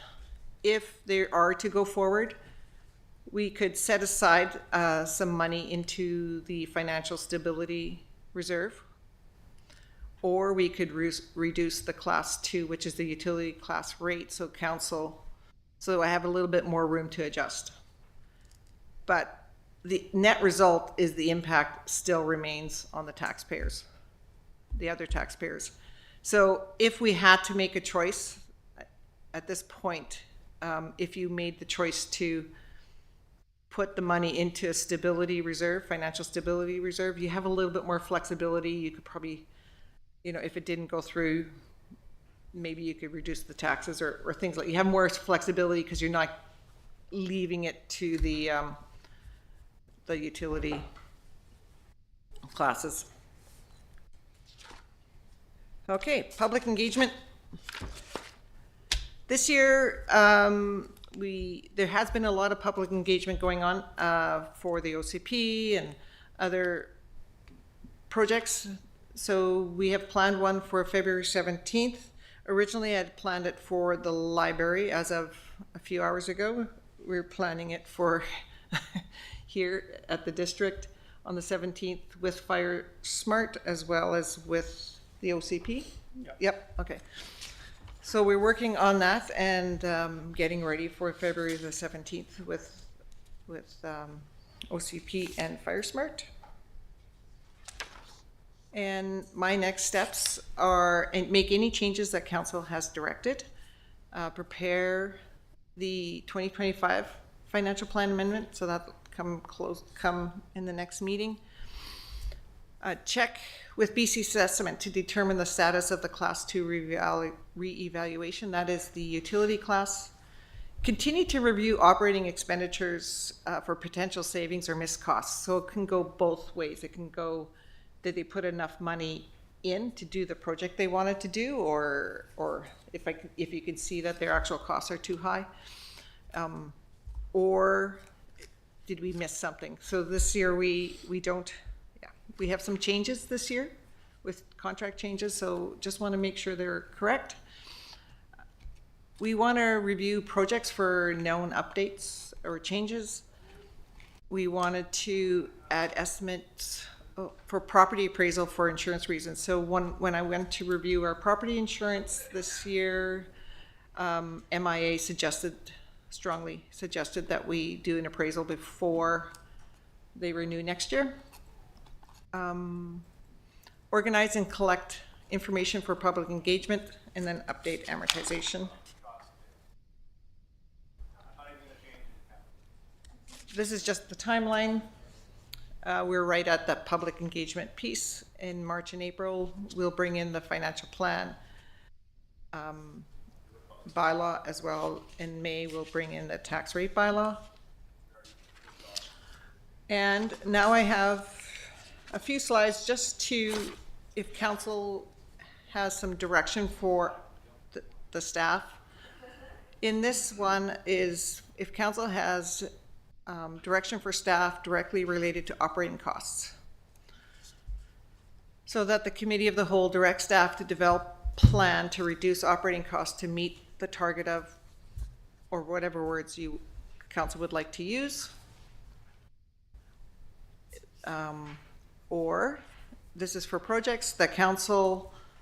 If they are to go forward, we could set aside some money into the financial stability reserve, or we could reduce the class 2, which is the utility class rate, so I have a little bit more room to adjust. But the net result is the impact still remains on the taxpayers, the other taxpayers. So if we had to make a choice at this point, if you made the choice to put the money into a stability reserve, financial stability reserve, you have a little bit more flexibility. You could probably you know, if it didn't go through, maybe you could reduce the taxes or things like, you have more flexibility because you're not leaving it to the utility classes. Okay, public engagement. This year, there has been a lot of public engagement going on for the OCP and other projects. So we have planned one for February 17th. Originally, I had planned it for the library as of a few hours ago. We're planning it for here at the district on the 17th with Fire Smart as well as with the OCP. Yep, okay. So we're working on that and getting ready for February the 17th with OCP and Fire Smart. And my next steps are and make any changes that council has directed, prepare the 2025 financial plan amendment, so that'll come in the next meeting. Check with BC Assessment to determine the status of the Class 2 re-evaluation, that is the utility class. Continue to review operating expenditures for potential savings or missed costs. So it can go both ways. It can go, did they put enough money in to do the project they wanted to do, or if you can see that their actual costs are too high, or did we miss something? So this year we have some changes this year with contract changes, so just want to make sure they're correct. We want to review projects for known updates or changes. We wanted to add estimates for property appraisal for insurance reasons. So when I went to review our property insurance this year, MIA strongly suggested that we do an appraisal before they renew next year. Organize and collect information for public engagement, and then update amortization. This is just the timeline. We're right at that public engagement piece. In March and April, we'll bring in the financial plan bylaw as well. In May, we'll bring in the tax rate bylaw. And now I have a few slides just to, if council has some direction for the staff. In this one is if council has direction for staff directly related to operating costs. So that the committee of the whole directs staff to develop plan to reduce operating costs to meet the target of, or whatever words you council would like to use. Or this is for projects that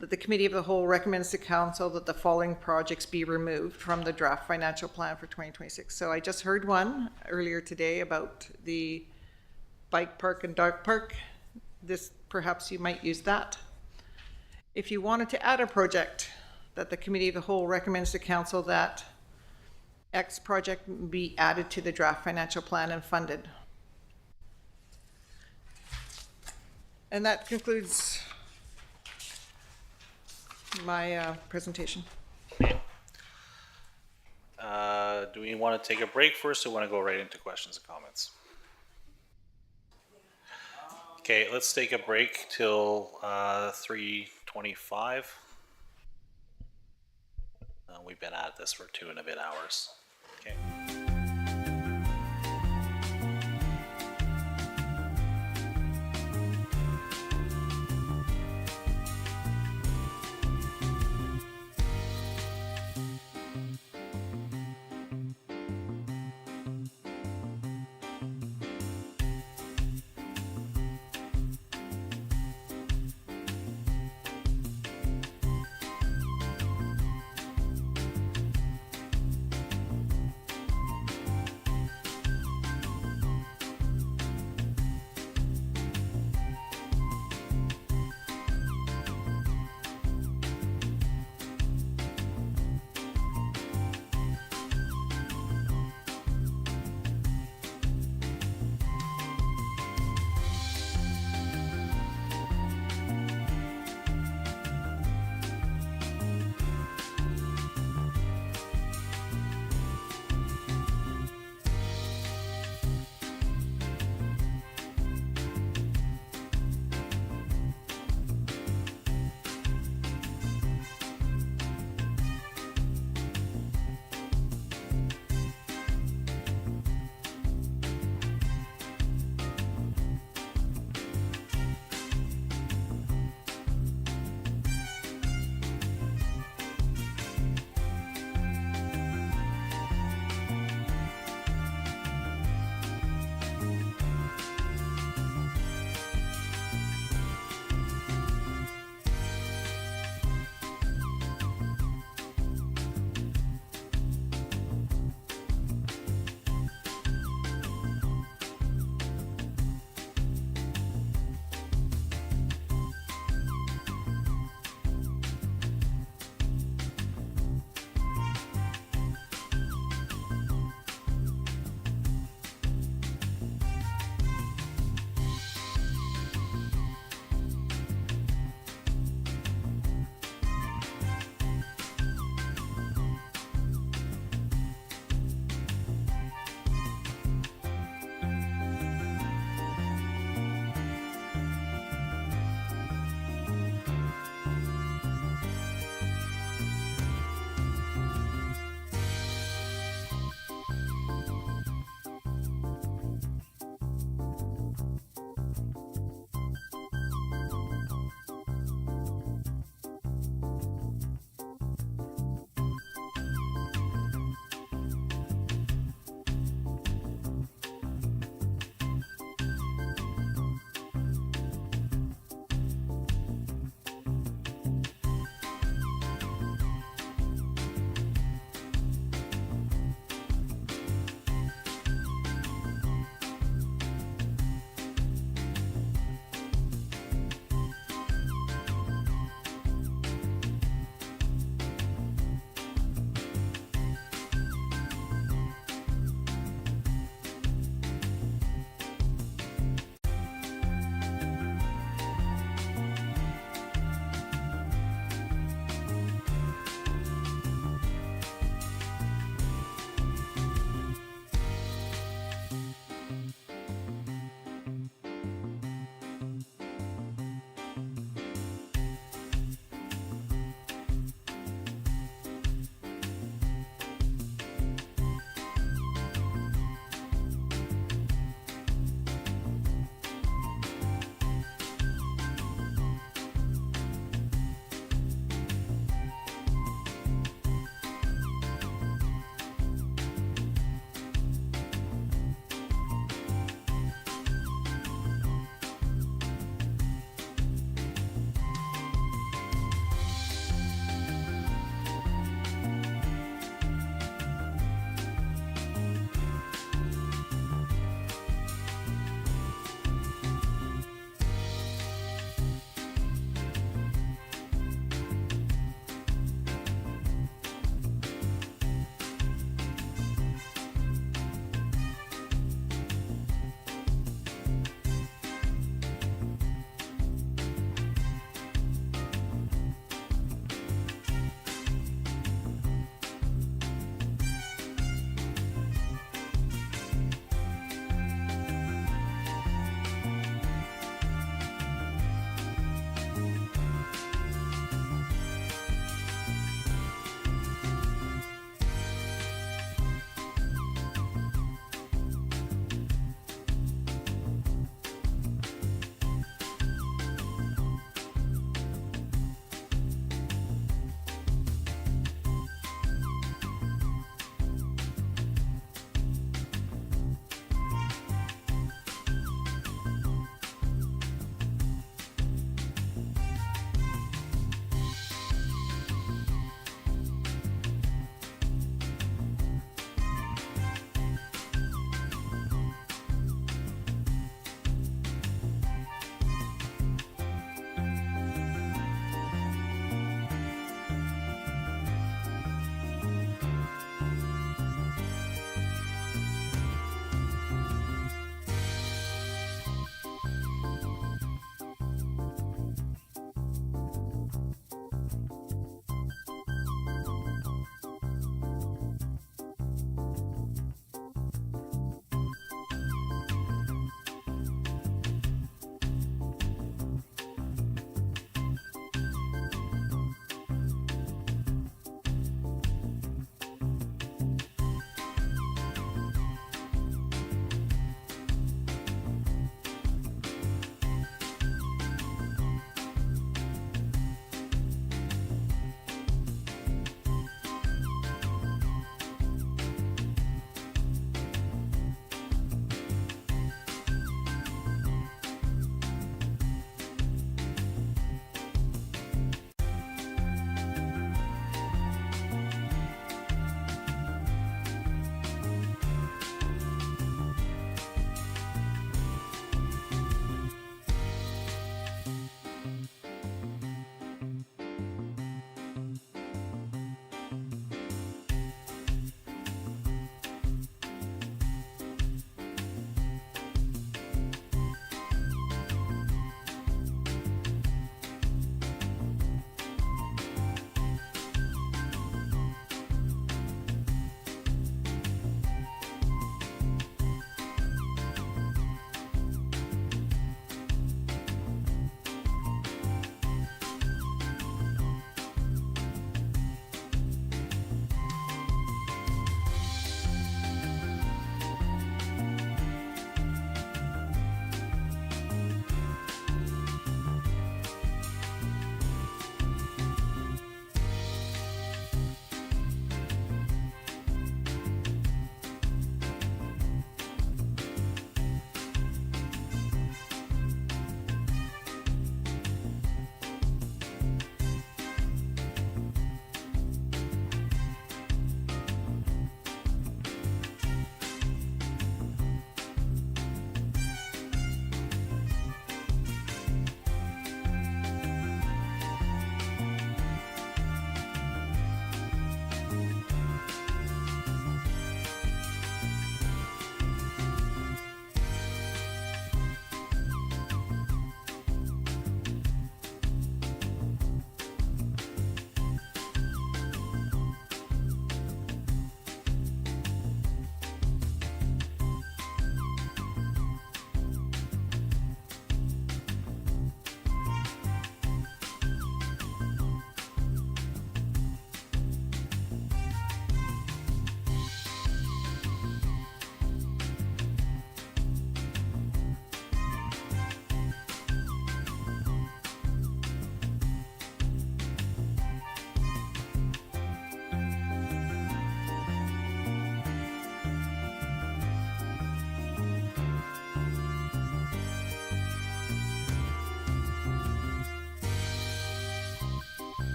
the committee of the whole recommends to council that the following projects be removed from the draft financial plan for 2026. So I just heard one earlier today about the bike park and dog park. This, perhaps you might use that. If you wanted to add a project that the committee of the whole recommends to council that X project be added to the draft financial plan and funded. And that concludes my presentation. Do we want to take a break first, or want to go right into questions and comments? Okay, let's take a break till 3:25. We've been at this for 2 and a bit hours. Okay.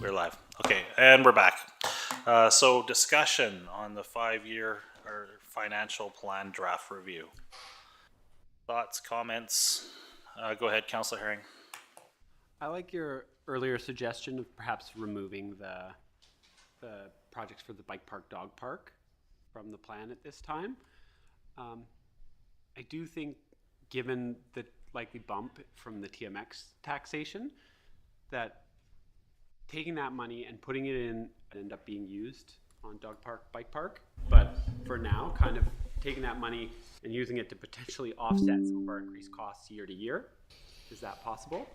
We're live. Okay, and we're back. So discussion on the 5-year or financial plan draft review. Thoughts, comments? Go ahead, Councillor Herring. I like your earlier suggestion of perhaps removing the projects for the bike park, dog park from the plan at this time. I do think, given the likely bump from the TMX taxation, that taking that money and putting it in end up being used on dog park, bike park. But for now, kind of taking that money and using it to potentially offset some of our increased costs year to year. Is that possible?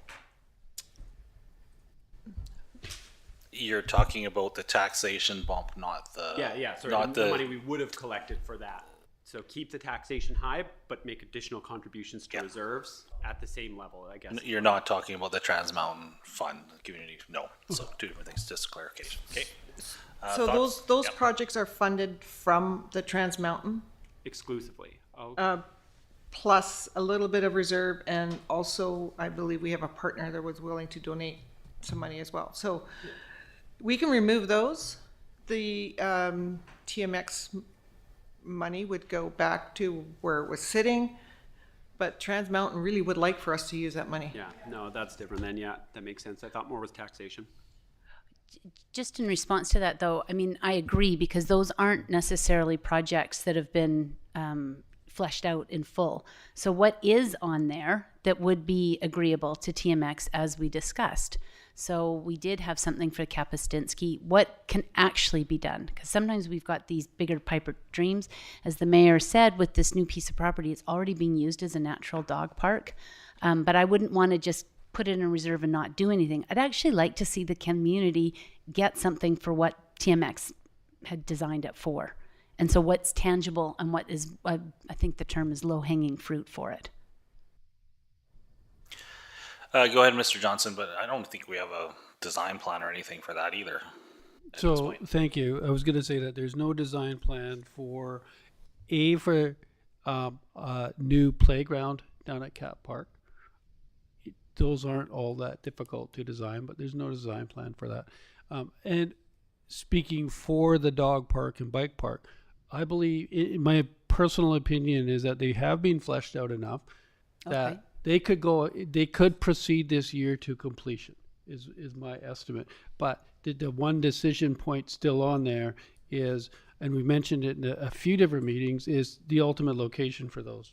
You're talking about the taxation bump, not the Sorry, not the money we would have collected for that. So keep the taxation high, but make additional contributions to reserves at the same level, I guess. You're not talking about the Trans Mountain Fund community. No, so two different things. Just clarification. Okay. So Thoughts? those Yep. projects are funded from the Trans Mountain, Exclusively. Okay. plus a little bit of reserve, and also I believe we have a partner that was willing to donate some money as well. So we can remove those. The TMX money would go back to where it was sitting, but Trans Mountain really would like for us to use that money. Yeah, no, that's different then. Yeah, that makes sense. I thought more was taxation. Just in response to that, though, I mean, I agree, because those aren't necessarily projects that have been fleshed out in full. So what is on there that would be agreeable to TMX, as we discussed? So we did have something for Kapustinsky. What can actually be done? Because sometimes we've got these bigger pipe dreams. As the mayor said, with this new piece of property, it's already being used as a natural dog park. But I wouldn't want to just put it in reserve and not do anything. I'd actually like to see the community get something for what TMX had designed it for. And so what's tangible and what is, I think the term is low-hanging fruit for it. Go ahead, Mr. Johnson, but I don't think we have a design plan or anything for that either. So, thank you. I was going to say that there's no design plan for a new playground down at Cat Park. Those aren't all that difficult to design, but there's no design plan for that. And speaking for the dog park and bike park, I believe, my personal opinion is that they have been fleshed out enough that they could proceed this year to completion, is my estimate. But the one decision point still on there is, and we mentioned it in a few different meetings, is the ultimate location for those.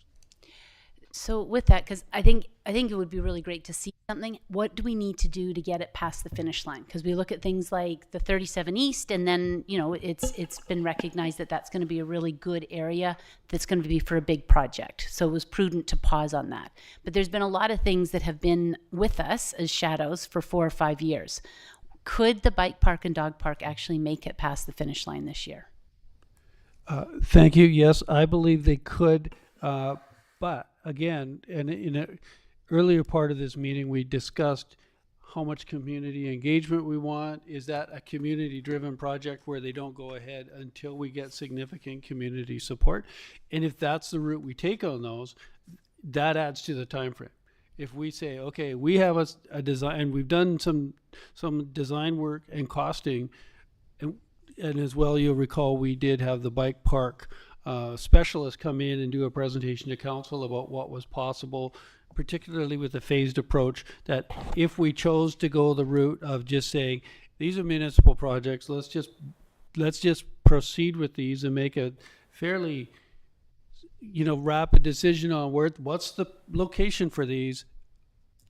So with that, because I think it would be really great to see something. What do we need to do to get it past the finish line? Because we look at things like the 37 East, and then it's been recognized that that's going to be a really good area that's going to be for a big project. So it was prudent to pause on that. But there's been a lot of things that have been with us as shadows for 4 or 5 years. Could the bike park and dog park actually make it past the finish line this year? Thank you. Yes, I believe they could. But again, and in an earlier part of this meeting, we discussed how much community engagement we want. Is that a community-driven project where they don't go ahead until we get significant community support? And if that's the route we take on those, that adds to the time frame. If we say, okay, we have a design, and we've done some design work and costing, and as well, you'll recall, we did have the bike park specialists come in and do a presentation to council about what was possible, particularly with the phased approach, that if we chose to go the route of just saying, these are municipal projects, let's just proceed with these and make a fairly rapid decision on what's the location for these.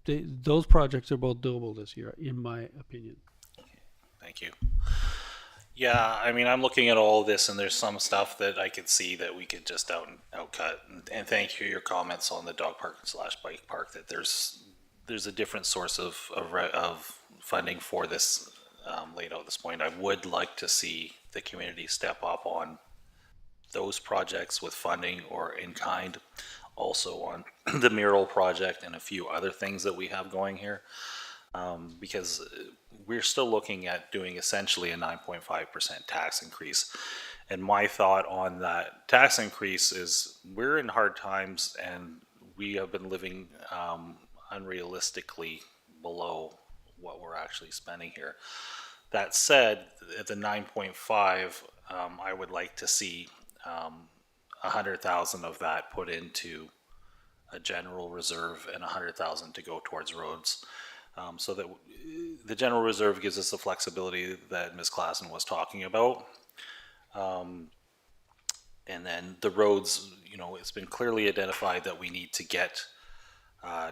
Those projects are both doable this year, in my opinion. Thank you. Yeah, I mean, I'm looking at all this, and there's some stuff that I could see that we could just outcut. And thank you for your comments on the dog park / bike park. That there's a different source of funding for this laid out at this point. I would like to see the community step up on those projects with funding or in kind. Also on the mural project and a few other things that we have going here. Because we're still looking at doing essentially a 9.5% tax increase. And my thought on that tax increase is we're in hard times, and we have been living unrealistically below what we're actually spending here. That said, at the 9.5, I would like to see 100,000 of that put into a general reserve and 100,000 to go towards roads. So that the general reserve gives us the flexibility that Ms. Klassen was talking about. And then the roads, you know, it's been clearly identified that we need to get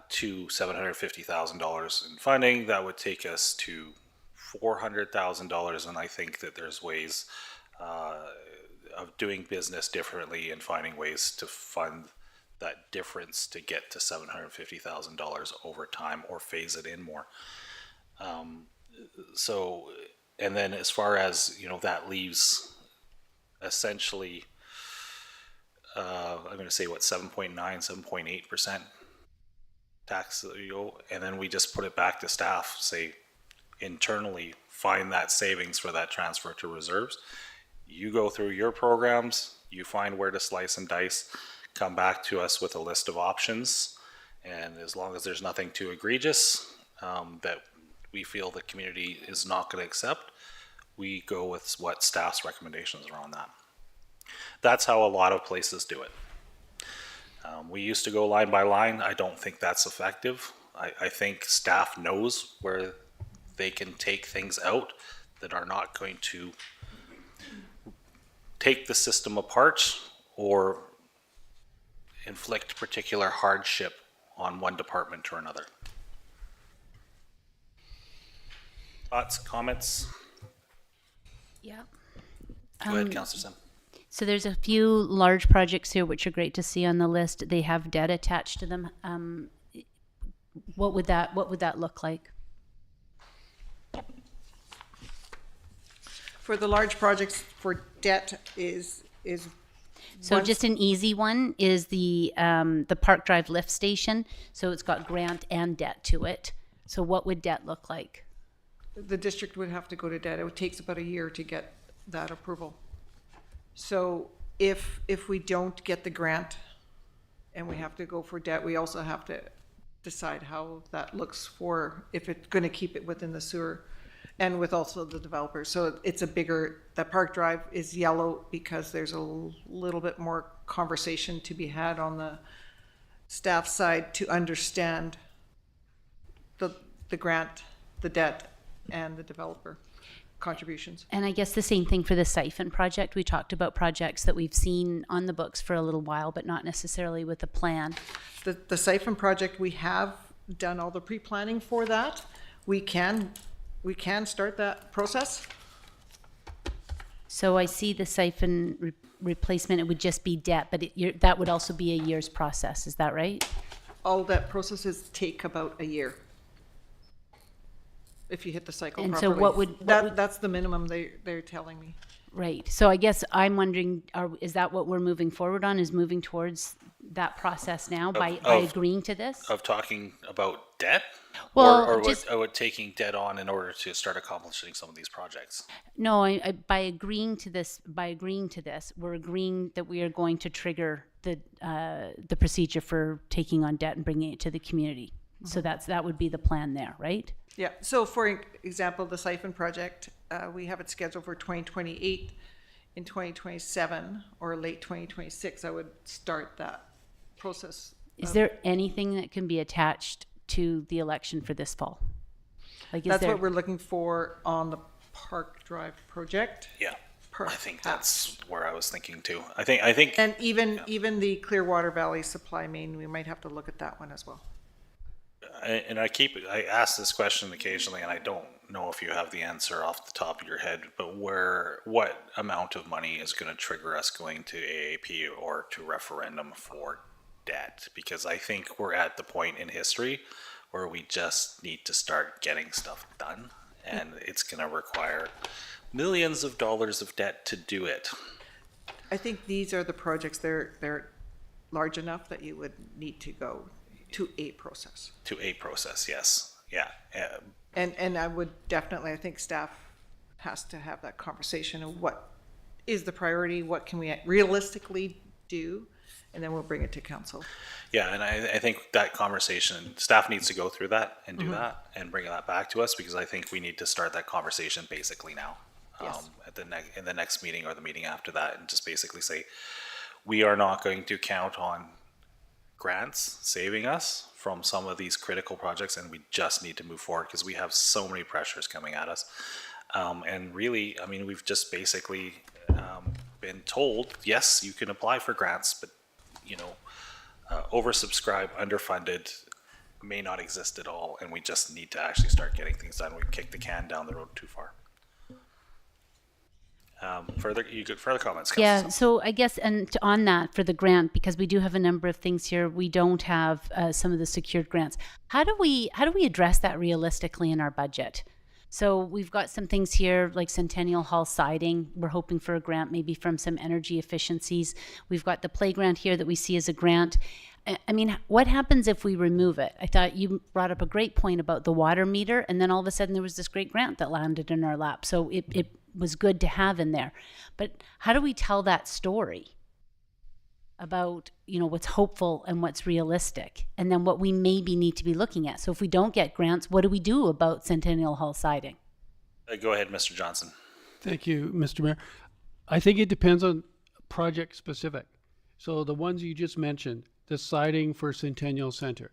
to $750,000 in funding. That would take us to $400,000, and I think that there's ways of doing business differently and finding ways to fund that difference to get to $750,000 over time or phase it in more. So, and then as far as, you know, that leaves essentially, I'm going to say what, 7.9, 7.8% tax, you know, and then we just put it back to staff, say internally, find that savings for that transfer to reserves. You go through your programs, you find where to slice and dice, come back to us with a list of options. And as long as there's nothing too egregious that we feel the community is not going to accept, we go with what staff's recommendations are on that. That's how a lot of places do it. We used to go line by line. I don't think that's effective. I think staff knows where they can take things out that are not going to take the system apart or inflict particular hardship on one department or another. Thoughts, comments? Yeah. Go ahead, Councillor Sim. So there's a few large projects here which are great to see on the list. They have debt attached to them. What would that look like? For the large projects, for debt is So Once- just an easy one is the Park Drive lift station. So it's got grant and debt to it. So what would debt look like? the district would have to go to debt. It takes about a year to get that approval. So if we don't get the grant and we have to go for debt, we also have to decide how that looks for, if it's going to keep it within the sewer and with also the developer. So it's a bigger, that Park Drive is yellow because there's a little bit more conversation to be had on the staff side to understand the grant, the debt, and the developer contributions. And I guess the same thing for the siphon project. We talked about projects that we've seen on the books for a little while, but not necessarily with a plan. The siphon project, we have done all the pre-planning for that. We can start that process. So I see the siphon replacement, it would just be debt, but that would also be a year's process, is that right? All that processes take about a year. If you hit the cycle And properly. so what would- That's the minimum they're telling me. Right. So I guess I'm wondering, is that what we're moving forward on, is moving towards that process now by agreeing to this? Of talking about debt? Well, or just- what taking debt on in order to start accomplishing some of these projects? No, by agreeing to this, we're agreeing that we are going to trigger the procedure for taking on debt and bringing it to the community. So that would be the plan there, right? Yeah, so for example, the siphon project, we have it scheduled for 2028. In 2027 or late 2026, I would start that process. Is there anything that can be attached to the election for this fall? Like, is That's there? what we're looking for on the Park Drive project. Yeah, I think Perhaps. that's where I was thinking too. I think And even the Clearwater Valley supply main, we might have to look at that one as well. I ask this question occasionally, and I don't know if you have the answer off the top of your head, but what amount of money is going to trigger us going to AAP or to referendum for debt? Because I think we're at the point in history where we just need to start getting stuff done, and it's going to require millions of dollars of debt to do it. I think these are the projects, they're large enough that you would need to go to a process. To a process, yes. Yeah. And I would definitely, I think staff has to have that conversation of what is the priority, what can we realistically do, and then we'll bring it to council. Yeah, and I think that conversation, staff needs to go through that and do that and bring that back to us, because I think we need to start that conversation basically now. Yes. In the next meeting or the meeting after that, and just basically say, we are not going to count on grants saving us from some of these critical projects, and we just need to move forward because we have so many pressures coming at us. And really, I mean, we've just basically been told, yes, you can apply for grants, but, you know, oversubscribed, underfunded, may not exist at all, and we just need to actually start getting things done. We've kicked the can down the road too far. Further comments? Yeah, Councillor? so I guess, and on that, for the grant, because we do have a number of things here, we don't have some of the secured grants. How do we address that realistically in our budget? So we've got some things here like Centennial Hall siding. We're hoping for a grant maybe from some energy efficiencies. We've got the playground here that we see as a grant. I mean, what happens if we remove it? I thought you brought up a great point about the water meter, and then all of a sudden there was this great grant that landed in our lap. So it was good to have in there. But how do we tell that story about, you know, what's hopeful and what's realistic, and then what we maybe need to be looking at? So if we don't get grants, what do we do about Centennial Hall siding? Go ahead, Mr. Johnson. Thank you, Mr. Mayor. I think it depends on project specific. So the ones you just mentioned, the siding for Centennial Center,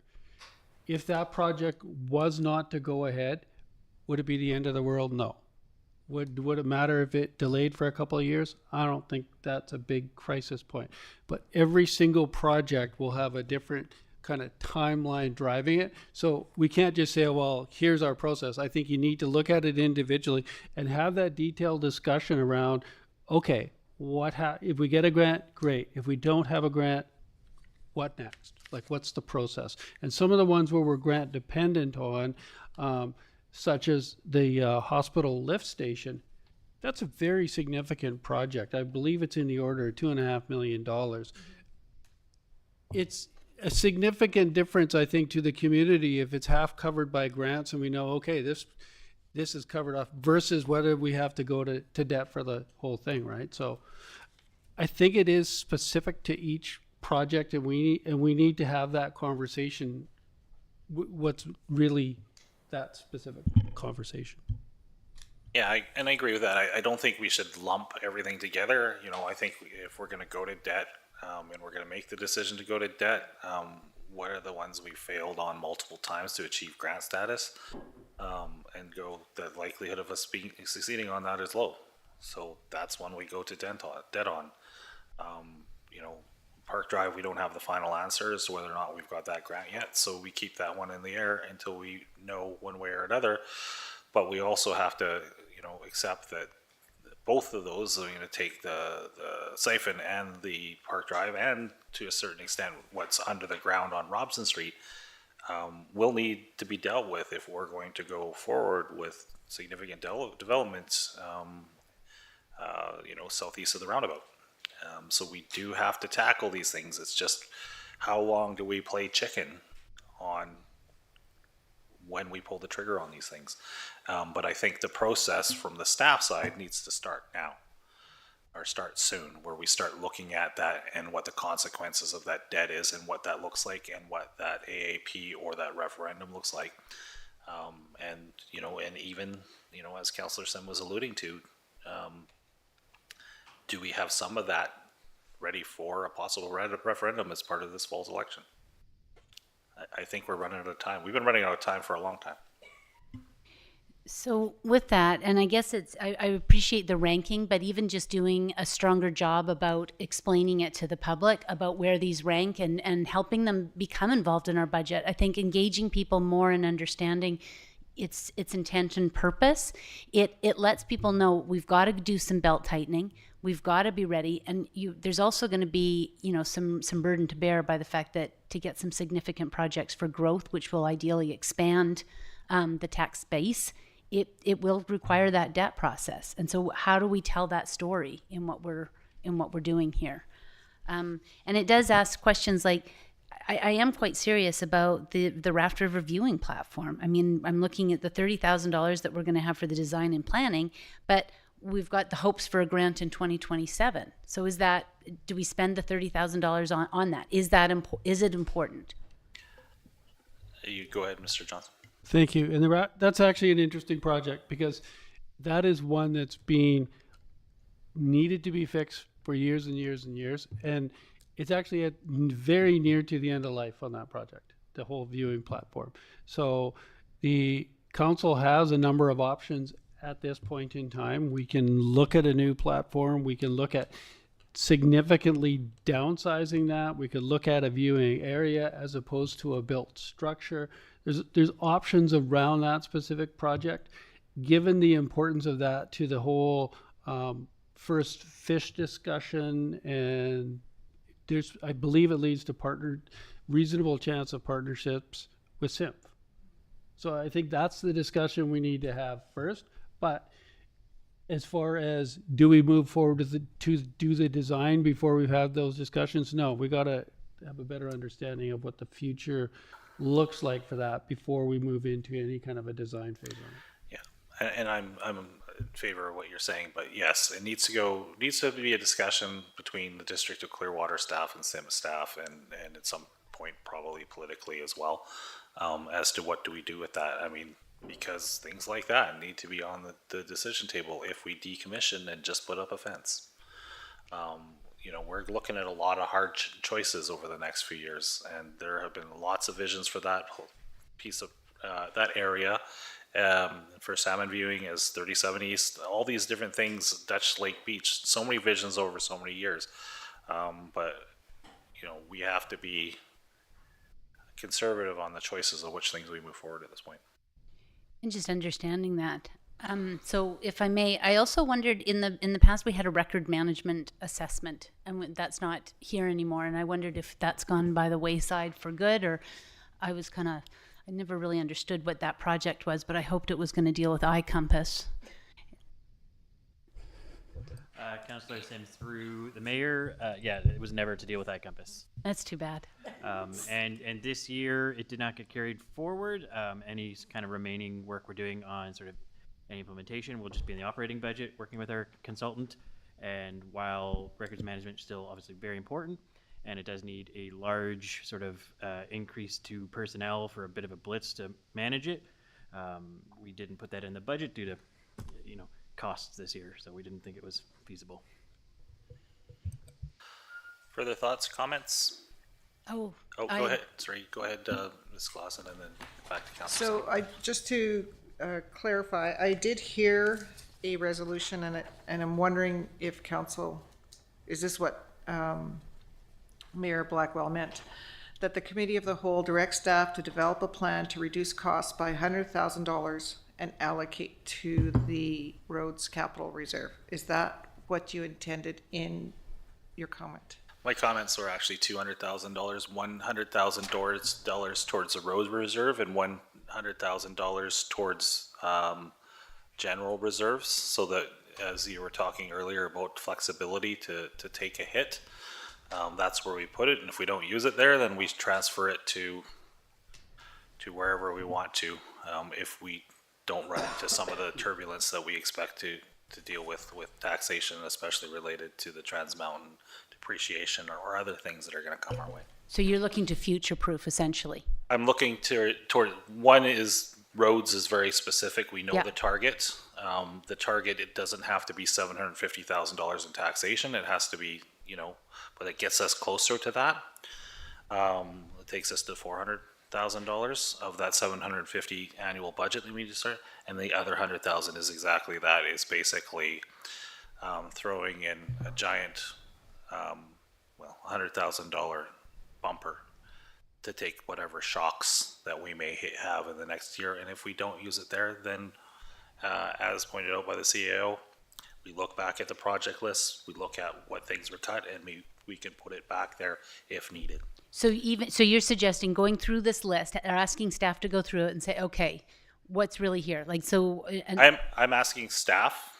if that project was not to go ahead, would it be the end of the world? No. Would it matter if it delayed for a couple of years? I don't think that's a big crisis point. But every single project will have a different kind of timeline driving it. So we can't just say, well, here's our process. I think you need to look at it individually and have that detailed discussion around, okay, if we get a grant, great. If we don't have a grant, what next? Like, what's the process? And some of the ones where we're grant dependent on, such as the hospital lift station, that's a very significant project. I believe it's in the order of $2.5 million. It's a significant difference, I think, to the community if it's half covered by grants and we know, okay, this is covered off, versus whether we have to go to debt for the whole thing, right? So I think it is specific to each project, and we need to have that conversation. What's really that specific conversation? Yeah, I agree with that. I don't think we should lump everything together. You know, I think if we're going to go to debt, and we're going to make the decision to go to debt, what are the ones we failed on multiple times to achieve grant status, and the likelihood of us succeeding on that is low. So that's one we go to debt on. You know, Park Drive, we don't have the final answer as to whether or not we've got that grant yet, so we keep that one in the air until we know one way or another. But we also have to, you know, accept that both of those are going to take the siphon and the Park Drive, and to a certain extent what's under the ground on Robson Street, will need to be dealt with if we're going to go forward with significant developments, you know, southeast of the roundabout. So we do have to tackle these things. It's just, how long do we play chicken on when we pull the trigger on these things? But I think the process from the staff side needs to start now, or start soon, where we start looking at that and what the consequences of that debt is and what that looks like and what that AAP or that referendum looks like. And, you know, and even, you know, as Councillor Sim was alluding to, do we have some of that ready for a possible referendum as part of this fall's election? I think we're running out of time. We've been running out of time for a long time. So with that, and I guess I appreciate the ranking, but even just doing a stronger job about explaining it to the public about where these rank and helping them become involved in our budget. I think engaging people more in understanding its intent and purpose, it lets people know we've got to do some belt tightening. We've got to be ready, and there's also going to be, you know, some burden to bear by the fact that to get some significant projects for growth, which will ideally expand the tax base, it will require that debt process. And so, how do we tell that story in what we're doing here? And it does ask questions like, I am quite serious about the Raft River viewing platform. I mean, I'm looking at the $30,000 that we're going to have for the design and planning, but we've got the hopes for a grant in 2027. So is that do we spend the $30,000 on that? Is it important? You go ahead, Mr. Johnson. Thank you. And that's actually an interesting project because that is one that's being needed to be fixed for years and years and years. And it's actually very near to the end of life on that project, the whole viewing platform. So the council has a number of options at this point in time. We can look at a new platform. We can look at significantly downsizing that. We could look at a viewing area as opposed to a built structure. There's options around that specific project. Given the importance of that to the whole first fish discussion, and I believe it leads to reasonable chance of partnerships with SIMF. So I think that's the discussion we need to have first. But as far as do we move forward to do the design before we've had those discussions? No, we got to have a better understanding of what the future looks like for that before we move into any kind of a design phase on it. Yeah, and I'm in favor of what you're saying, but yes, it needs to be a discussion between the District of Clearwater staff and SIMS staff, and at some point probably politically as well, as to what do we do with that. I mean, because things like that need to be on the decision table if we decommission and just put up a fence. You know, we're looking at a lot of hard choices over the next few years, and there have been lots of visions for that whole piece of that area. For salmon viewing as 37 East, all these different things, Dutch Lake Beach, so many visions over so many years. But, you know, we have to be conservative on the choices of which things we move forward at this point. And just understanding that. So if I may, I also wondered in the past we had a record management assessment, and that's not here anymore. And I wondered if that's gone by the wayside for good, or I never really understood what that project was, but I hoped it was going to deal with iCompass. Councillor Sims, through the mayor, it was never to deal with iCompass. That's too bad. And this year it did not get carried forward. Any kind of remaining work we're doing on sort of any implementation will just be in the operating budget, working with our consultant. And while records management is still obviously very important, and it does need a large sort of increase to personnel for a bit of a blitz to manage it, we didn't put that in the budget due to, costs this year, so we didn't think it was feasible. Further thoughts, comments? Go ahead. Sorry, go ahead, Ms. Clausen, and then back to council. So just to clarify, I did hear a resolution and I'm wondering if council, is this what Mayor Blackwell meant? That the Committee of the Whole directs staff to develop a plan to reduce costs by $100,000 and allocate to the roads capital reserve. Is that what you intended in your comment? My comments were actually $200,000, $100,000 towards the road reserve and $100,000 towards general reserves, so that, as you were talking earlier about flexibility to take a hit, that's where we put it. And if we don't use it there, then we transfer it to wherever we want to, if we don't run into some of the turbulence that we expect to deal with taxation, especially related to the Trans Mountain depreciation or other things that are going to come our way. So you're looking to future-proof, essentially. I'm looking toward one is roads is very specific. We know Yeah. the target. The target, it doesn't have to be $750,000 in taxation. It has to be, but it gets us closer to that. It takes us to $400,000 of that 750 annual budget that we need to start, and the other 100,000 is exactly that. Is basically throwing in a giant, $100,000 bumper to take whatever shocks that we may have in the next year. And if we don't use it there, then as pointed out by the CAO, we look back at the project list, we look at what things were cut, and we can put it back there if needed. So you're suggesting going through this list, or asking staff to go through it and say, okay, what's really here? Like, so. I'm asking staff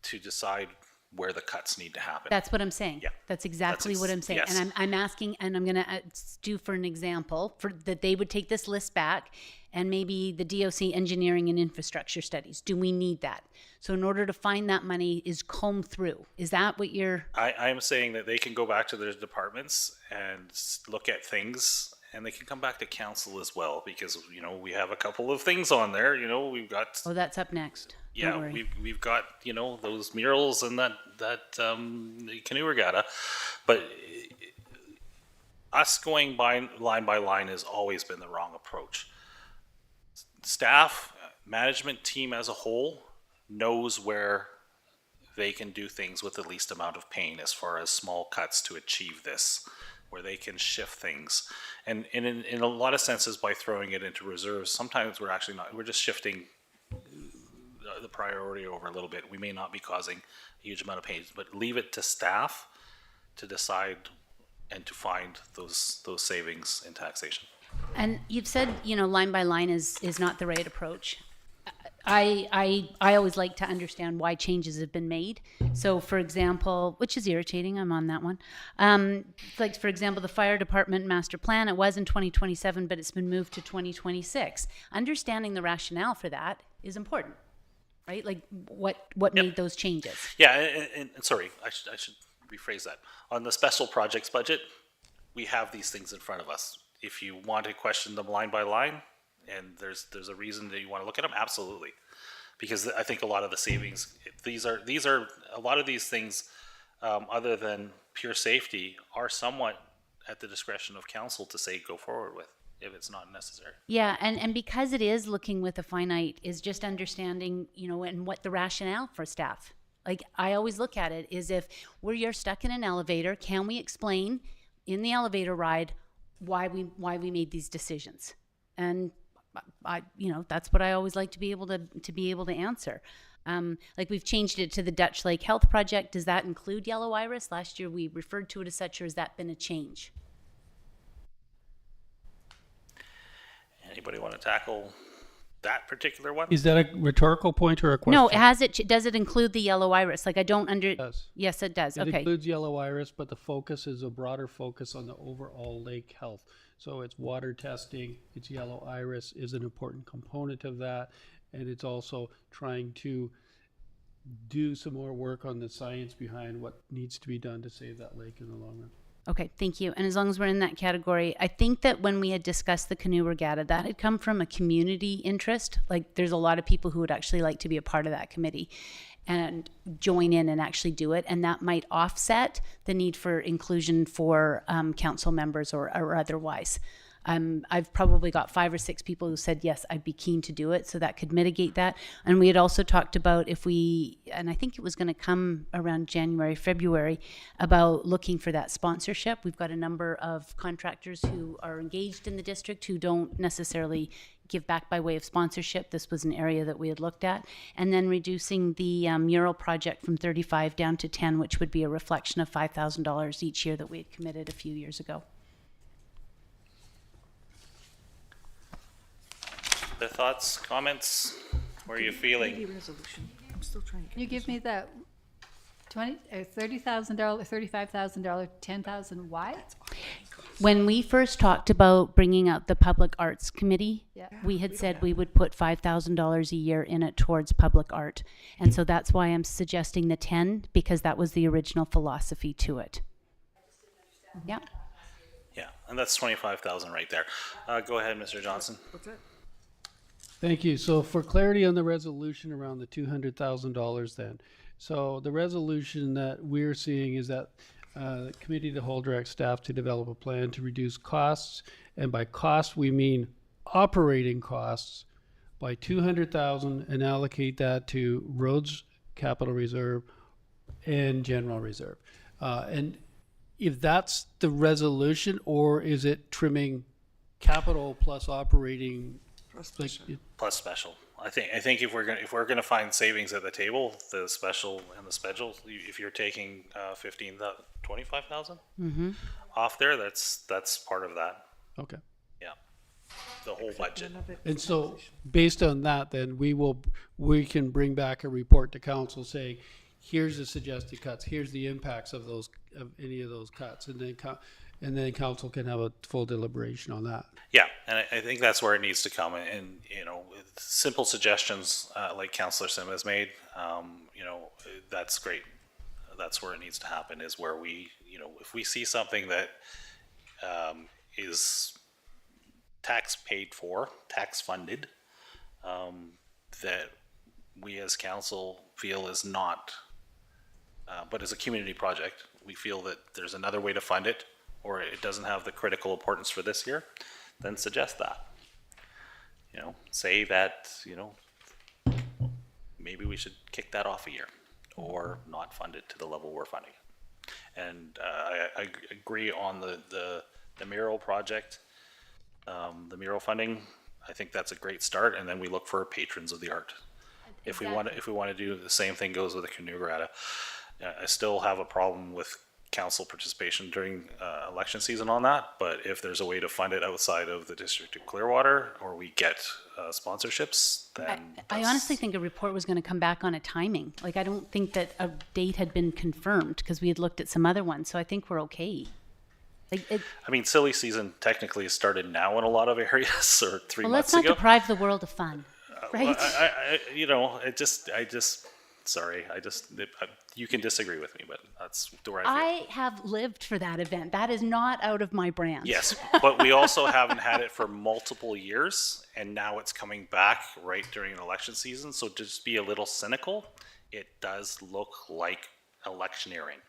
to decide where the cuts need to happen. That's what I'm saying. Yeah. That's exactly That's what I'm saying. yes. And I'm asking, and I'm going to do for an example, for that they would take this list back and maybe the DOC engineering and infrastructure studies. Do we need that? So in order to find that money is comb through. Is that what you're? I am saying that they can go back to their departments and look at things, and they can come back to council as well, because, you know, we have a couple of things on there. You know, we've got, Oh, that's up next. Don't yeah, worry. we've got, you know, those murals and that the canoe regatta, but us going by line has always been the wrong approach. Staff, management team as a whole knows where they can do things with the least amount of pain as far as small cuts to achieve this, where they can shift things. And in a lot of senses, by throwing it into reserves, sometimes we're actually not, we're just shifting the priority over a little bit. We may not be causing a huge amount of pain, but leave it to staff to decide and to find those savings in taxation. And you've said, you know, line by line is not the right approach. I always like to understand why changes have been made. So, for example, which is irritating, I'm on that one. Like, for example, the fire department master plan, it was in 2027, but it's been moved to 2026. Understanding the rationale for that is important, right? Like, what made those changes? Yeah, and sorry, I should rephrase that. On the special projects budget, we have these things in front of us. If you want to question them line by line, and there's a reason that you want to look at them, absolutely, because I think a lot of the savings, these are a lot of these things, other than pure safety, are somewhat at the discretion of council to say go forward with if it's not necessary. Yeah, and because it is looking with a finite, is just understanding, you know, and what the rationale for staff. Like, I always look at it is, if you're stuck in an elevator, can we explain in the elevator ride why we made these decisions? And you know, that's what I always like to be able to answer. Like, we've changed it to the Dutch Lake Health Project. Does that include yellow iris? Last year we referred to it as such, or has that been a change? Anybody want to tackle that particular one? Is that a rhetorical point or a question? No, does it include the yellow iris? Like, I don't It does. Yes, it does. It Okay. includes yellow iris, but the focus is a broader focus on the overall lake health. So it's water testing, it's yellow iris is an important component of that, and it's also trying to do some more work on the science behind what needs to be done to save that lake in the long run. Okay, thank you. And as long as we're in that category, I think that when we had discussed the canoe regatta, that had come from a community interest. Like, there's a lot of people who would actually like to be a part of that committee and join in and actually do it. And that might offset the need for inclusion for council members or otherwise. I've probably got 5 or 6 people who said, yes, I'd be keen to do it. So that could mitigate that. And we had also talked about and I think it was going to come around January, February, about looking for that sponsorship. We've got a number of contractors who are engaged in the district who don't necessarily give back by way of sponsorship. This was an area that we had looked at. And then reducing the mural project from 35 down to 10, which would be a reflection of $5,000 each year that we had committed a few years ago. Their thoughts, comments? Where are you feeling? Can you give me that $30,000, $35,000, $10,000? Why? When we first talked about bringing out the Public Arts Committee, Yeah. we had said we would put $5,000 a year in it towards public art. And so that's why I'm suggesting the 10, because that was the original philosophy to it. Yeah. Yeah, and that's 25,000 right there. Go ahead, Mr. Johnson. Thank you. So for clarity on the resolution around the $200,000 then. So the resolution that we're seeing is that the committee of the whole directs staff to develop a plan to reduce costs. And by cost, we mean operating costs by $200,000 and allocate that to roads, capital reserve, and general reserve. And if that's the resolution, or is it trimming capital plus operating? Plus special. I think if we're gonna find savings at the table, the special and the special, if you're taking 25,000 off there, that's part of that. Okay. Yeah, the whole budget. And so based on that, then we can bring back a report to council saying, here's the suggested cuts, here's the impacts of those, of any of those cuts, and then council can have a full deliberation on that. Yeah, and I think that's where it needs to come. And you know, with simple suggestions like Councillor Sim has made, you know, that's great. That's where it needs to happen. Is where we, you know, if we see something that is tax paid for, tax funded, that we as council feel is not, but as a community project, we feel that there's another way to fund it, or it doesn't have the critical importance for this year, then suggest that. You know, say that, you know, maybe we should kick that off a year or not fund it to the level we're funding it. And I agree on the mural project, the mural funding. I think that's a great start, and then we look for patrons of the art. If we want to do the same thing goes with the canoe regatta. I still have a problem with council participation during election season on that, but if there's a way to fund it outside of the District of Clearwater, or we get sponsorships, then I honestly think a report was going to come back on a timing. Like, I don't think that a date had been confirmed because we had looked at some other ones, so I think we're okay. Like, I mean, silly season technically has started now in a lot of areas, or 3 well, months let's not ago. deprive the world of fun, right? Well, I you know, sorry, you can disagree with me, but that's where I feel. I have lived for that event. That is not out of my brand. Yes, but we also haven't had it for multiple years, and now it's coming back right during an election season. So to just be a little cynical, it does look like electioneering.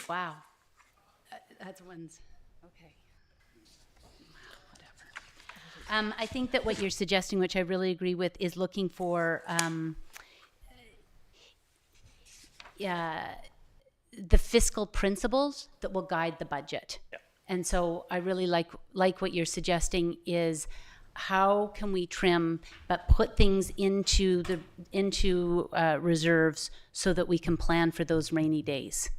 Wow. That's one's, okay. Whatever. I think that what you're suggesting, which I really agree with, is looking for the fiscal principles that will guide the budget. Yeah. And so I really like what you're suggesting is how can we trim but put things into reserves so that we can plan for those rainy days,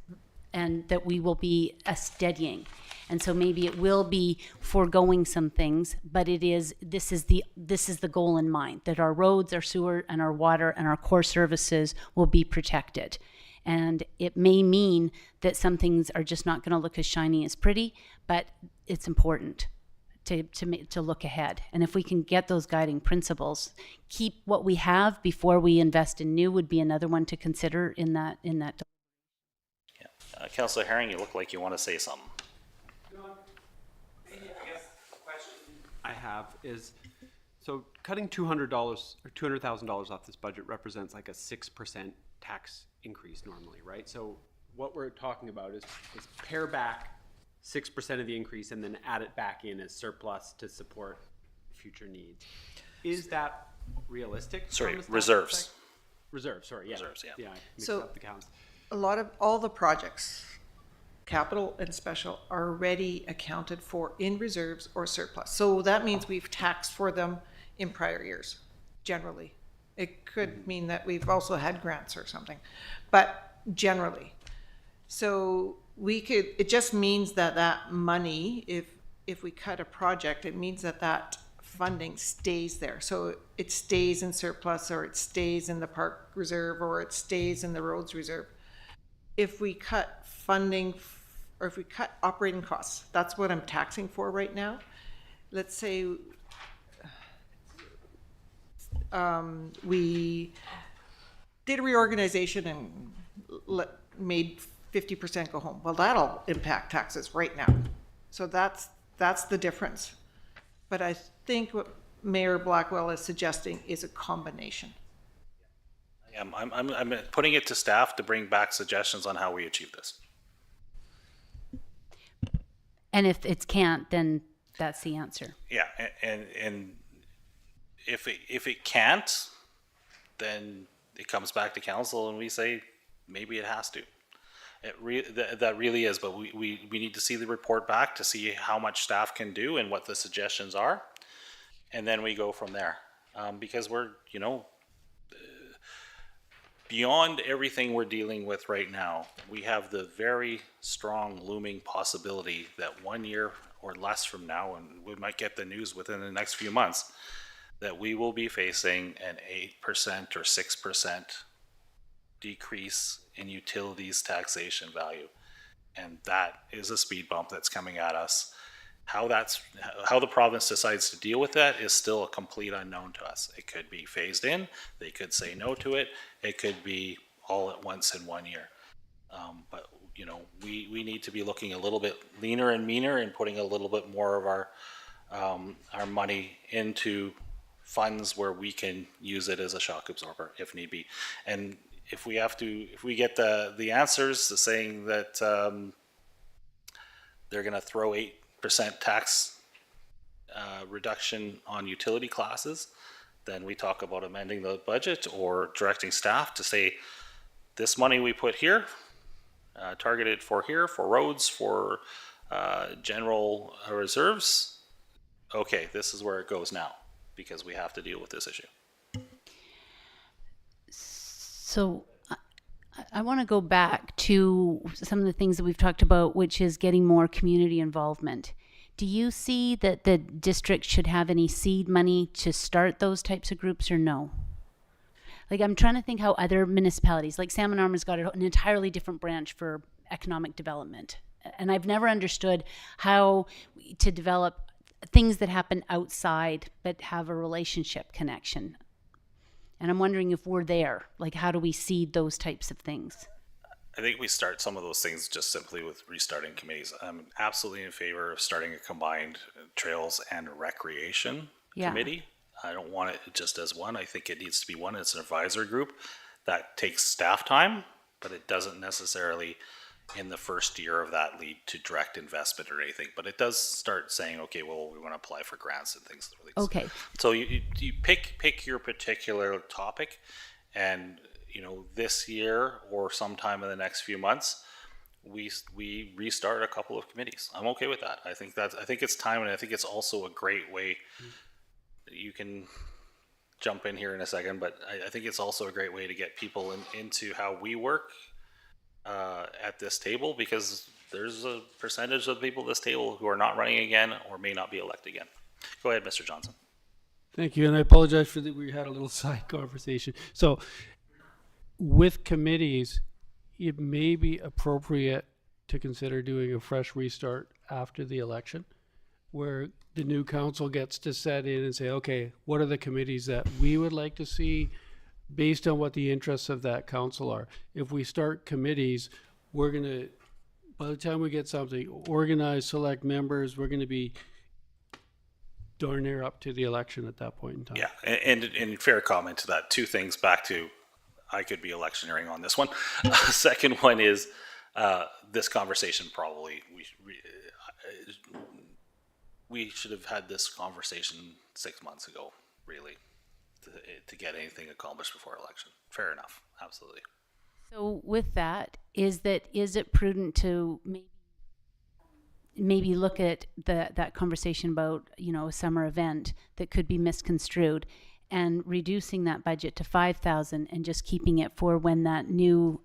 and that we will be a steadying. And so maybe it will be foregoing some things, but this is the goal in mind, that our roads, our sewer, and our water and our core services will be protected. And it may mean that some things are just not going to look as shiny as pretty, but it's important to look ahead. And if we can get those guiding principles, keep what we have before we invest in new would be another one to consider in that. Councillor Herring, you look like you want to say something. I guess the question I have is, so cutting $200 or $200,000 off this budget represents like a 6% tax increase normally, right? So what we're talking about is pare back 6% of the increase and then add it back in as surplus to support future needs. Is that realistic? Sorry, from a staff reserves. perspective? Reserves, sorry, yeah. Reserves, yeah. Yeah, I mixed So- up the counts. All the projects, capital and special, are already accounted for in reserves or surplus. So that means we've taxed for them in prior years, generally. It could mean that we've also had grants or something, but generally. So it just means that money, if we cut a project, it means that funding stays there. So it stays in surplus, or it stays in the park reserve, or it stays in the roads reserve. If we cut funding, or if we cut operating costs, that's what I'm taxing for right now. Let's say we did a reorganization and made 50% go home. Well, that'll impact taxes right now. So that's the difference. But I think what Mayor Blackwell is suggesting is a combination. I'm putting it to staff to bring back suggestions on how we achieve this. And if it can't, then that's the answer. Yeah, and if it can't, then it comes back to council and we say maybe it has to. That really is, but we need to see the report back to see how much staff can do and what the suggestions are, and then we go from there. Because we're, you know, beyond everything we're dealing with right now, we have the very strong looming possibility that 1 year or less from now, and we might get the news within the next few months, that we will be facing an 8% or 6% decrease in utilities taxation value. And that is a speed bump that's coming at us. How the province decides to deal with that is still a complete unknown to us. It could be phased in, they could say no to it, it could be all at once in 1 year. But you know, we need to be looking a little bit leaner and meaner and putting a little bit more of our money into funds where we can use it as a shock absorber if need be. And if we get the answers saying that they're going to throw 8% tax reduction on utility classes, then we talk about amending the budget or directing staff to say, this money we put here, targeted for here, for roads, for general reserves, okay, this is where it goes now, because we have to deal with this issue. So I want to go back to some of the things that we've talked about, which is getting more community involvement. Do you see that the district should have any seed money to start those types of groups, or no? Like, I'm trying to think how other municipalities, like Salmon Armor's got an entirely different branch for economic development. And I've never understood how to develop things that happen outside but have a relationship connection. And I'm wondering if we're there, like, how do we seed those types of things? I think we start some of those things just simply with restarting committees. I'm absolutely in favor of starting a combined trails and recreation committee. I don't want it just as one. I think it needs to be one. It's an advisory group that takes staff time, but it doesn't necessarily in the first year of that lead to direct investment or anything. But it does start saying, okay, well, we want to apply for grants and things like this. Okay. So you pick your particular topic, and you know, this year or sometime in the next few months, we restart a couple of committees. I'm okay with that. I think it's time, and I think it's also a great way. You can jump in here in a second, but I think it's also a great way to get people into how we work at this table, because there's a percentage of people at this table who are not running again or may not be elected again. Go ahead, Mr. Johnson. Thank you, and I apologize for that. We had a little side conversation. So, with committees, it may be appropriate to consider doing a fresh restart after the election, where the new council gets to set in and say, okay, what are the committees that we would like to see based on what the interests of that council are. If we start committees, we're going to, by the time we get something organized, select members, we're going to be darn near up to the election at that point in time. Yeah, and in fair comment to that, two things back to, I could be electioneering on this one. Second one is this conversation probably, we should have had this conversation 6 months ago, really, to get anything accomplished before election. Fair enough, absolutely. So with that, is it prudent to maybe look at that conversation about, a summer event that could be misconstrued, and reducing that budget to 5,000 and just keeping it for when that new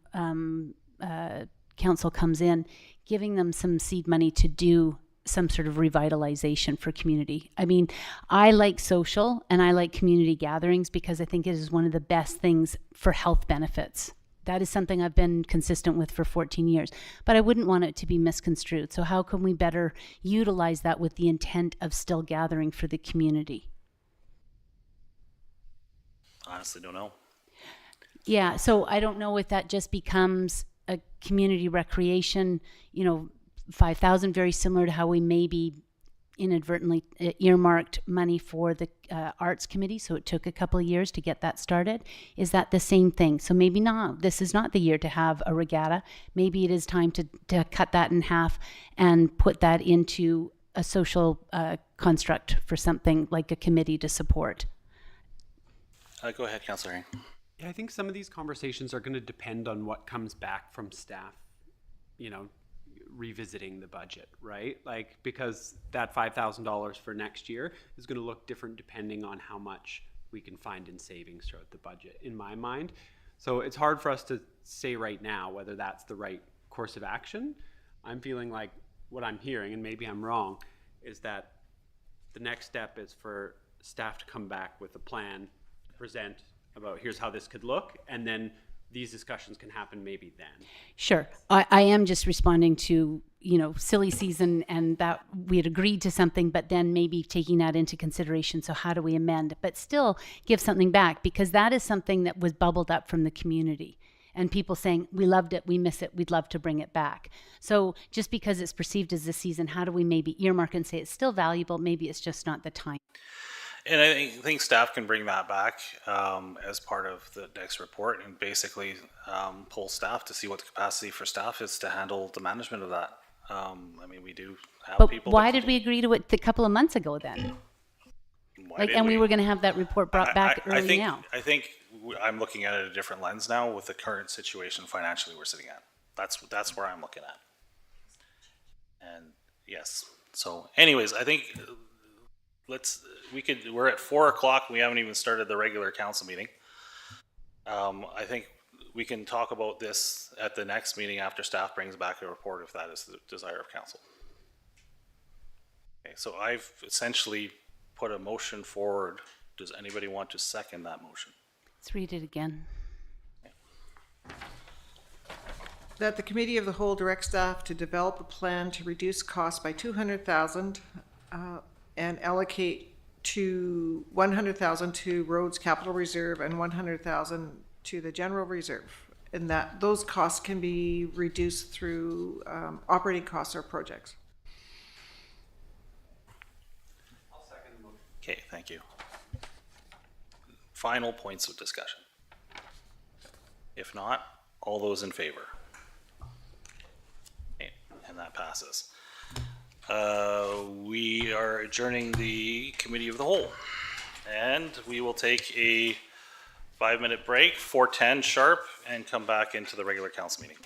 council comes in, giving them some seed money to do some sort of revitalization for community. I mean, I like social and I like community gatherings because I think it is one of the best things for health benefits. That is something I've been consistent with for 14 years, but I wouldn't want it to be misconstrued. So how can we better utilize that with the intent of still gathering for the community? Honestly, don't know. Yeah, so I don't know if that just becomes a community recreation, 5,000, very similar to how we maybe inadvertently earmarked money for the arts committee, so it took a couple of years to get that started. Is that the same thing? So maybe not, this is not the year to have a regatta. Maybe it is time to cut that in half and put that into a social construct for something like a committee to support. Go ahead, Councillor Haring. Yeah, I think some of these conversations are going to depend on what comes back from staff, revisiting the budget, right? Like, because that $5,000 for next year is going to look different depending on how much we can find in savings throughout the budget, in my mind. So it's hard for us to say right now whether that's the right course of action. I'm feeling like what I'm hearing, and maybe I'm wrong, is that the next step is for staff to come back with a plan, present about here's how this could look, and then these discussions can happen maybe then. Sure. I am just responding to, silly season and that we had agreed to something, but then maybe taking that into consideration. So how do we amend, but still give something back? Because that is something that was bubbled up from the community and people saying, we loved it, we miss it, we'd love to bring it back. So just because it's perceived as this season, how do we maybe earmark and say it's still valuable? Maybe it's just not the time. And I think staff can bring that back as part of the next report and basically pull staff to see what the capacity for staff is to handle the management of that. We do have But people. why did we agree to it a couple of months ago then? And we were going to have that report brought back early now. I think I'm looking at it a different lens now with the current situation financially we're sitting at. That's where I'm looking at. And yes. So anyways, I think we're at 4:00. We haven't even started the regular council meeting. I think we can talk about this at the next meeting after staff brings back a report if that is the desire of council. Okay, so I've essentially put a motion forward. Does anybody want to second that motion? Let's read it again. That the committee of the whole direct staff to develop a plan to reduce costs by $200,000 and allocate to $100,000 to roads capital reserve and $100,000 to the general reserve, and that those costs can be reduced through operating costs or projects. Okay, thank you. Final points of discussion. If not, all those in favor? Okay, and that passes. We are adjourning the committee of the whole, and we will take a 5-minute break, 4:10 sharp, and come back into the regular council meeting.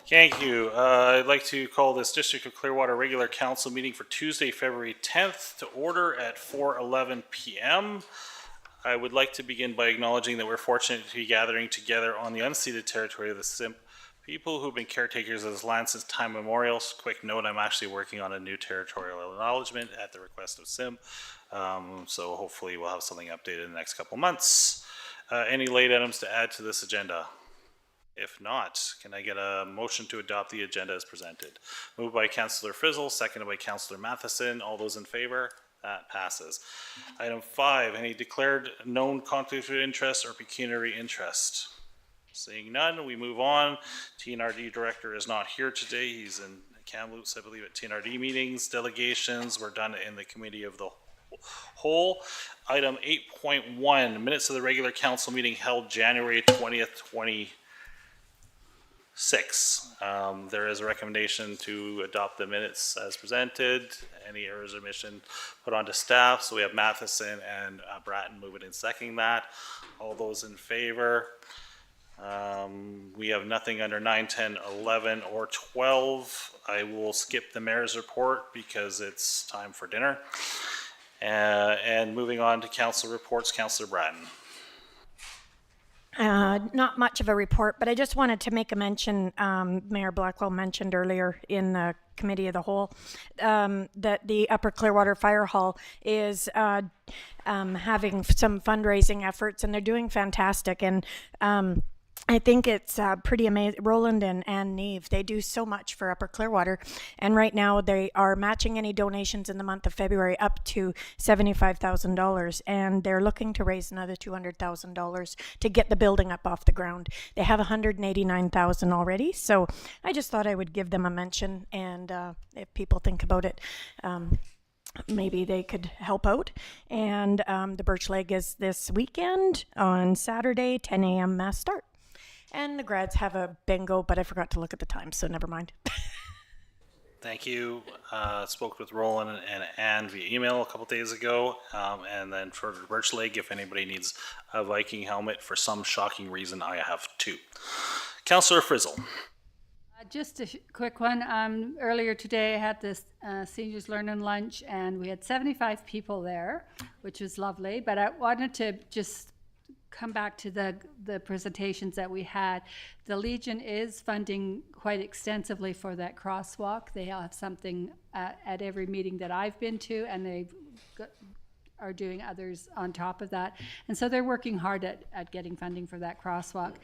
Thank you. I'd like to call this District of Clearwater regular council meeting for Tuesday, February 10th to order at 4:11 p.m. I would like to begin by acknowledging that we're fortunate to be gathering together on the unceded territory of the Simp people who've been caretakers of this land since time immemorial. Quick note, I'm actually working on a new territorial acknowledgement at the request of Simp. So hopefully we'll have something updated in the next couple months. Any late items to add to this agenda? If not, can I get a motion to adopt the agenda as presented? Moved by Councillor Frizzle, seconded by Councillor Matheson. All those in favor? That passes. Item 5, any declared known conflict of interest or pecuniary interest? Seeing none, we move on. TNRD director is not here today. He's in Kamloops, I believe, at TNRD meetings. Delegations were done in the committee of the whole. Item 8.1, minutes of the regular council meeting held January 20th, 2026. There is a recommendation to adopt the minutes as presented. Any errors or omission put onto staff. So we have Matheson and Bratton moving and seconding that. All those in favor? We have nothing under 9, 10, 11, or 12. I will skip the mayor's report because it's time for dinner. And moving on to council reports, Councillor Bratton. Not much of a report, but I just wanted to make a mention, Mayor Blackwell mentioned earlier in the committee of the whole, that the Upper Clearwater Fire Hall is having some fundraising efforts, and they're doing fantastic. And I think it's pretty amazing. Roland and Neve, they do so much for Upper Clearwater. And right now they are matching any donations in the month of February up to $75,000. And they're looking to raise another $200,000 to get the building up off the ground. They have $189,000 already. So I just thought I would give them a mention. And if people think about it, maybe they could help out. And the Birch Leg is this weekend on Saturday, 10 a.m. mass start. And the grads have a bingo, but I forgot to look at the time, so never mind. Thank you. Spoke with Roland and Ann via email a couple days ago. And then for Birch Leg, if anybody needs a Viking helmet for some shocking reason, I have 2. Councillor Frizzle. Just a quick one. Earlier today, I had this seniors learning lunch, and we had 75 people there, which was lovely. But I wanted to just come back to the presentations that we had. The Legion is funding quite extensively for that crosswalk. They have something at every meeting that I've been to, and they are doing others on top of that. And so they're working hard at getting funding for that crosswalk.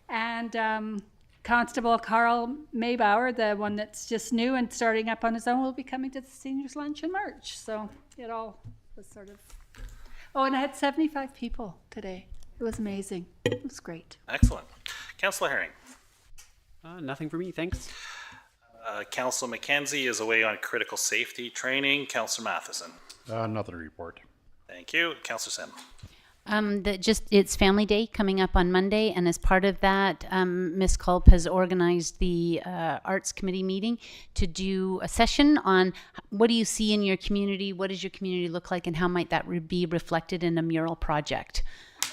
And Constable Carl Maybauer, the one that's just new and starting up on his own, will be coming to the seniors lunch in March. So it all was sort of, oh, and I had 75 people today. It was amazing. It was great. Excellent. Councillor Herring. Nothing for me, thanks. Councillor McKenzie is away on critical safety training. Councillor Matheson. Nothing to report. Thank you. Councillor Sim. It's Family Day coming up on Monday, and as part of that, Ms. Culp has organized the Arts Committee meeting to do a session on what do you see in your community, what does your community look like, and how might that be reflected in a mural project.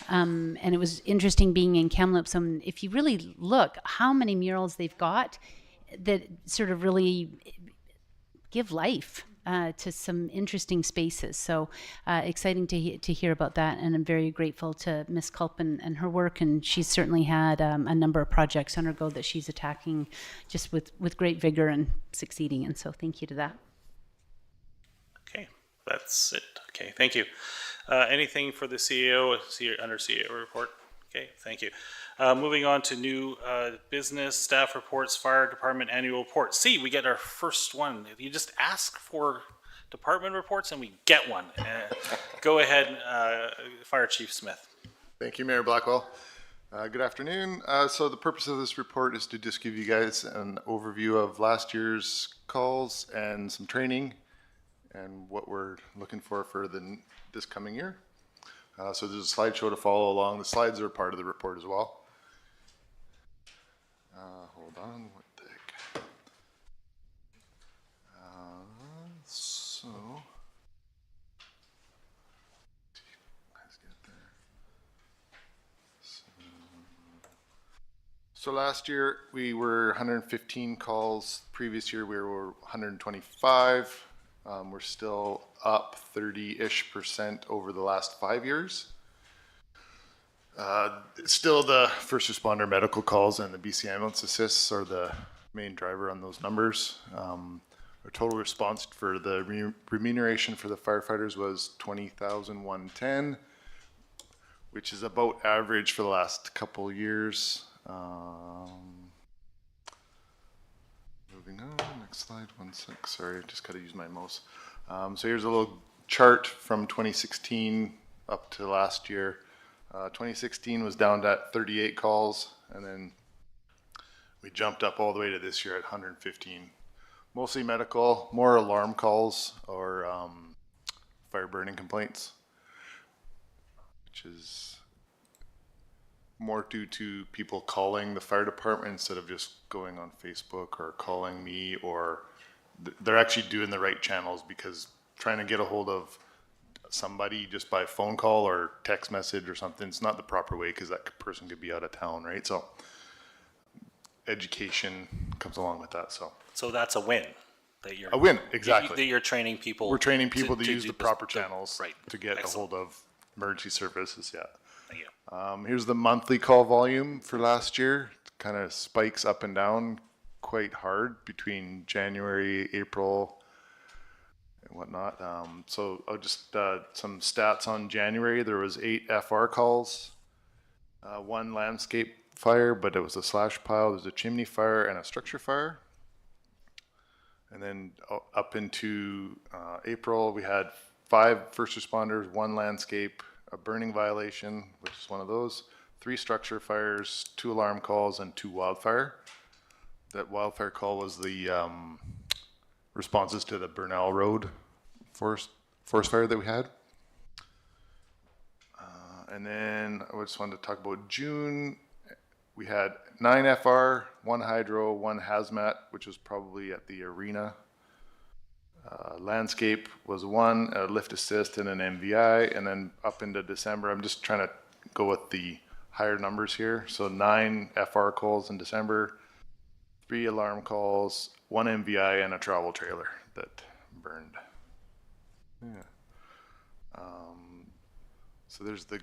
And it was interesting being in Kamloops. If you really look how many murals they've got that sort of really give life to some interesting spaces. So exciting to hear about that. And I'm very grateful to Ms. Culp and her work. And she's certainly had a number of projects on her go that she's attacking just with great vigor and succeeding. And so thank you to that. Okay, that's it. Okay, thank you. Anything for the CEO under CEO report? Okay, thank you. Moving on to new business, staff reports, fire department annual report. See, we get our first one. You just ask for department reports and we get one. Go ahead, Fire Chief Smith. Thank you, Mayor Blackwell. Good afternoon. So the purpose of this report is to just give you guys an overview of last year's calls and some training and what we're looking for this coming year. So there's a slideshow to follow along. The slides are part of the report as well. Hold on, what the heck? So last year we were 115 calls. Previous year we were 125. We're still up 30-ish% over the last 5 years. Still the first responder medical calls and the BC ambulance assists are the main driver on those numbers. Our total response for the remuneration for the firefighters was $20,110, which is about average for the last couple of years. Moving on, next slide, 1 sec. Sorry, I just got to use my mouse. So here's a little chart from 2016 up to last year. 2016 was down to 38 calls, and then we jumped up all the way to this year at 115. Mostly medical, more alarm calls or fire burning complaints, which is more due to people calling the fire department instead of just going on Facebook or calling me, or they're actually doing the right channels, because trying to get a hold of somebody just by phone call or text message or something, it's not the proper way, because that person could be out of town, right? So education comes along with that. So that's a win. That you're a win, exactly. That you're training people. We're training people to use do the proper channels right. to get Excellent. a hold of emergency services. Yeah. Thank you. Here's the monthly call volume for last year. It kind of spikes up and down quite hard between January, April, and whatnot. So I'll just some stats on January. There was 8 FR calls, 1 landscape fire, but it was a slash pile. There's a chimney fire and a structure fire. And then up into April, we had 5 first responders, 1 landscape, a burning violation, which is one of those, 3 structure fires, 2 alarm calls, and 2 wildfire. That wildfire call was the responses to the Burnell Road forest fire that we had. And then I just wanted to talk about June. We had 9 FR, 1 hydro, 1 hazmat, which was probably at the arena. Landscape was 1, a lift assist, and an MVI. And then up into December, I'm just trying to go with the higher numbers here. So 9 FR calls in December, 3 alarm calls, 1 MVI, and a travel trailer that burned. Yeah. So there's the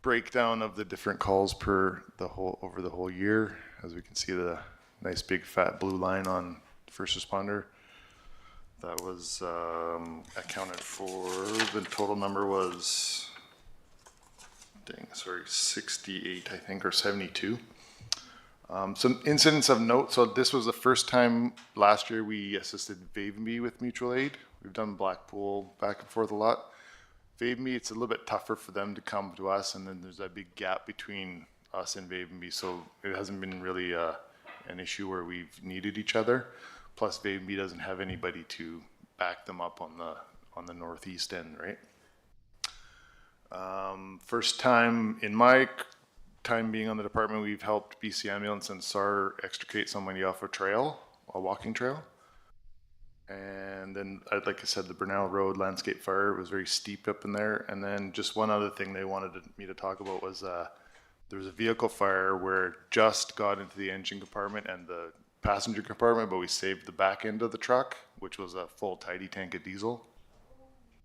breakdown of the different calls over the whole year. As we can see, the nice big fat blue line on first responder. That was accounted for. The total number was 68, I think, or 72. Some incidents of note. So this was the first time last year we assisted Wavenby with mutual aid. We've done Blackpool back and forth a lot. Wavenby, it's a little bit tougher for them to come to us, and then there's that big gap between us and Wavenby, so it hasn't been really an issue where we've needed each other. Plus, Wavenby doesn't have anybody to back them up on the northeast end, right? First time in my time being on the department, we've helped BC Ambulance and SAR extricate somebody off a trail, a walking trail. And then, like I said, the Burnell Road landscape fire was very steep up in there. And then just one other thing they wanted me to talk about was there was a vehicle fire where it just got into the engine compartment and the passenger compartment, but we saved the back end of the truck, which was a full tidy tank of diesel.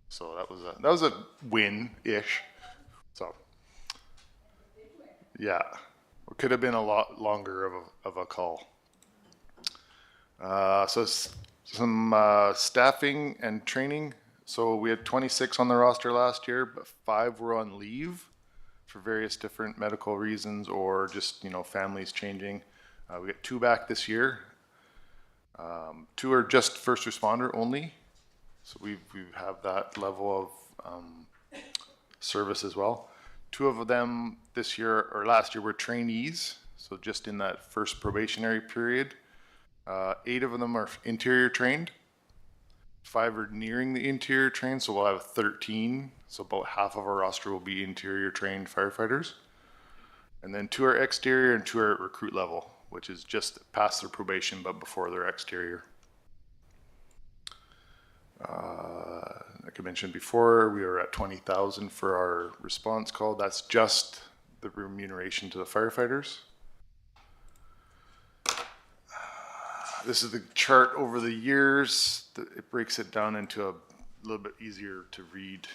So that was a win-ish. So yeah, it could have been a lot longer of a call. So some staffing and training. So we had 26 on the roster last year, but 5 were on leave for various different medical reasons or just, families changing. We got 2 back this year. 2 are just first responder only. So we have that level of service as well. 2 of them this year or last year were trainees. So just in that first probationary period. 8 of them are interior trained. 5 are nearing the interior trained, so we'll have 13. So about half of our roster will be interior trained firefighters. And then 2 are exterior and 2 are at recruit level, which is just past their probation but before their exterior. Like I mentioned before, we are at 20,000 for our response call. That's just the remuneration to the firefighters. This is the chart over the years. It breaks it down into a little bit easier to read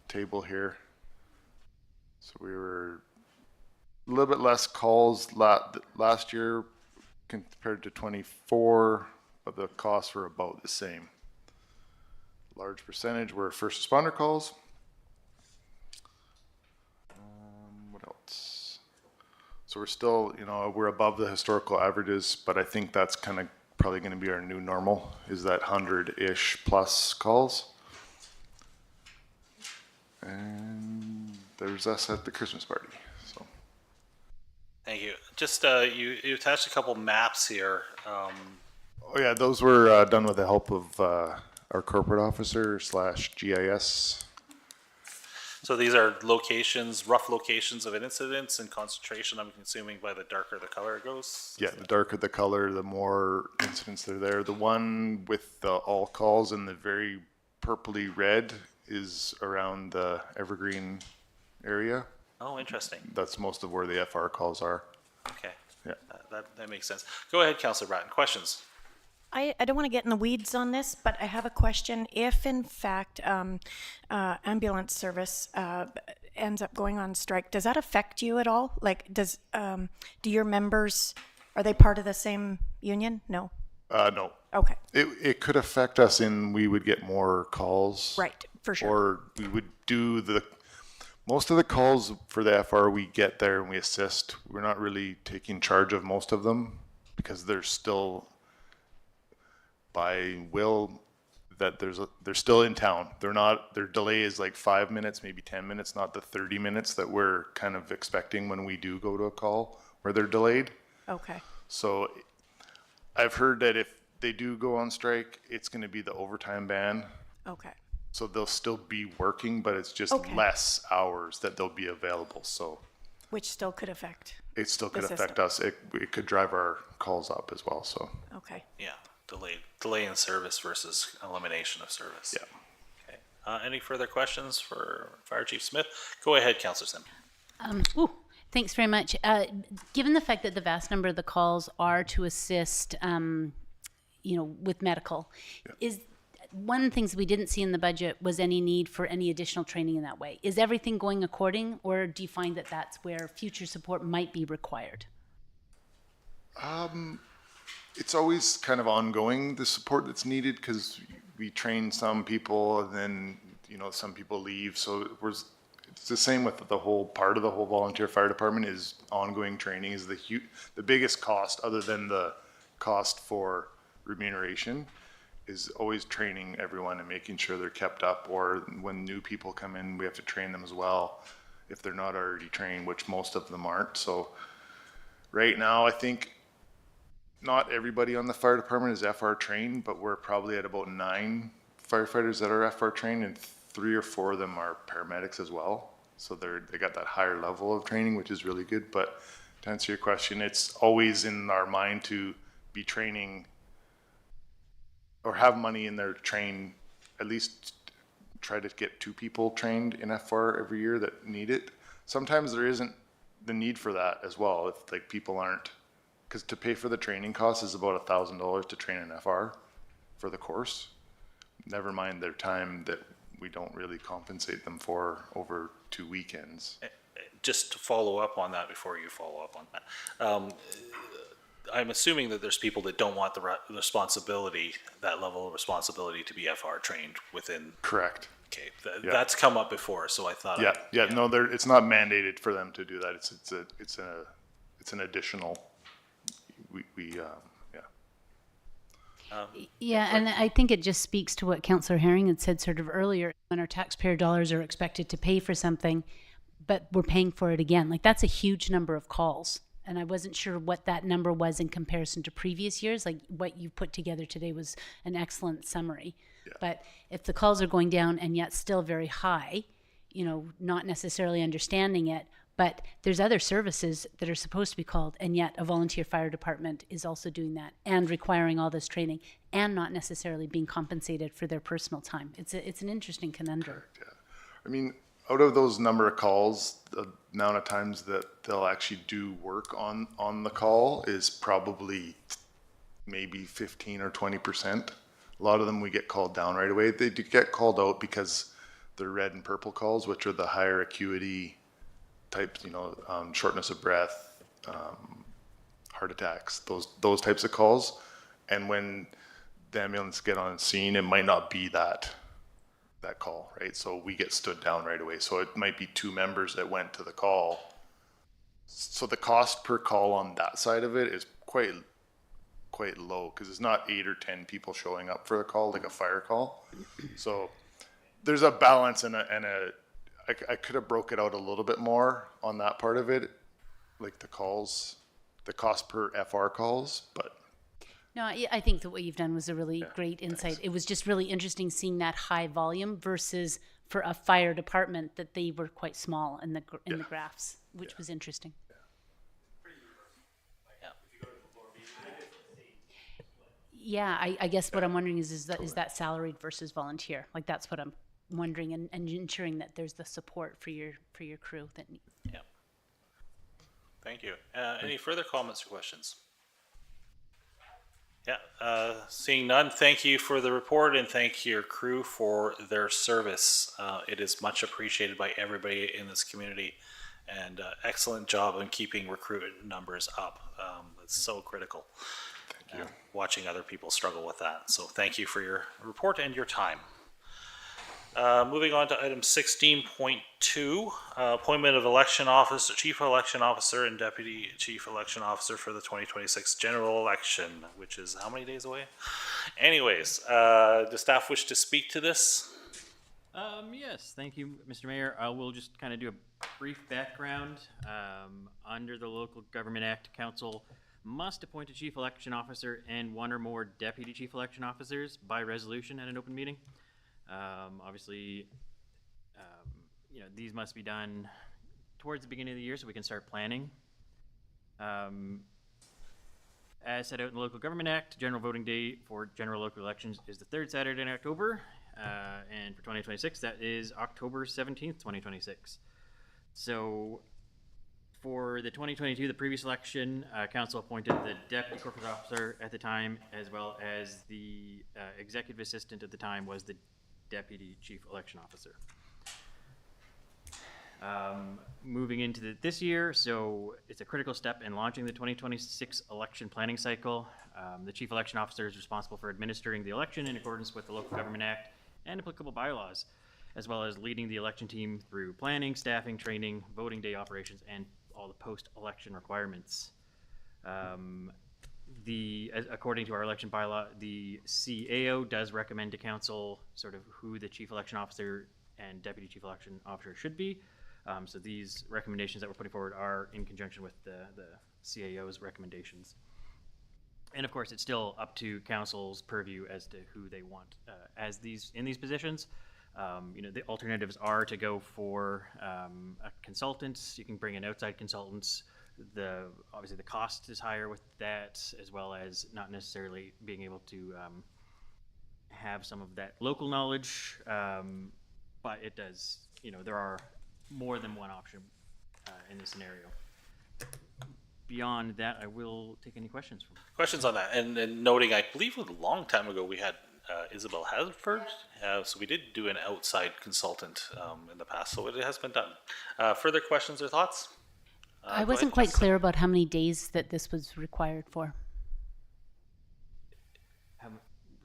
table here. So we were a little bit less calls last year compared to 24, but the costs were about the same. Large percentage were first responder calls. What else? So we're still, we're above the historical averages, but I think that's kind of probably going to be our new normal, is that 100-ish plus calls. And there's us at the Christmas party. So Thank you. Just you attached a couple maps here. oh yeah, those were done with the help of our corporate officer / GIS. So these are locations, rough locations of incidents and concentration, I'm assuming, by the darker the color goes? Yeah, the darker the color, the more incidents that are there. The one with the all calls in the very purpley red is around the Evergreen area. Oh, interesting. That's most of where the FR calls are. Okay. Yeah. That makes sense. Go ahead, Councillor Bratton. Questions? I don't want to get in the weeds on this, but I have a question. If in fact ambulance service ends up going on strike, does that affect you at all? Like, do your members, are they part of the same union? No. No. Okay. It could affect us in we would get more calls. Right, for sure. Or we would do most of the calls for the FR we get there and we assist. We're not really taking charge of most of them because they're still by will that they're still in town. Their delay is like 5 minutes, maybe 10 minutes, not the 30 minutes that we're kind of expecting when we do go to a call where they're delayed. Okay. So I've heard that if they do go on strike, it's going to be the overtime ban. Okay. So they'll still be working, but it's just Okay. less hours that they'll be available. So Which still could affect. it still could The affect system. us. It could drive our calls up as well. So Okay. Yeah. Delay in service versus elimination of service. yeah. Okay. Any further questions for Fire Chief Smith? Go ahead, Councillor Sim. Thanks very much. Given the fact that the vast number of the calls are to assist, with medical, is one of the things we didn't see in the budget was any need for any additional training in that way. Is everything going according, or do you find that that's where future support might be required? It's always kind of ongoing, the support that's needed, because we train some people and then, some people leave. So it's the same with the whole part of the whole volunteer fire department is ongoing training is the biggest cost other than the cost for remuneration is always training everyone and making sure they're kept up, or when new people come in, we have to train them as well if they're not already trained, which most of them aren't. So right now, I think not everybody on the fire department is FR trained, but we're probably at about 9 firefighters that are FR trained, and 3 or 4 of them are paramedics as well. So they got that higher level of training, which is really good. But to answer your question, it's always in our mind to be training or have money in there to train, at least try to get 2 people trained in FR every year that need it. Sometimes there isn't the need for that as well. If like people aren't, because to pay for the training cost is about $1,000 to train an FR for the course. Never mind their time that we don't really compensate them for over 2 weekends. Just to follow up on that before you follow up on that. I'm assuming that there's people that don't want the responsibility, that level of responsibility to be FR trained within. Correct. Okay, Yeah. that's come up before, so I thought. No, it's not mandated for them to do that. It's an additional. Yeah, and I think it just speaks to what Councillor Herring had said sort of earlier, when our taxpayer dollars are expected to pay for something, but we're paying for it again. Like, that's a huge number of calls. And I wasn't sure what that number was in comparison to previous years. Like, what you put together today was an excellent summary. Yeah. But if the calls are going down and yet still very high, not necessarily understanding it, but there's other services that are supposed to be called, and yet a volunteer fire department is also doing that and requiring all this training and not necessarily being compensated for their personal time. It's an interesting conundrum. Yeah. I mean, out of those number of calls, the amount of times that they'll actually do work on the call is probably maybe 15 or 20%. A lot of them we get called down right away. They do get called out because they're red and purple calls, which are the higher acuity types, shortness of breath, heart attacks, those types of calls. And when the ambulance get on scene, it might not be that call, right? So we get stood down right away. So it might be 2 members that went to the call. So the cost per call on that side of it is quite low, because it's not 8 or 10 people showing up for a call like a fire call. So there's a balance and I could have broke it out a little bit more on that part of it, like the calls, the cost per FR calls, but No, I think that what you've done was a really great insight. It was just really interesting seeing that high volume versus for a fire department that they were quite small in the graphs, which was interesting. Yeah, I guess what I'm wondering is that salaried versus volunteer? Like that's what I'm wondering, and ensuring that there's the support for your crew that. Yeah. Thank you. Any further comments or questions? Yeah, seeing none, thank you for the report and thank your crew for their service. It is much appreciated by everybody in this community, and excellent job in keeping recruitment numbers up. It's so critical. Thank you. Watching other people struggle with that. So thank you for your report and your time. Moving on to item 16.2, appointment of election officer, chief election officer and deputy chief election officer for the 2026 general election, which is how many days away? Anyways, does staff wish to speak to this? Yes, thank you, Mr. Mayor. I will just kind of do a brief background. Under the Local Government Act, Council must appoint a chief election officer and 1 or more deputy chief election officers by resolution at an open meeting. Obviously, these must be done towards the beginning of the year so we can start planning. As set out in the Local Government Act, general voting day for general local elections is the 3rd Saturday in October, and for 2026, that is October 17th, 2026. So for the 2022, the previous election, council appointed the deputy corporate officer at the time, as well as the executive assistant at the time was the deputy chief election officer. Moving into this year, so it's a critical step in launching the 2026 election planning cycle. The chief election officer is responsible for administering the election in accordance with the Local Government Act and applicable bylaws, as well as leading the election team through planning, staffing, training, voting day operations, and all the post-election requirements. According to our election bylaw, the CAO does recommend to council sort of who the chief election officer and deputy chief election officer should be. So these recommendations that we're putting forward are in conjunction with the CAO's recommendations. And of course, it's still up to council's purview as to who they want in these positions. The alternatives are to go for a consultant. You can bring in outside consultants. Obviously the cost is higher with that, as well as not necessarily being able to have some of that local knowledge. But it does, there are more than one option in this scenario. Beyond that, I will take any questions from. Questions on that, and noting, I believe a long time ago we had Isabel Hasford, so we did do an outside consultant in the past, so it has been done. Further questions or thoughts? I wasn't quite clear about how many days that this was required for.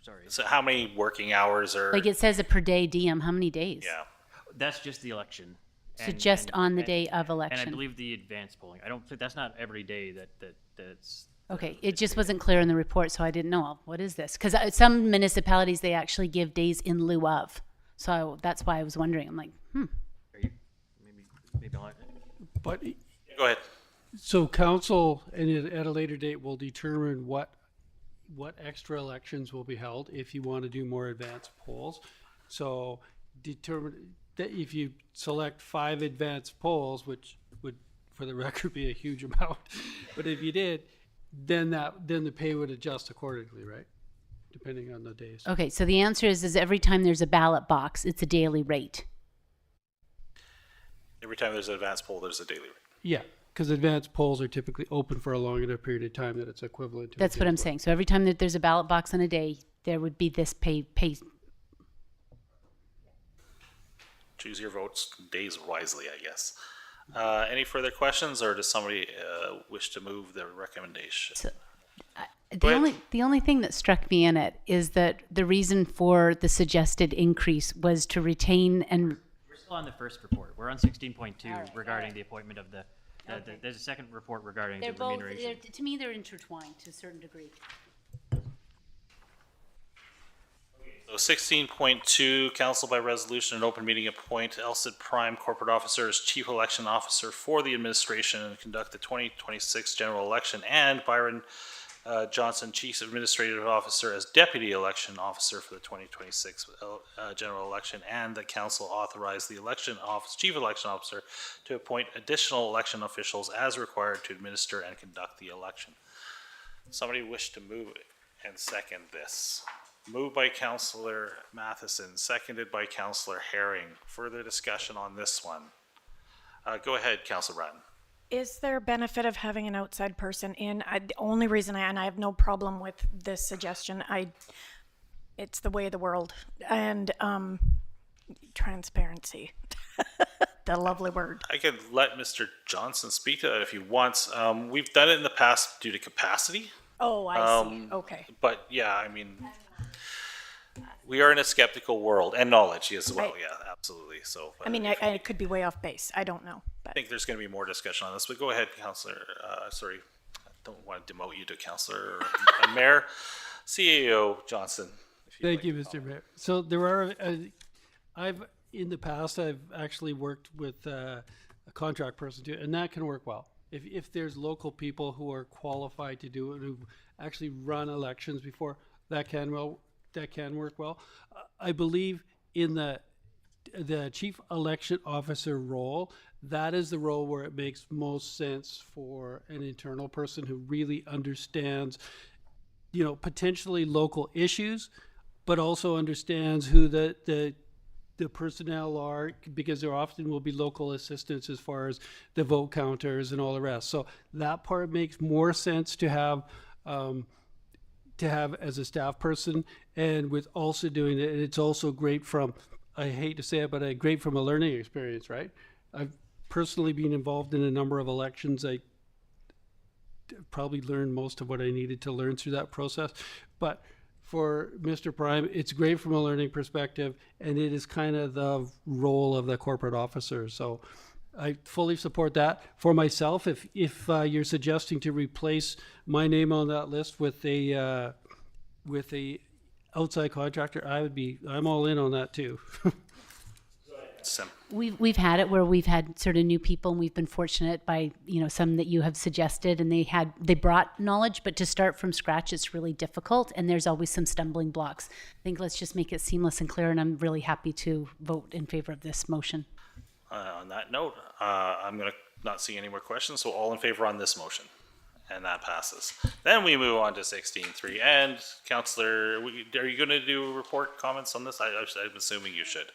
Sorry. So how many working hours are? Like it says a per day diem, how many days? Yeah. That's just the election. So just on the day of election. And I believe the advance polling. I don't think that's not every day that's. Okay, it just wasn't clear in the report, so I didn't know. What is this? Because some municipalities, they actually give days in lieu of. So that's why I was wondering. I'm like, Are you, maybe I'll. But Go ahead. so council, and at a later date, will determine what extra elections will be held if you want to do more advanced polls. So determine that if you select 5 advanced polls, which would, for the record, be a huge amount, but if you did, then the pay would adjust accordingly, right? Depending on the days. okay, so the answer is every time there's a ballot box, it's a daily rate. Every time there's an advance poll, there's a daily rate. Yeah. because advanced polls are typically open for a long enough period of time that it's equivalent to. That's what I'm saying. So every time that there's a ballot box on a day, there would be this pay. Choose your votes days wisely, I guess. Any further questions, or does somebody wish to move the recommendation? The only thing that struck me in it is that the reason for the suggested increase was to retain and. We're still on the first report. We're on 16.2 regarding the appointment of the there's a second report regarding They're the both. remuneration. To me, they're intertwined to a certain degree. So 16.2, council by resolution and open meeting appoint Elsid Prime, corporate officer, as chief election officer for the administration and conduct the 2026 general election, and Byron Johnson, chief administrative officer, as deputy election officer for the 2026 general election, and the council authorize the chief election officer to appoint additional election officials as required to administer and conduct the election. Somebody wish to move and second this? Moved by Councillor Matheson, seconded by Councillor Herring. Further discussion on this one? Go ahead, Councillor Bratton. Is there a benefit of having an outside person in? The only reason and I have no problem with this suggestion, it's the way of the world. And transparency, the lovely word. I could let Mr. Johnson speak to that if he wants. We've done it in the past due to capacity. Oh, I see. Okay. But yeah, I mean, we are in a skeptical world, and knowledge as well. Right. Yeah, absolutely. So, I mean, I could be way off base. I don't know. I think there's going to be more discussion on this, but go ahead, Councillor. Sorry, I don't want to demote you to Councillor or Mayor. CAO Johnson. Thank you, Mr. Mayor. So there are, in the past, I've actually worked with a contract person too, and that can work well. If there's local people who are qualified to do it, who've actually run elections before, that can work well. I believe in the chief election officer role, that is the role where it makes most sense for an internal person who really understands, potentially local issues, but also understands who the personnel are, because there often will be local assistants as far as the vote counters and all the rest. So that part makes more sense to have as a staff person, and with also doing it, it's also great from, I hate to say it, but great from a learning experience, right? I've personally been involved in a number of elections. I probably learned most of what I needed to learn through that process, but for Mr. Prime, it's great from a learning perspective, and it is kind of the role of the corporate officer. So I fully support that. For myself, if you're suggesting to replace my name on that list with a outside contractor, I'm all in on that too. We've had it where we've had sort of new people, and we've been fortunate by some that you have suggested, and they brought knowledge, but to start from scratch, it's really difficult, and there's always some stumbling blocks. I think let's just make it seamless and clear, and I'm really happy to vote in favor of this motion. On that note, I'm going to not see any more questions, so all in favor on this motion, and that passes. Then we move on to 16.3, and Councillor, are you going to do report comments on this? I'm assuming you should.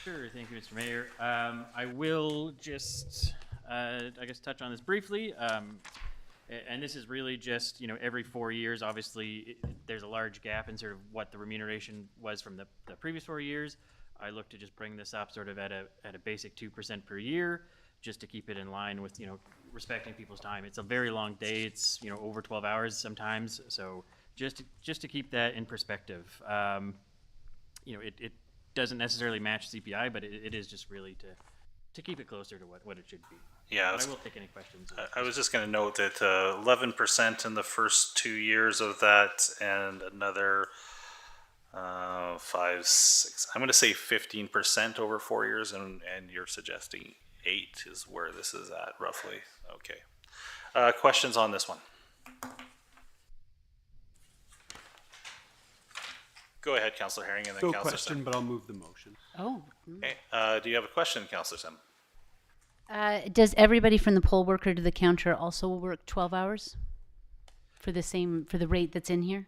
Sure, thank you, Mr. Mayor. I will just, I guess, touch on this briefly. And this is really just, every 4 years, obviously, there's a large gap in sort of what the remuneration was from the previous 4 years. I look to just bring this up sort of at a basic 2% per year, just to keep it in line with, respecting people's time. It's a very long day. It's, over 12 hours sometimes. So just to keep that in perspective, it doesn't necessarily match CPI, but it is just really to keep it closer to what it should be. Yeah, I will take any questions. I was just going to note that 11% in the first 2 years of that, and another 5, 6. I'm going to say 15% over 4 years, and you're suggesting 8 is where this is at roughly. Okay. Questions on this one? Go ahead, Councillor Herring, and then No Councillor question, Sim. but I'll move the motion. Oh. Okay. Do you have a question, Councillor Sim? Does everybody from the poll worker to the counter also work 12 hours for the rate that's in here?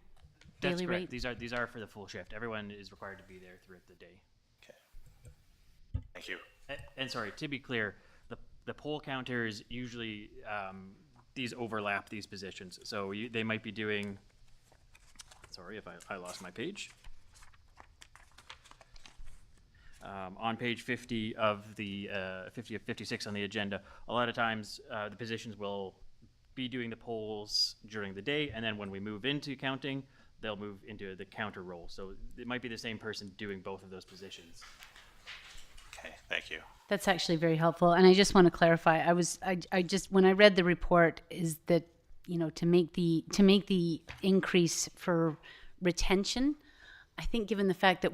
That's Daily correct. rate? These are for the full shift. Everyone is required to be there throughout the day. Okay. Thank you. And sorry, to be clear, the poll counters usually, these overlap these positions. So they might be doing, sorry if I lost my page. On page 50 of the 56 on the agenda, a lot of times the positions will be doing the polls during the day, and then when we move into counting, they'll move into the counter role. So it might be the same person doing both of those positions. Okay, thank you. That's actually very helpful. And I just want to clarify, I just, when I read the report, is that, you know, to make the increase for retention, I think given the fact that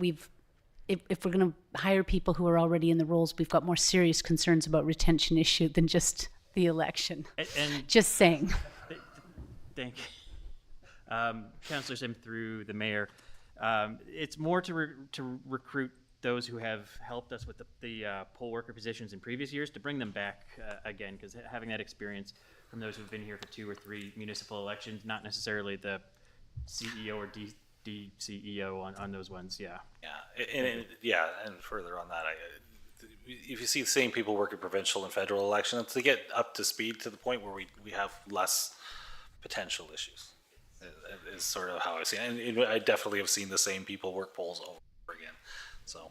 if we're going to hire people who are already in the roles, we've got more serious concerns about retention issue than just the election. And just saying. Thank you. Councillor Sim through the mayor. It's more to recruit those who have helped us with the poll worker positions in previous years, to bring them back again, because having that experience from those who've been here for 2 or 3 municipal elections, not necessarily the CEO or DCEO on those ones. Yeah. Yeah, and further on that, if you see the same people work at provincial and federal elections, to get up to speed to the point where we have less potential issues is sort of how I see it. And I definitely have seen the same people work polls over again. So,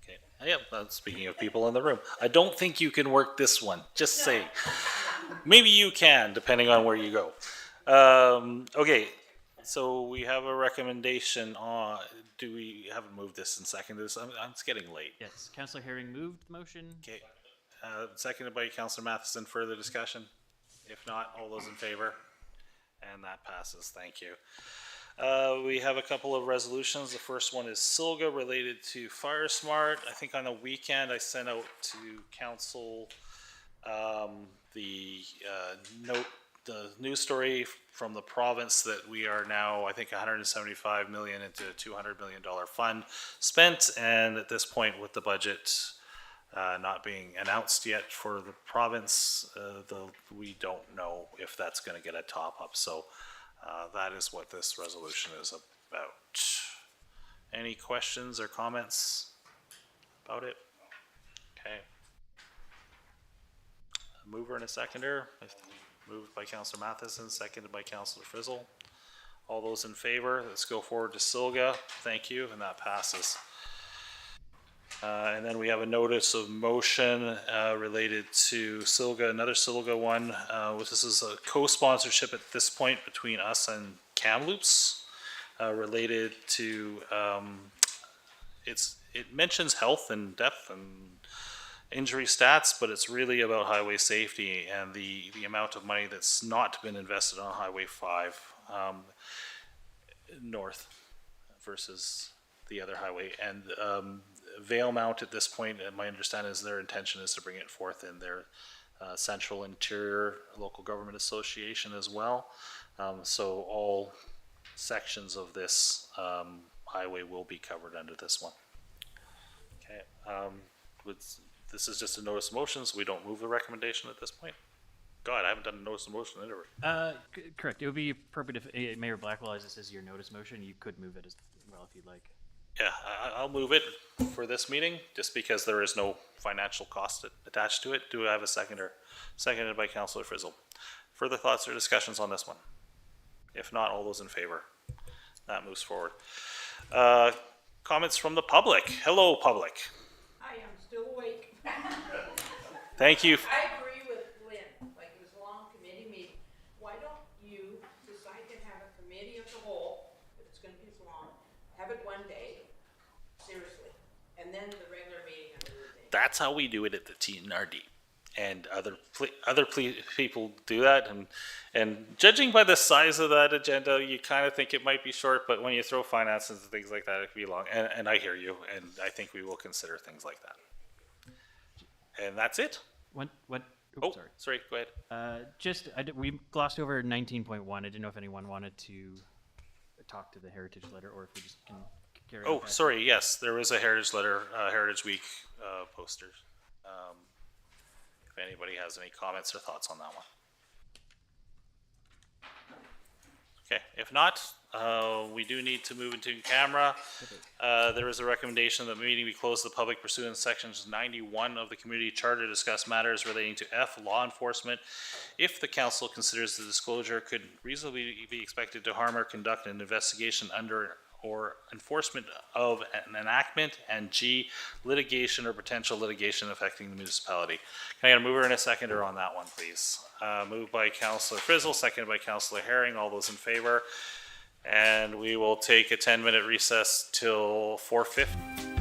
okay. Yeah, speaking of people in the room, I don't think you can work this one. Just saying. Maybe you can, depending on where you go. Okay. So we have a recommendation on, haven't moved this and seconded this. It's getting late. Yes, Councillor Herring moved the motion. Okay. Seconded by Councillor Matheson. Further discussion? If not, all those in favor? And that passes. Thank you. We have a couple of resolutions. The first one is SILGA related to FireSmart. I think on the weekend I sent out to council the news story from the province that we are now, I think, 175 million into a $200 million fund spent, and at this point, with the budget not being announced yet for the province, we don't know if that's going to get a top up. So that is what this resolution is about. Any questions or comments about it? Okay. A mover and a seconder. Moved by Councillor Matheson, seconded by Councillor Frizzle. All those in favor, let's go forward to SILGA. Thank you, and that passes. And then we have a notice of motion related to SILGA, another SILGA one. This is a co-sponsorship at this point between us and Kamloops, related to, it mentions health and death and injury stats, but it's really about highway safety and the amount of money that's not been invested on Highway 5 north versus the other highway. And Valemount at this point, my understanding is their intention is to bring it forth in their Central Interior Local Government Association as well. So all sections of this highway will be covered under this one. Okay. This is just a notice of motion, so we don't move the recommendation at this point. God, I haven't done a notice of motion either. Correct. It would be appropriate if Mayor Blackwell, as this is your notice motion, you could move it as well if you'd like. Yeah, I'll move it for this meeting, just because there is no financial cost attached to it. Do I have a seconder? Seconded by Councillor Frizzle. Further thoughts or discussions on this one? If not, all those in favor? That moves forward. Comments from the public. Hello, public. I am still awake. Thank you. I agree with Lynn, like it was a long committee meeting. Why don't you decide to have a committee of the whole, if it's gonna be so long, have it one day, seriously, and then the regular meeting another day. That's how we do it at the TNRD, and other people do that. And judging by the size of that agenda, you kind of think it might be short, but when you throw finances and things like that, it can be long. And I hear you, and I think we will consider things like that. And that's it. Sorry. Go ahead. We glossed over 19.1. I didn't know if anyone wanted to talk to the Heritage Letter, or if we just can carry on. Oh, sorry. Yes, there is a Heritage Letter, Heritage Week poster. If anybody has any comments or thoughts on that one. Okay. If not, We do need to move into camera. There is a recommendation that the meeting be closed to the public pursuant to sections 91 of the community charter to discuss matters relating to F, law enforcement. If the council considers the disclosure could reasonably be expected to harm or conduct an investigation under or enforcement of an enactment, and G, litigation or potential litigation affecting the municipality. Can I get a mover and a seconder on that one, please? Moved by Councillor Frizzle, seconded by Councillor Herring. All those in favor? And we will take a 10-minute recess till 4:50.